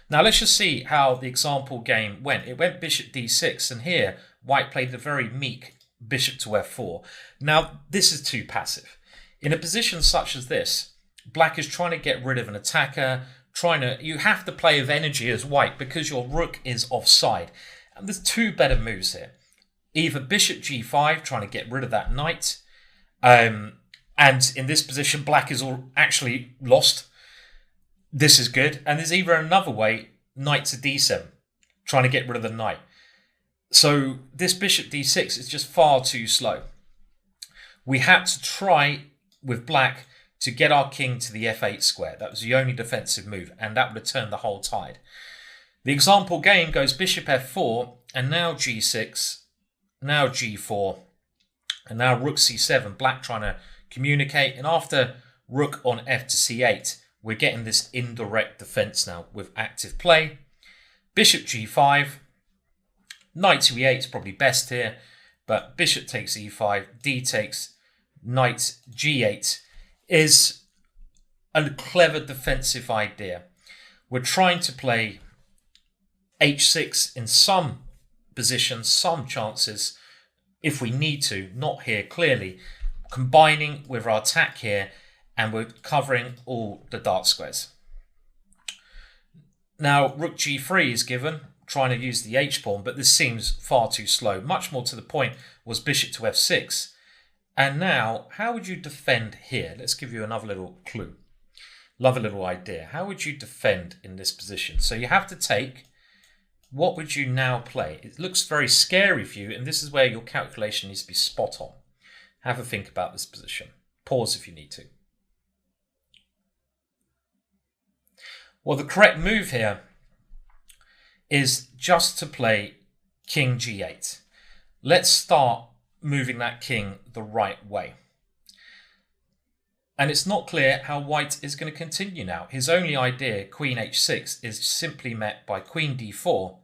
Now let's just see how the example game went. It went bishop d6, and here white played a very meek bishop to f4. Now this is too passive. In a position such as this, black is trying to get rid of an attacker, you have to play with energy as white because your rook is offside. And there's two better moves here. Either bishop g5, trying to get rid of that knight, and in this position black is actually lost. This is good. And there's either another way, knight to d7, trying to get rid of the knight. So this bishop d6 is just far too slow. We had to try with black to get our king to the f8 square. That was the only defensive move, and that would have turned the whole tide. The example game goes bishop f4, and now g6, now g4, and now rook c7, black trying to communicate, and after rook on f to c8, we're getting this indirect defense now with active play. Bishop g5, knight to e8 is probably best here, but bishop takes e5, d takes, knight g8 is a clever defensive idea. We're trying to play h6 in some positions, some chances, if we need to, not here clearly, combining with our attack here, and we're covering all the dark squares. Now rook g3 is given, trying to use the h-pawn, but this seems far too slow. Much more to the point was bishop to f6. And now, how would you defend here? Let's give you another little clue. Love a little idea. How would you defend in this position? So you have to take, what would you now play? It looks very scary for you, and this is where your calculation needs to be spot on. Have a think about this position. Pause if you need to. Well, the correct move here is just to play king g8. Let's start moving that king the right way. And it's not clear how white is going to continue now. His only idea, queen h6, is simply met by queen d4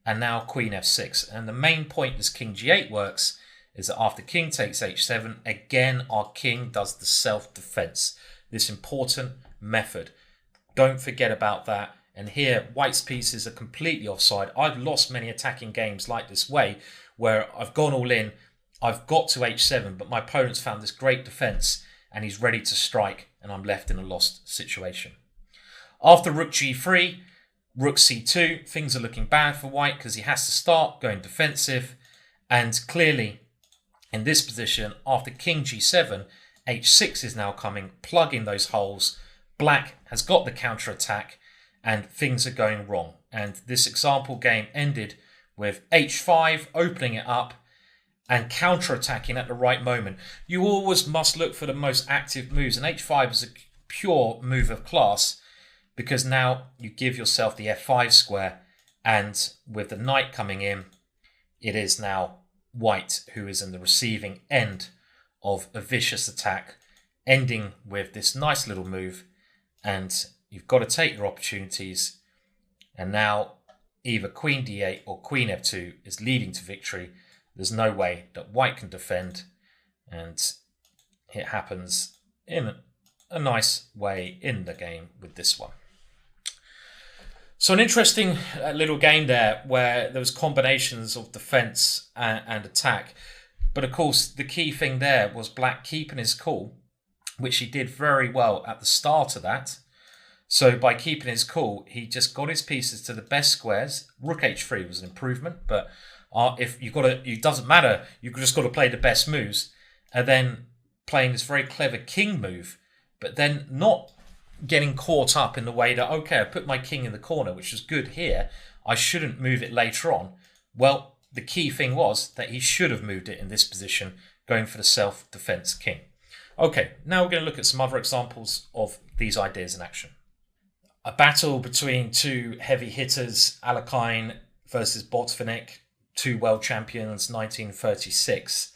and now queen f6. And the main point this king g8 works is that after king takes h7, again our king does the self-defense. This important method. Don't forget about that. And here, white's pieces are completely offside. I've lost many attacking games like this way, where I've gone all in, I've got to h7, but my opponent's found this great defense, and he's ready to strike, and I'm left in a lost situation. After rook g3, rook c2, things are looking bad for white because he has to start going defensive. And clearly, in this position, after king g7, h6 is now coming, plugging those holes. Black has got the counter-attack, and things are going wrong. And this example game ended with h5, opening it up, and counter-attacking at the right moment. You always must look for the most active moves, and h5 is a pure move of class because now you give yourself the f5 square, and with the knight coming in, it is now white who is in the receiving end of a vicious attack, ending with this nice little move, and you've got to take your opportunities. And now either queen d8 or queen f2 is leading to victory. There's no way that white can defend, and it happens in a nice way in the game with this one. So an interesting little game there where there was combinations of defense and attack. But of course, the key thing there was black keeping his cool, which he did very well at the start of that. So by keeping his cool, he just got his pieces to the best squares. Rook h3 was an improvement, but if you've got to, it doesn't matter. You've just got to play the best moves, and then playing this very clever king move, but then not getting caught up in the way that, okay, I put my king in the corner, which is good here. I shouldn't move it later on. Well, the key thing was that he should have moved it in this position, going for the self-defense king. Okay, now we're going to look at some other examples of these ideas in action. A battle between two heavy hitters, Alekhine versus Botvinnik, two world champions, 1936.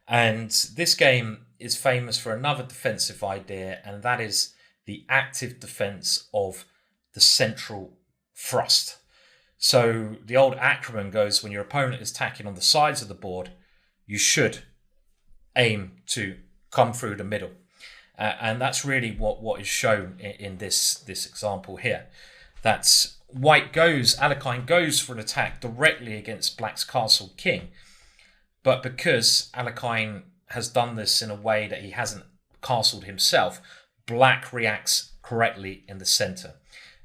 And this game is famous for another defensive idea, and that is the active defense of the central thrust. So the old acronym goes, when your opponent is attacking on the sides of the board, you should aim to come through the middle. And that's really what is shown in this example here. That's Alekhine goes for an attack directly against black's castle king. But because Alekhine has done this in a way that he hasn't castled himself, black reacts correctly in the center.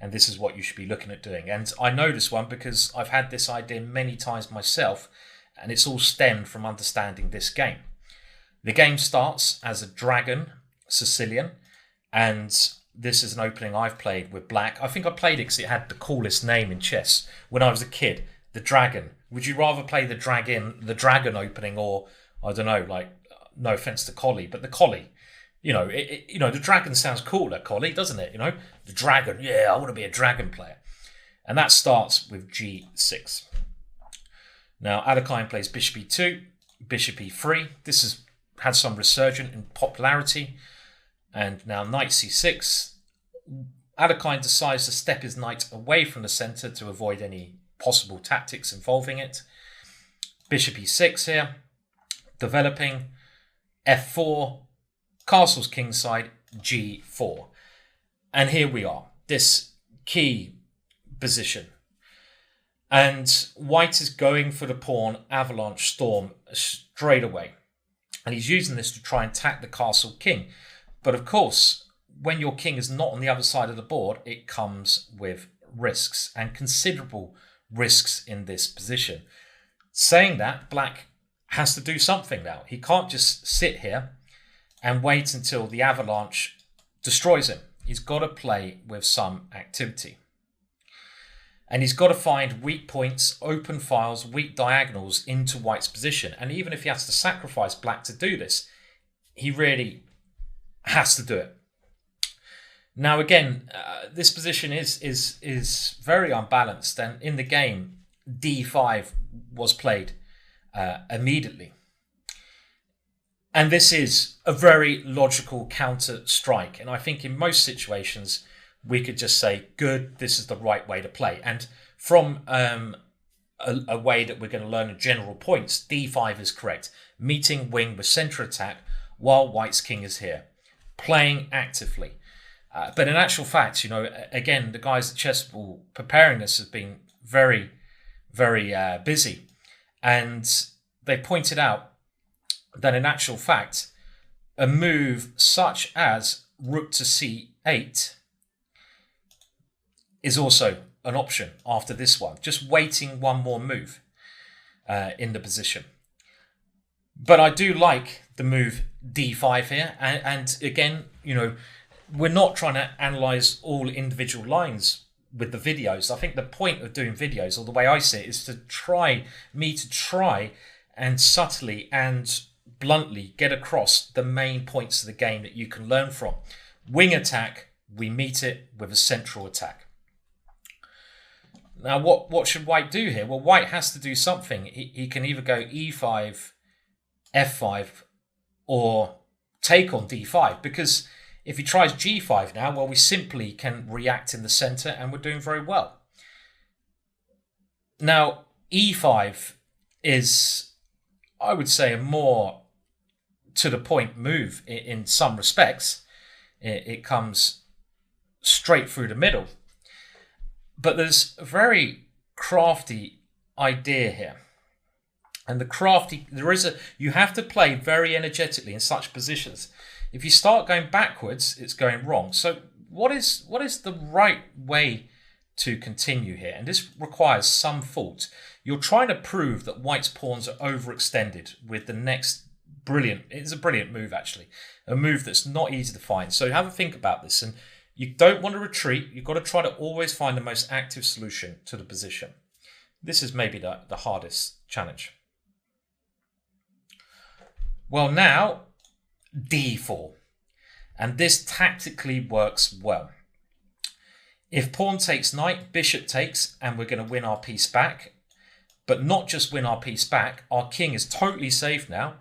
And this is what you should be looking at doing. And I know this one because I've had this idea many times myself, and it's all stemmed from understanding this game. The game starts as a dragon Sicilian, and this is an opening I've played with black. I think I played it because it had the coolest name in chess when I was a kid, the Dragon. Would you rather play the dragon opening, or I don't know, like, no offense to Collie, but the Collie? You know, the dragon sounds cooler, Collie, doesn't it? You know, the dragon. Yeah, I want to be a dragon player. And that starts with g6. Now, Alekhine plays bishop e2, bishop e3. This has had some resurgence in popularity. And now knight c6. Alekhine decides to step his knight away from the center to avoid any possible tactics involving it. Bishop e6 here. Developing. f4. Castle's kingside, g4. And here we are, this key position. And white is going for the pawn avalanche storm straight away. And he's using this to try and attack the castle king. But of course, when your king is not on the other side of the board, it comes with risks, and considerable risks in this position. Saying that, black has to do something now. He can't just sit here and wait until the avalanche destroys him. he's got to play with some activity. And he's got to find weak points, open files, weak diagonals into white's position. And even if he has to sacrifice black to do this, he really has to do it. Now, again, this position is very unbalanced. And in the game, d5 was played immediately. And this is a very logical counter strike. And I think in most situations, we could just say, good, this is the right way to play. And from a way that we're going to learn in general points, d5 is correct. Meeting wing with center attack while white's king is here. Playing actively. But in actual fact, again, the guys at Chessable preparing this have been very, very busy. And they pointed out that in actual fact, a move such as rook to c8 is also an option after this one. Just waiting one more move in the position. But I do like the move d5 here. And again, we're not trying to analyze all individual lines with the videos. I think the point of doing videos, or the way I see it, is to try and subtly and bluntly get across the main points of the game that you can learn from. Wing attack, we meet it with a central attack. Now, what should white do here? Well, white has to do something. He can either go e5, f5, or take on d5, because if he tries g5 now, well, we simply can react in the center and we're doing very well. Now, e5 is, I would say, a more to the point move in some respects. It comes straight through the middle. But there's a very crafty idea here. And you have to play very energetically in such positions. If you start going backwards, it's going wrong. So what is the right way to continue here? And this requires some thought. You're trying to prove that white's pawns are overextended with the next it's a brilliant move, actually. A move that's not easy to find. So have a think about this. And you don't want to retreat. You've got to try to always find the most active solution to the position. This is maybe the hardest challenge. Well, now, d4. And this tactically works well. If pawn takes knight, bishop takes, and we're going to win our piece back. But not just win our piece back, our king is totally safe now.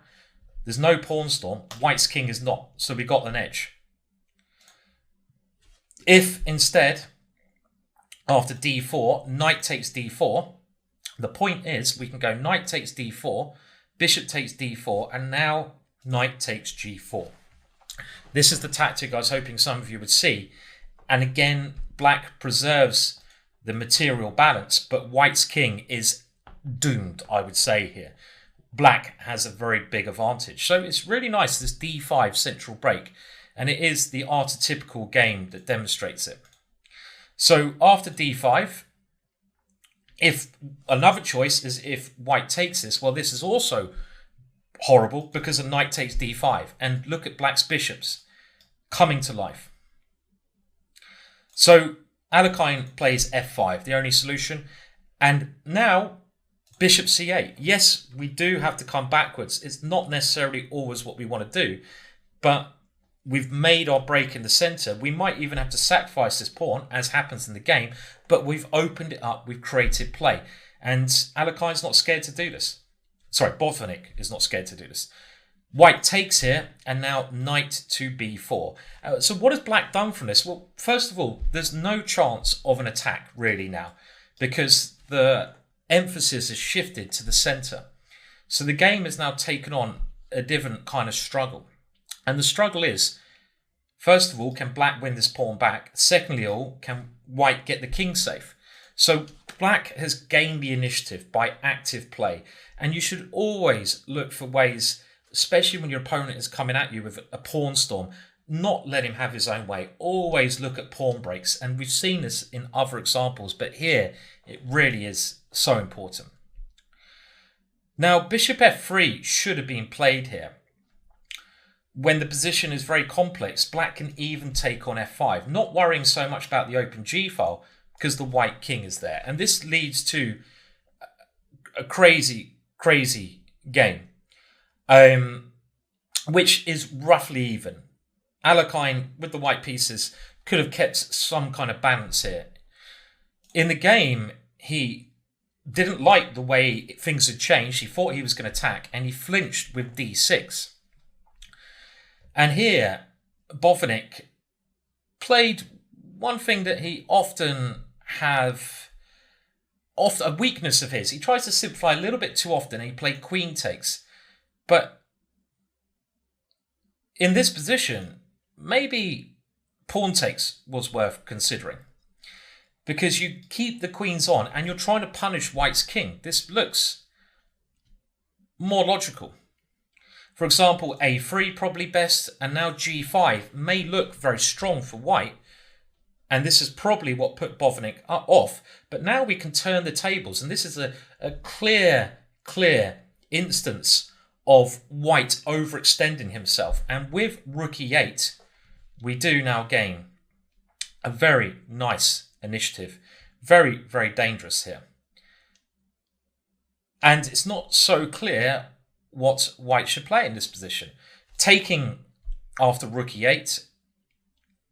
There's no pawn storm. White's king is not, so we got an edge. If instead, after d4, knight takes d4, the point is we can go knight takes d4, bishop takes d4, and now knight takes g4. This is the tactic I was hoping some of you would see. And again, black preserves the material balance, but white's king is doomed, I would say here. Black has a very big advantage. So it's really nice, this d5 central break. And it is the archetypical game that demonstrates it. So after d5, if another choice is if white takes this, well, this is also horrible because a knight takes d5. And look at black's bishops coming to life. So Alekhine plays f5, the only solution. And now bishop c8. Yes, we do have to come backwards. It's not necessarily always what we want to do, but we've made our break in the center. We might even have to sacrifice this pawn, as happens in the game, but we've opened it up. We've created play. And Alekhine's not scared to do this. Sorry, Botvinnik is not scared to do this. White takes here, and now knight to b4. So what has black done from this? Well, first of all, there's no chance of an attack really now, because the emphasis has shifted to the center. So the game has now taken on a different kind of struggle. And the struggle is, first of all, can black win this pawn back? Secondly, can white get the king safe? So black has gained the initiative by active play. And you should always look for ways, especially when your opponent is coming at you with a pawn storm, not let him have his own way. Always look at pawn breaks. And we've seen this in other examples, but here it really is so important. Now, bishop f3 should have been played here. when the position is very complex, black can even take on f5, not worrying so much about the open g file because the white king is there. And this leads to a crazy, crazy game, which is roughly even. Alekhine, with the white pieces, could have kept some kind of balance here. In the game, he didn't like the way things had changed. He thought he was going to attack, and he flinched with d6. And here, Botvinnik played one thing that he often a weakness of his. He tries to simplify a little bit too often, and he played queen takes. But in this position, maybe pawn takes was worth considering, because you keep the queens on and you're trying to punish white's king. This looks more logical. For example, a3 probably best, and now g5 may look very strong for white, and this is probably what put Botvinnik off. But now we can turn the tables, and this is a clear instance of white overextending himself. And with rook e8, we do now gain a very nice initiative. Very, very dangerous here. And it's not so clear what white should play in this position. Taking after rook e8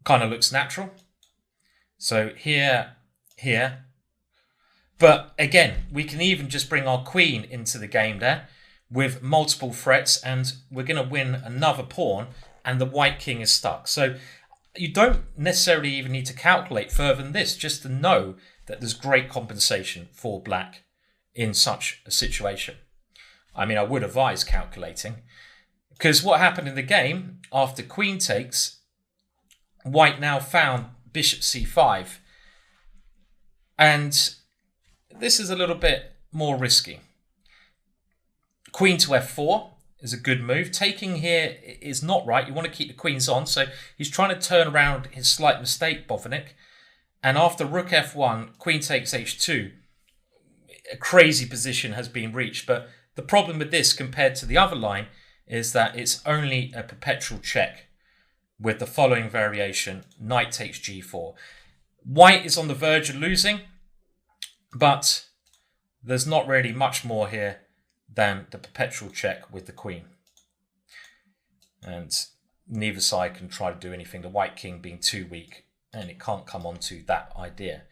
kind of looks natural. So here. But again, we can even just bring our queen into the game there with multiple threats, and we're going to win another pawn, and the white king is stuck. So you don't necessarily even need to calculate further than this, just to know that there's great compensation for black in such a situation. I mean, I would advise calculating, because what happened in the game after queen takes, white now found bishop c5, and this is a little bit more risky. Queen to f4 is a good move. Taking here is not right. You want to keep the queens on, so he's trying to turn around his slight mistake, Botvinnik. And after rook f1, queen takes h2, a crazy position has been reached. But the problem with this compared to the other line is that it's only a perpetual check with the following variation: knight takes g4. White is on the verge of losing, but there's not really much more here than the perpetual check with the queen. And neither side can try to do anything, the white king being too weak, and it can't come onto that idea.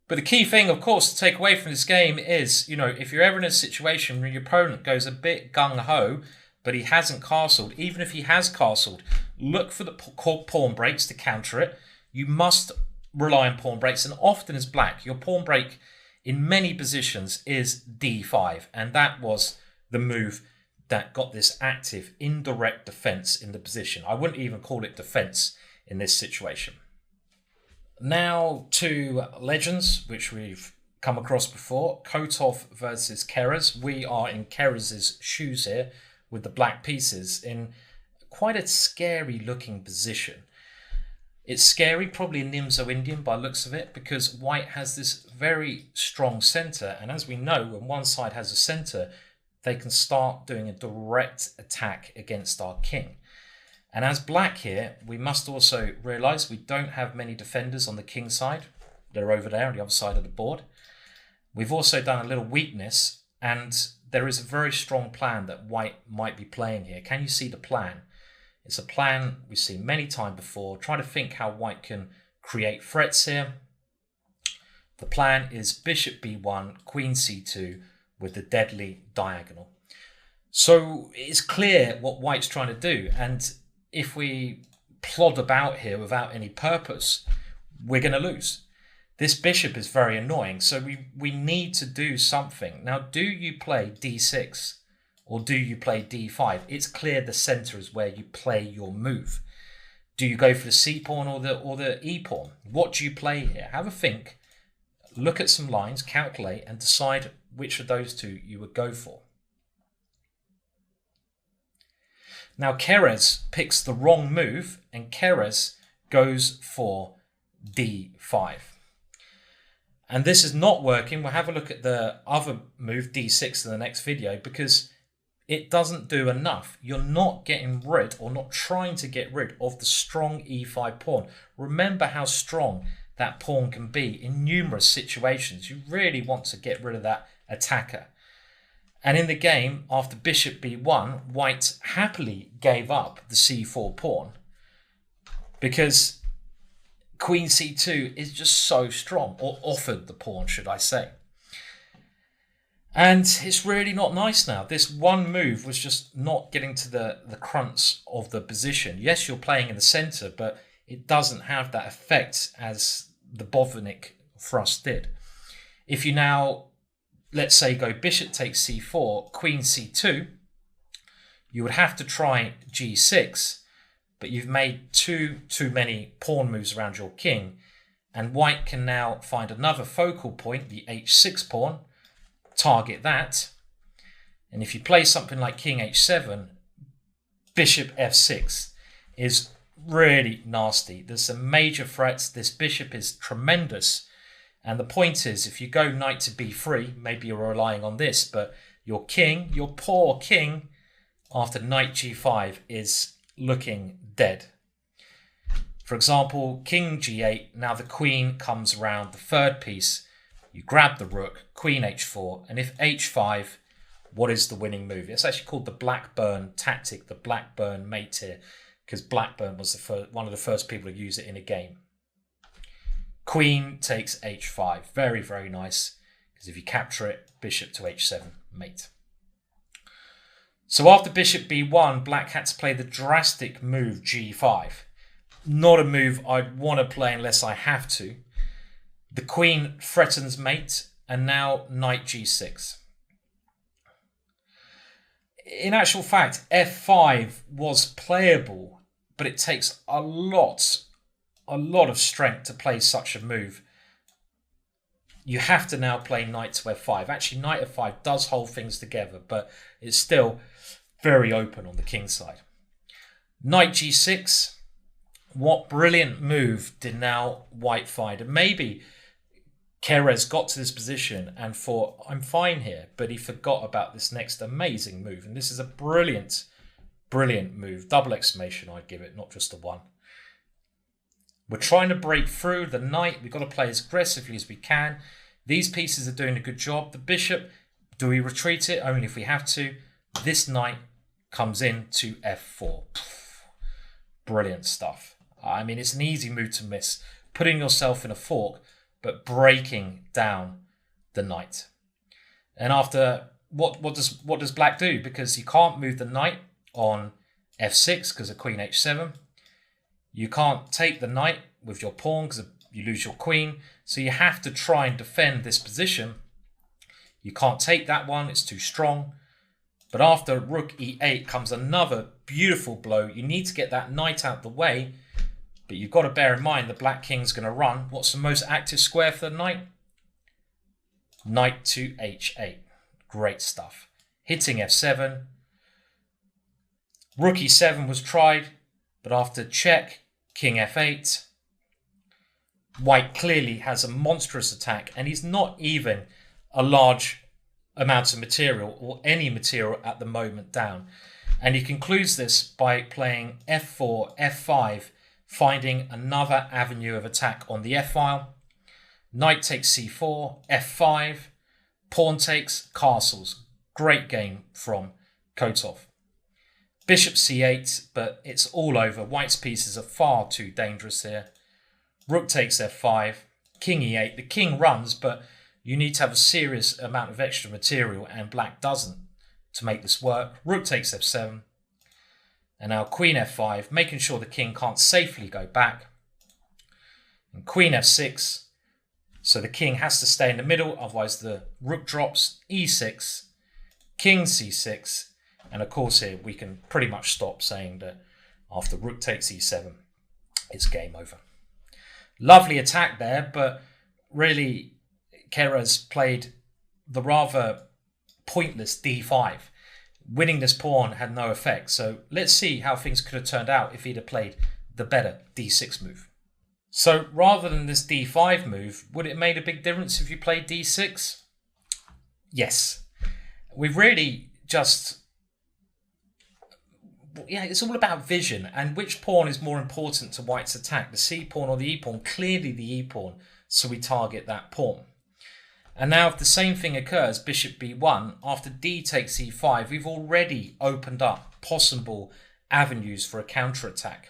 But the key thing, of course, to take away from this game is, if you're ever in a situation where your opponent goes a bit gung-ho, but he hasn't castled, even if he has castled, look for the pawn breaks to counter it. You must rely on pawn breaks, and often as black, your pawn break in many positions is d5, and that was the move that got this active indirect defense in the position. I wouldn't even call it defense in this situation. Now to legends, which we've come across before. Kotov versus Keres. We are in Keres's shoes here with the black pieces in quite a scary looking position. It's scary, probably Nimzo-Indian by looks of it, because white has this very strong centre, and as we know, when one side has a centre, they can start doing a direct attack against our king. And as black here, we must also realise we don't have many defenders on the king side. They're over there on the other side of the board. We've also done a little weakness, and there is a very strong plan that white might be playing here. Can you see the plan? It's a plan we've seen many times before. Try to think how white can create threats here. The plan is bishop b1, queen c2 with the deadly diagonal. So it's clear what white's trying to do. And if we plod about here without any purpose, we're going to lose. This bishop is very annoying. So we need to do something. Now, do you play d6? Or do you play d5? It's clear the center is where you play your move. Do you go for the c pawn or the e pawn? What do you play here? Have a think, look at some lines, calculate, and decide which of those two you would go for. Now Keres picks the wrong move, and Keres goes for d5. And this is not working. We'll have a look at the other move, d6, in the next video, because it doesn't do enough. You're not getting rid, or not trying to get rid of, the strong e5 pawn. Remember how strong that pawn can be in numerous situations. You really want to get rid of that attacker. And in the game, after bishop b1, white happily gave up the c4 pawn because queen c2 is just so strong, or offered the pawn, should I say. And it's really not nice now. This one move was just not getting to the crunch of the position. Yes, you're playing in the center, but it doesn't have that effect as the Botvinnik thrust did. If you now, let's say, go bishop takes c4, queen c2, you would have to try g6, but you've made too many pawn moves around your king, and white can now find another focal point, the h6 pawn, target that, and if you play something like king h7, bishop f6 is really nasty. There's some major threats. This bishop is tremendous, and the point is, if you go knight to b3, maybe you're relying on this, but your king, your poor king, after knight g5 is looking dead. For example, king g8, now the queen comes around the third piece. You grab the rook, queen h4, and if h5, what is the winning move? It's actually called the Blackburn tactic, the Blackburn mate here, because Blackburn was one of the first people to use it in a game. Queen takes h5. Very, very nice, because if you capture it, bishop to h7, mate. So after bishop b1, black had to play the drastic move g5. Not a move I'd want to play unless I have to. The queen threatens mate, and now knight g6. In actual fact, f5 was playable, but it takes a lot of strength to play such a move. You have to now play knight to f5. Actually, knight f5 does hold things together, but it's still very open on the king side. Knight g6. What brilliant move did now white find? And maybe Keres got to this position and thought, I'm fine here, but he forgot about this next amazing move. And this is a brilliant, brilliant move. Double exclamation, I'd give it, not just a one. We're trying to break through the knight. We've got to play as aggressively as we can. These pieces are doing a good job. The bishop, do we retreat it? Only if we have to. This knight comes in to f4. Brilliant stuff. I mean, it's an easy move to miss. Putting yourself in a fork, but breaking down the knight. And after, what does black do? Because you can't move the knight on f6 because of queen h7. You can't take the knight with your pawn because you lose your queen. So you have to try and defend this position. You can't take that one, it's too strong. But after rook e8 comes another beautiful blow. You need to get that knight out the way. But you've got to bear in mind the black king's going to run. What's the most active square for the knight? Knight to h8. Great stuff. Hitting f7. Rook e7 was tried, but after check, king f8. White clearly has a monstrous attack, and he's not even a large amount of material or any material at the moment down. And he concludes this by playing f4, f5, finding another avenue of attack on the f-file. Knight takes c4, f5, pawn takes, castles. Great game from Kotov. Bishop c8, but it's all over. White's pieces are far too dangerous here. Rook takes f5, king e8. The king runs, but you need to have a serious amount of extra material, and black doesn't to make this work. Rook takes f7. And now queen f5, making sure the king can't safely go back. And queen f6. So the king has to stay in the middle, otherwise the rook drops. e6, king c6. And of course here we can pretty much stop saying that after rook takes e7, it's game over. Lovely attack there, but really Keres played the rather pointless d5. Winning this pawn had no effect, so let's see how things could have turned out if he'd have played the better d6 move. So rather than this d5 move, would it have made a big difference if you played d6? Yes. We've really just yeah, it's all about vision and which pawn is more important to white's attack, the c pawn or the e pawn. Clearly the e pawn, so we target that pawn. And now if the same thing occurs, bishop b1, after d takes e5, we've already opened up possible avenues for a counterattack.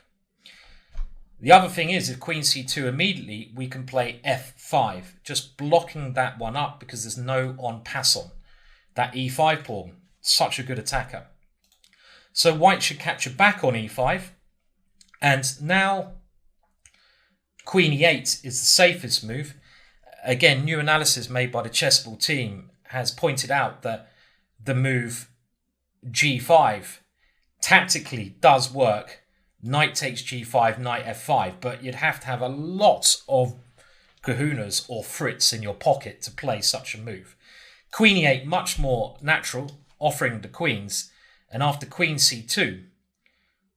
The other thing is, if queen c2 immediately, we can play f5, just blocking that one up because there's no en passant. That e5 pawn, such a good attacker. So white should capture back on e5, and now queen e8 is the safest move. Again, new analysis made by the Chessable team has pointed out that the move g5 tactically does work. Knight takes g5, knight f5, but you'd have to have a lot of kahunas or frits in your pocket to play such a move. Queen e8, much more natural, offering the queens, and after queen c2,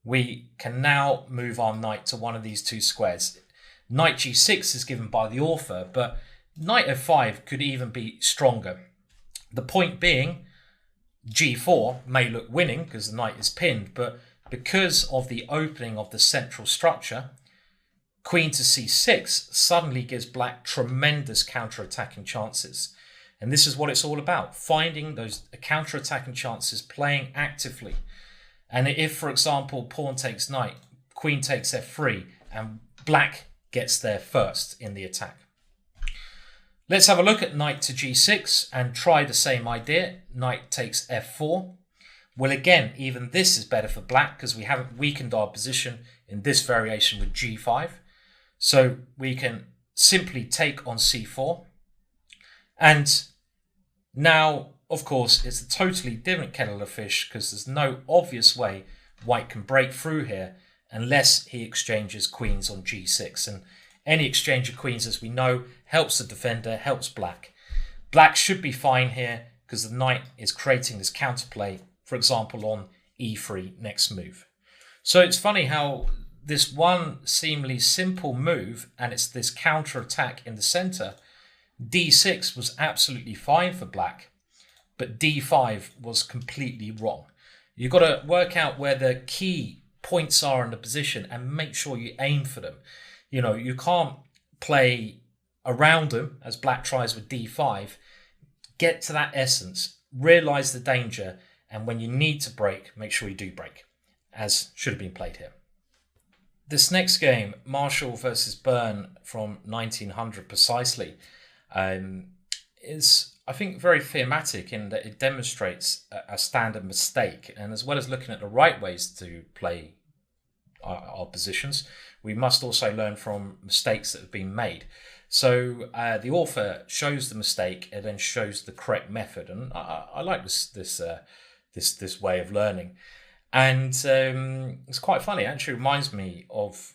we can now move our knight to one of these two squares. Knight g6 is given by the author, but knight f5 could even be stronger. The point being, g4 may look winning because the knight is pinned, but because of the opening of the central structure, queen to c6 suddenly gives black tremendous counter-attacking chances. And this is what it's all about, finding those counter-attacking chances, playing actively. And if, for example, pawn takes knight, queen takes f3, and black gets there first in the attack. Let's have a look at knight to g6 and try the same idea. Knight takes f4. Well, again, even this is better for black because we haven't weakened our position in this variation with g5. So we can simply take on c4. And now, of course, it's a totally different kettle of fish because there's no obvious way white can break through here unless he exchanges queens on g6. And any exchange of queens, as we know, helps the defender, helps black. Black should be fine here because the knight is creating this counterplay, for example, on e3 next move. So it's funny how this one seemingly simple move, and it's this counter attack in the center, d6 was absolutely fine for black, but d5 was completely wrong. You've got to work out where the key points are in the position and make sure you aim for them. You know, you can't play around them as black tries with d5. Get to that essence, realize the danger, and when you need to break, make sure you do break, as should have been played here. This next game, Marshall versus Byrne from 1900 precisely, is, I think, very thematic in that it demonstrates a standard mistake. And as well as looking at the right ways to play our positions, we must also learn from mistakes that have been made. So the author shows the mistake and then shows the correct method. And I like this way of learning. And it's quite funny. It actually reminds me of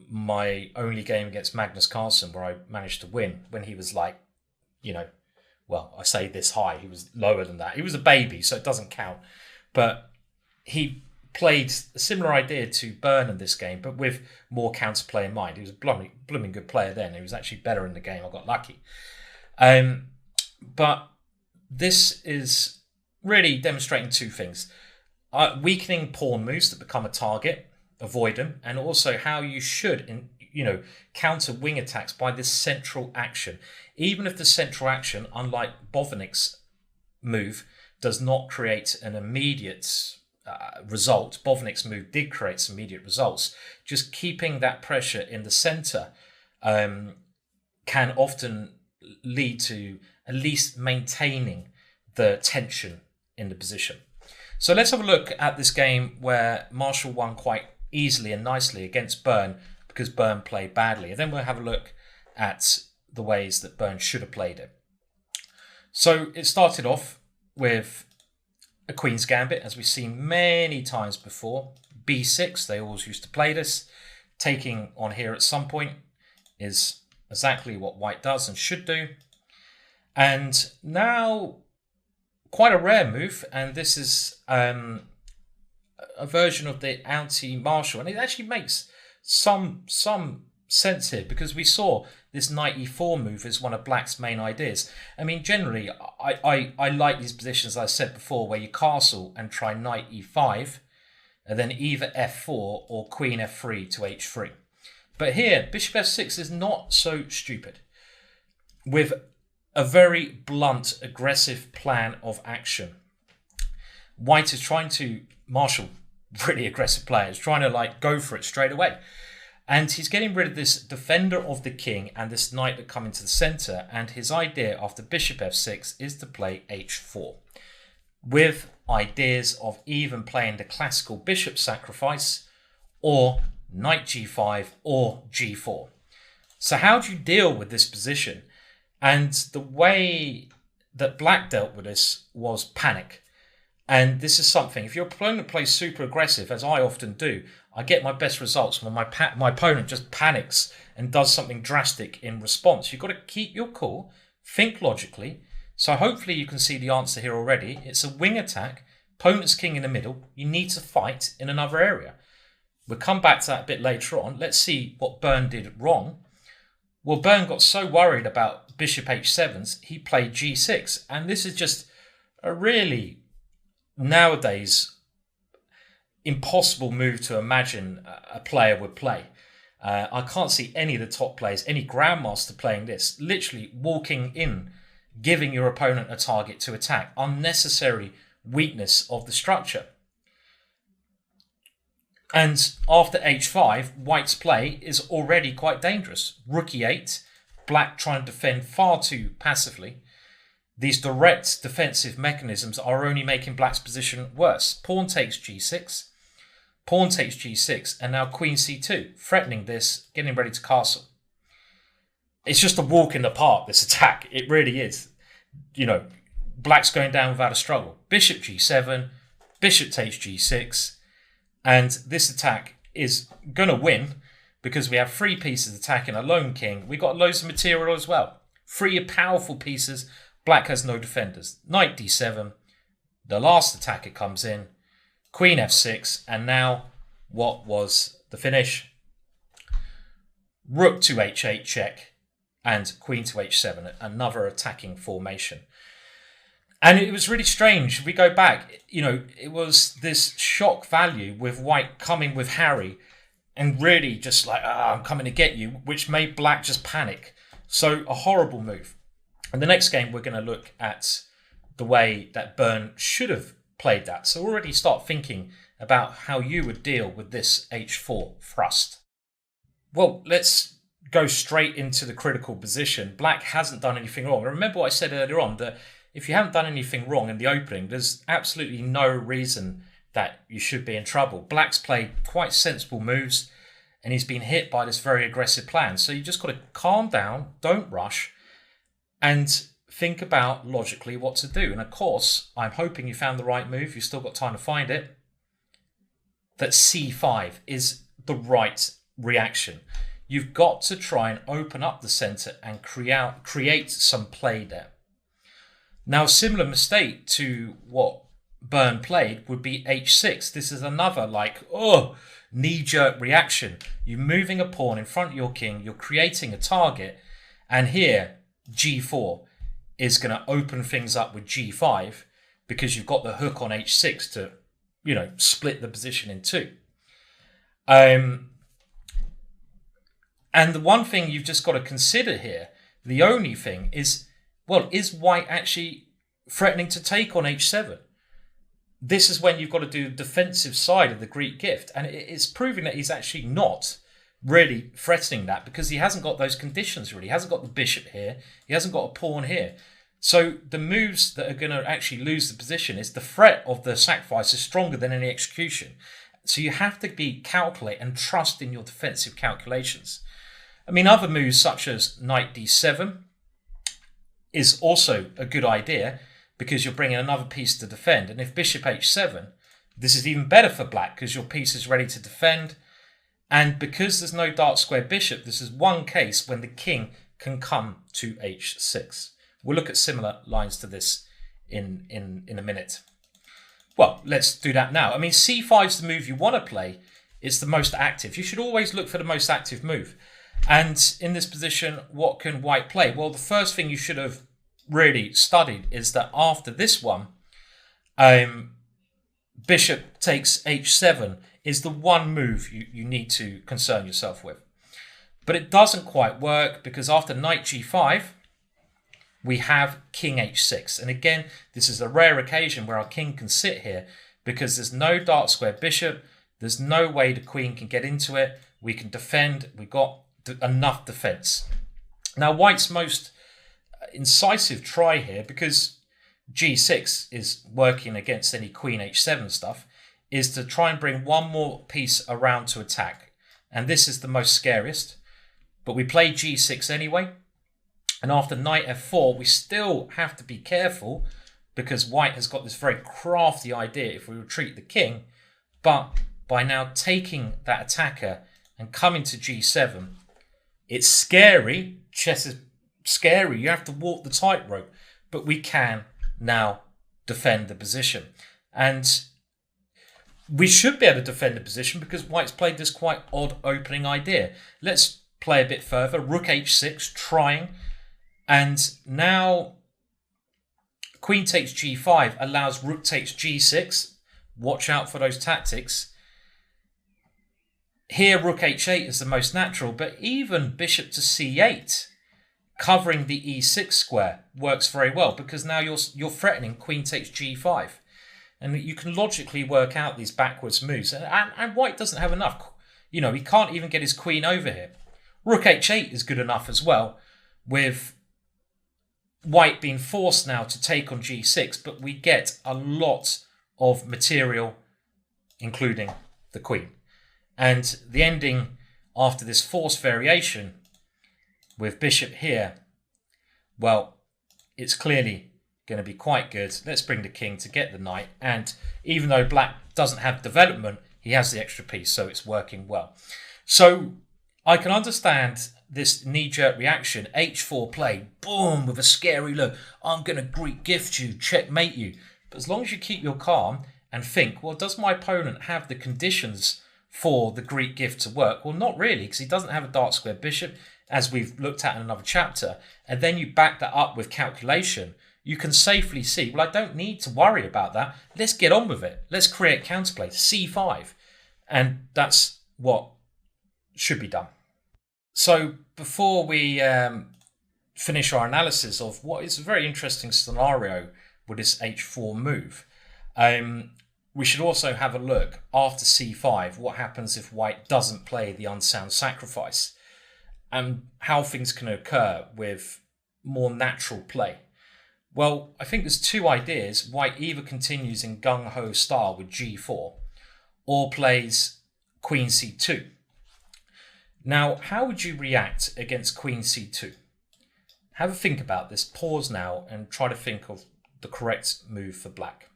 my only game against Magnus Carlsen where I managed to win when he was like, you know, well, I say this high. He was lower than that. He was a baby, so it doesn't count. But he played a similar idea to Byrne in this game, but with more counterplay in mind. He was a blooming good player then. He was actually better in the game. I got lucky. But this is really demonstrating two things. Weakening pawn moves that become a target, avoid them, and also how you should, counter wing attacks by this central action. Even if the central action, unlike Botvinnik's move, does not create an immediate result. Botvinnik's move did create some immediate results. Just keeping that pressure in the center can often lead to at least maintaining the tension in the position. So let's have a look at this game where Marshall won quite easily and nicely against Byrne because Byrne played badly. And then we'll have a look at the ways that Byrne should have played it. So it started off with a Queen's Gambit, as we've seen many times before. B6, they always used to play this. Taking on here at some point is exactly what white does and should do. And now, quite a rare move, and this is a version of the anti-Marshall, and it actually makes some sense here because we saw this knight e4 move as one of black's main ideas. I mean, generally, I like these positions, as I said before, where you castle and try knight e5, and then either f4 or queen f3 to h3. But here, bishop f6 is not so stupid. With a very blunt, aggressive plan of action, White is trying to marshal really aggressive players, trying to go for it straight away. And he's getting rid of this defender of the king and this knight that come into the center. And his idea after bishop f6 is to play h4, with ideas of even playing the classical bishop sacrifice or knight g5 or g4. So how do you deal with this position? And the way that Black dealt with this was panic. And this is something, if your opponent plays super aggressive, as I often do, I get my best results when my opponent just panics and does something drastic in response. You've got to keep your cool, think logically. So hopefully you can see the answer here already. It's a wing attack, opponent's king in the middle. You need to fight in another area. We'll come back to that a bit later on. Let's see what Byrne did wrong. Well, Byrne got so worried about bishop h7s, he played g6. And this is just a really, nowadays, impossible move to imagine a player would play. I can't see any of the top players, any grandmaster playing this, literally walking in, giving your opponent a target to attack. Unnecessary weakness of the structure. And after h5, White's play is already quite dangerous. Rook e8, Black trying to defend far too passively. These direct defensive mechanisms are only making Black's position worse. Pawn takes g6, pawn takes g6, and now queen c2, threatening this, getting ready to castle. It's just a walk in the park, this attack. It really is. You know, Black's going down without a struggle. Bishop g7, bishop takes g6, and this attack is going to win because we have 3 pieces attacking a lone king. We've got loads of material as well. 3 powerful pieces. Black has no defenders. Knight d7. The last attacker comes in. Queen f6. And now, what was the finish? Rook to h8 check. And queen to h7. Another attacking formation. And it was really strange. We go back, you know, it was this shock value with White coming with Harry and really just I'm coming to get you, which made Black just panic. So a horrible move. In the next game, we're going to look at the way that Byrne should have played that. So already start thinking about how you would deal with this h4 thrust. Well, let's go straight into the critical position. Black hasn't done anything wrong. Remember what I said earlier on, that if you haven't done anything wrong in the opening, there's absolutely no reason that you should be in trouble. Black's played quite sensible moves and he's been hit by this very aggressive plan. So you just got to calm down, don't rush, and think about logically what to do. And of course, I'm hoping you found the right move. You've still got time to find it. That c5 is the right reaction. You've got to try and open up the center and create some play there. Now, a similar mistake to what Byrne played would be h6. This is another knee-jerk reaction. You're moving a pawn in front of your king. You're creating a target. And here, g4 is going to open things up with g5 because you've got the hook on h6 to, split the position in two. And the one thing you've just got to consider here, the only thing is, is White actually threatening to take on h7? This is when you've got to do the defensive side of the Greek gift. And it's proving that he's actually not really threatening that because he hasn't got those conditions really. He hasn't got the bishop here. He hasn't got a pawn here. So the moves that are going to actually lose the position is the threat of the sacrifice is stronger than any execution. So you have to be calculate and trust in your defensive calculations. I mean, other moves such as knight d7 is also a good idea because you're bringing another piece to defend. And if bishop h7, this is even better for Black because your piece is ready to defend. And because there's no dark square bishop, this is one case when the king can come to h6. We'll look at similar lines to this in a minute. Well, let's do that now. I mean, c5 is the move you want to play. It's the most active. You should always look for the most active move. And in this position, what can White play? Well, the first thing you should have really studied is that after this one, bishop takes h7 is the one move you need to concern yourself with. But it doesn't quite work because after knight g5, we have king h6. And again, this is a rare occasion where our king can sit here because there's no dark square bishop. There's no way the queen can get into it. We can defend. We've got enough defense. Now, white's most incisive try here, because g6 is working against any queen h7 stuff, is to try and bring one more piece around to attack. And this is the most scariest. But we play g6 anyway. And after knight f4, we still have to be careful because white has got this very crafty idea if we retreat the king. But by now taking that attacker and coming to g7, it's scary. Chess is scary. You have to walk the tightrope. But we can now defend the position. And we should be able to defend the position because white's played this quite odd opening idea. Let's play a bit further. Rook h6, trying. And now queen takes g5 allows rook takes g6. Watch out for those tactics. Here, rook h8 is the most natural, but even bishop to c8, covering the e6 square, works very well because now you're threatening queen takes g5. And you can logically work out these backwards moves. And white doesn't have enough. You know, he can't even get his queen over here. Rook h8 is good enough as well, with white being forced now to take on g6, but we get a lot of material, including the queen. And the ending after this forced variation with bishop here, well, it's clearly going to be quite good. Let's bring the king to get the knight. And even though black doesn't have development, he has the extra piece, so it's working well. So I can understand this knee-jerk reaction, h4 play, boom, with a scary look. I'm going to Greek gift you, checkmate you. But as long as you keep your calm and think, well, does my opponent have the conditions for the Greek gift to work? Well, not really, because he doesn't have a dark square bishop, as we've looked at in another chapter. And then you back that up with calculation. You can safely see, well, I don't need to worry about that. Let's get on with it. Let's create counterplay, c5. And that's what should be done. So before we finish our analysis of what is a very interesting scenario with this h4 move, we should also have a look after c5, what happens if white doesn't play the unsound sacrifice, and how things can occur with more natural play. Well, I think there's two ideas. White either continues in gung-ho style with g4 or plays queen c2. Now, how would you react against queen c2? Have a think about this. Pause now and try to think of the correct move for black.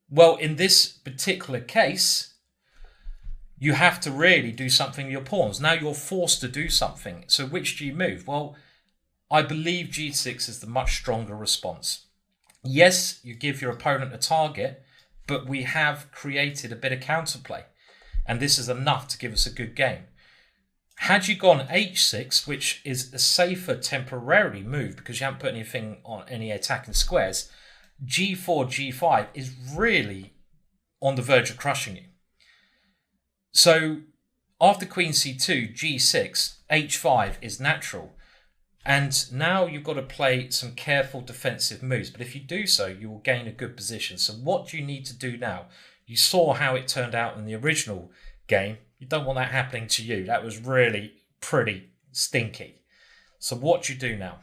Well, in this particular case, you have to really do something with your pawns. Now you're forced to do something. So which do you move? Well, I believe g6 is the much stronger response. Yes, you give your opponent a target, but we have created a bit of counterplay. And this is enough to give us a good game. Had you gone h6, which is a safer temporarily move because you haven't put anything on any attacking squares, g4, g5 is really on the verge of crushing you. So after queen c2, g6, h5 is natural. And now you've got to play some careful defensive moves. But if you do so, you will gain a good position. So what do you need to do now? You saw how it turned out in the original game. You don't want that happening to you. That was really pretty stinky. So what do you do now?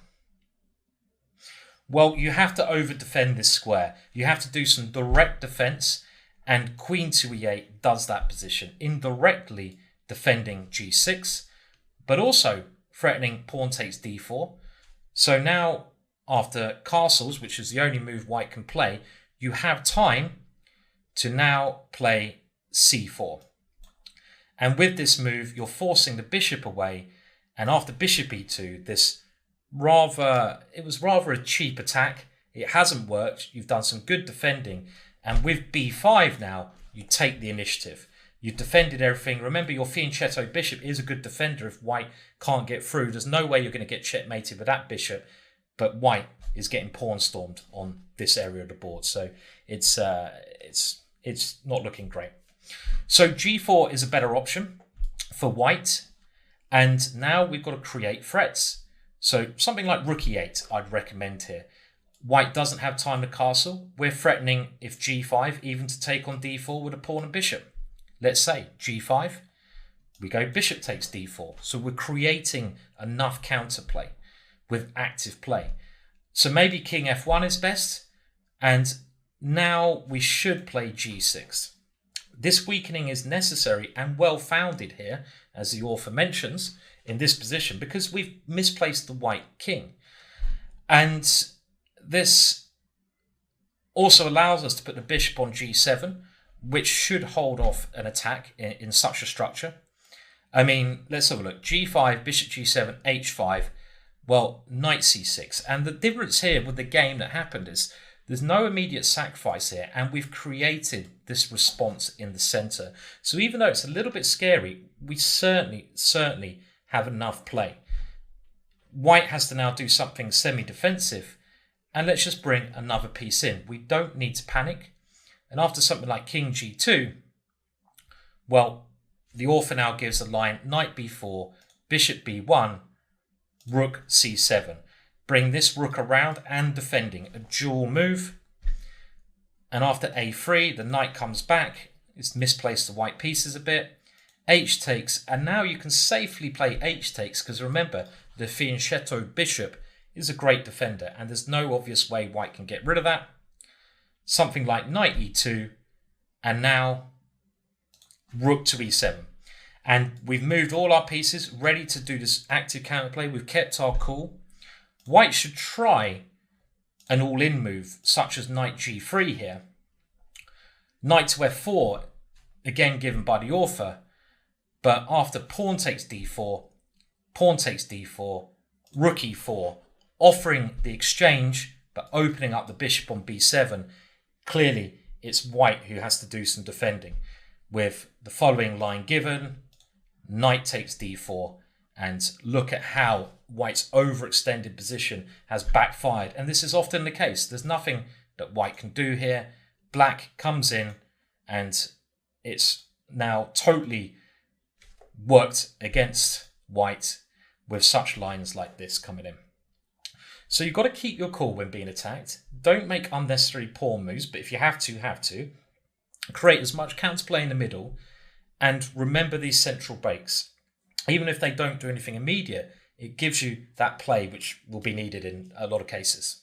Well, you have to over-defend this square. You have to do some direct defense. And queen to e8 does that position, indirectly defending g6, but also threatening pawn takes d4. So now, after castles, which is the only move white can play, you have time to now play c4. And with this move, you're forcing the bishop away. And after bishop e2, it was rather a cheap attack. It hasn't worked. You've done some good defending. And with b5 now, you take the initiative. You've defended everything. Remember, your fianchetto bishop is a good defender if white can't get through. There's no way you're going to get checkmated with that bishop. but white is getting pawn stormed on this area of the board, so it's not looking great. So g4 is a better option for white, and now we've got to create threats. So something like rook e8 I'd recommend here. White doesn't have time to castle. We're threatening, if g5, even to take on d4 with a pawn and bishop. Let's say g5, we go bishop takes d4. So we're creating enough counterplay with active play. So maybe king f1 is best, and now we should play g6. This weakening is necessary and well-founded here, as the author mentions, in this position, because we've misplaced the white king. And this also allows us to put the bishop on g7, which should hold off an attack in such a structure. I mean, let's have a look. g5, bishop g7, h5, well, knight c6. And the difference here with the game that happened is there's no immediate sacrifice here, and we've created this response in the center. So even though it's a little bit scary, we certainly have enough play. White has to now do something semi-defensive, and let's just bring another piece in. We don't need to panic. And after something like king g2, well, the author now gives a line knight b4, bishop b1, rook c7. Bring this rook around and defending, a dual move. And after a3, the knight comes back. It's misplaced the white pieces a bit. H takes, and now you can safely play h takes, because remember, the fianchetto bishop is a great defender, and there's no obvious way white can get rid of that. Something like knight e2, and now rook to e7. And we've moved all our pieces, ready to do this active counterplay. We've kept our cool. White should try an all-in move, such as knight g3 here. Knight to f4, again given by the author, but after pawn takes d4, rook e4, offering the exchange, but opening up the bishop on b7. Clearly, it's white who has to do some defending, with the following line given: knight takes d4, and look at how white's overextended position has backfired. And this is often the case. There's nothing that white can do here. Black comes in, and it's now totally worked against white with such lines like this coming in. So you've got to keep your cool when being attacked. Don't make unnecessary pawn moves, but if you have to, create as much counterplay in the middle, and remember these central breaks. Even if they don't do anything immediate, it gives you that play which will be needed in a lot of cases.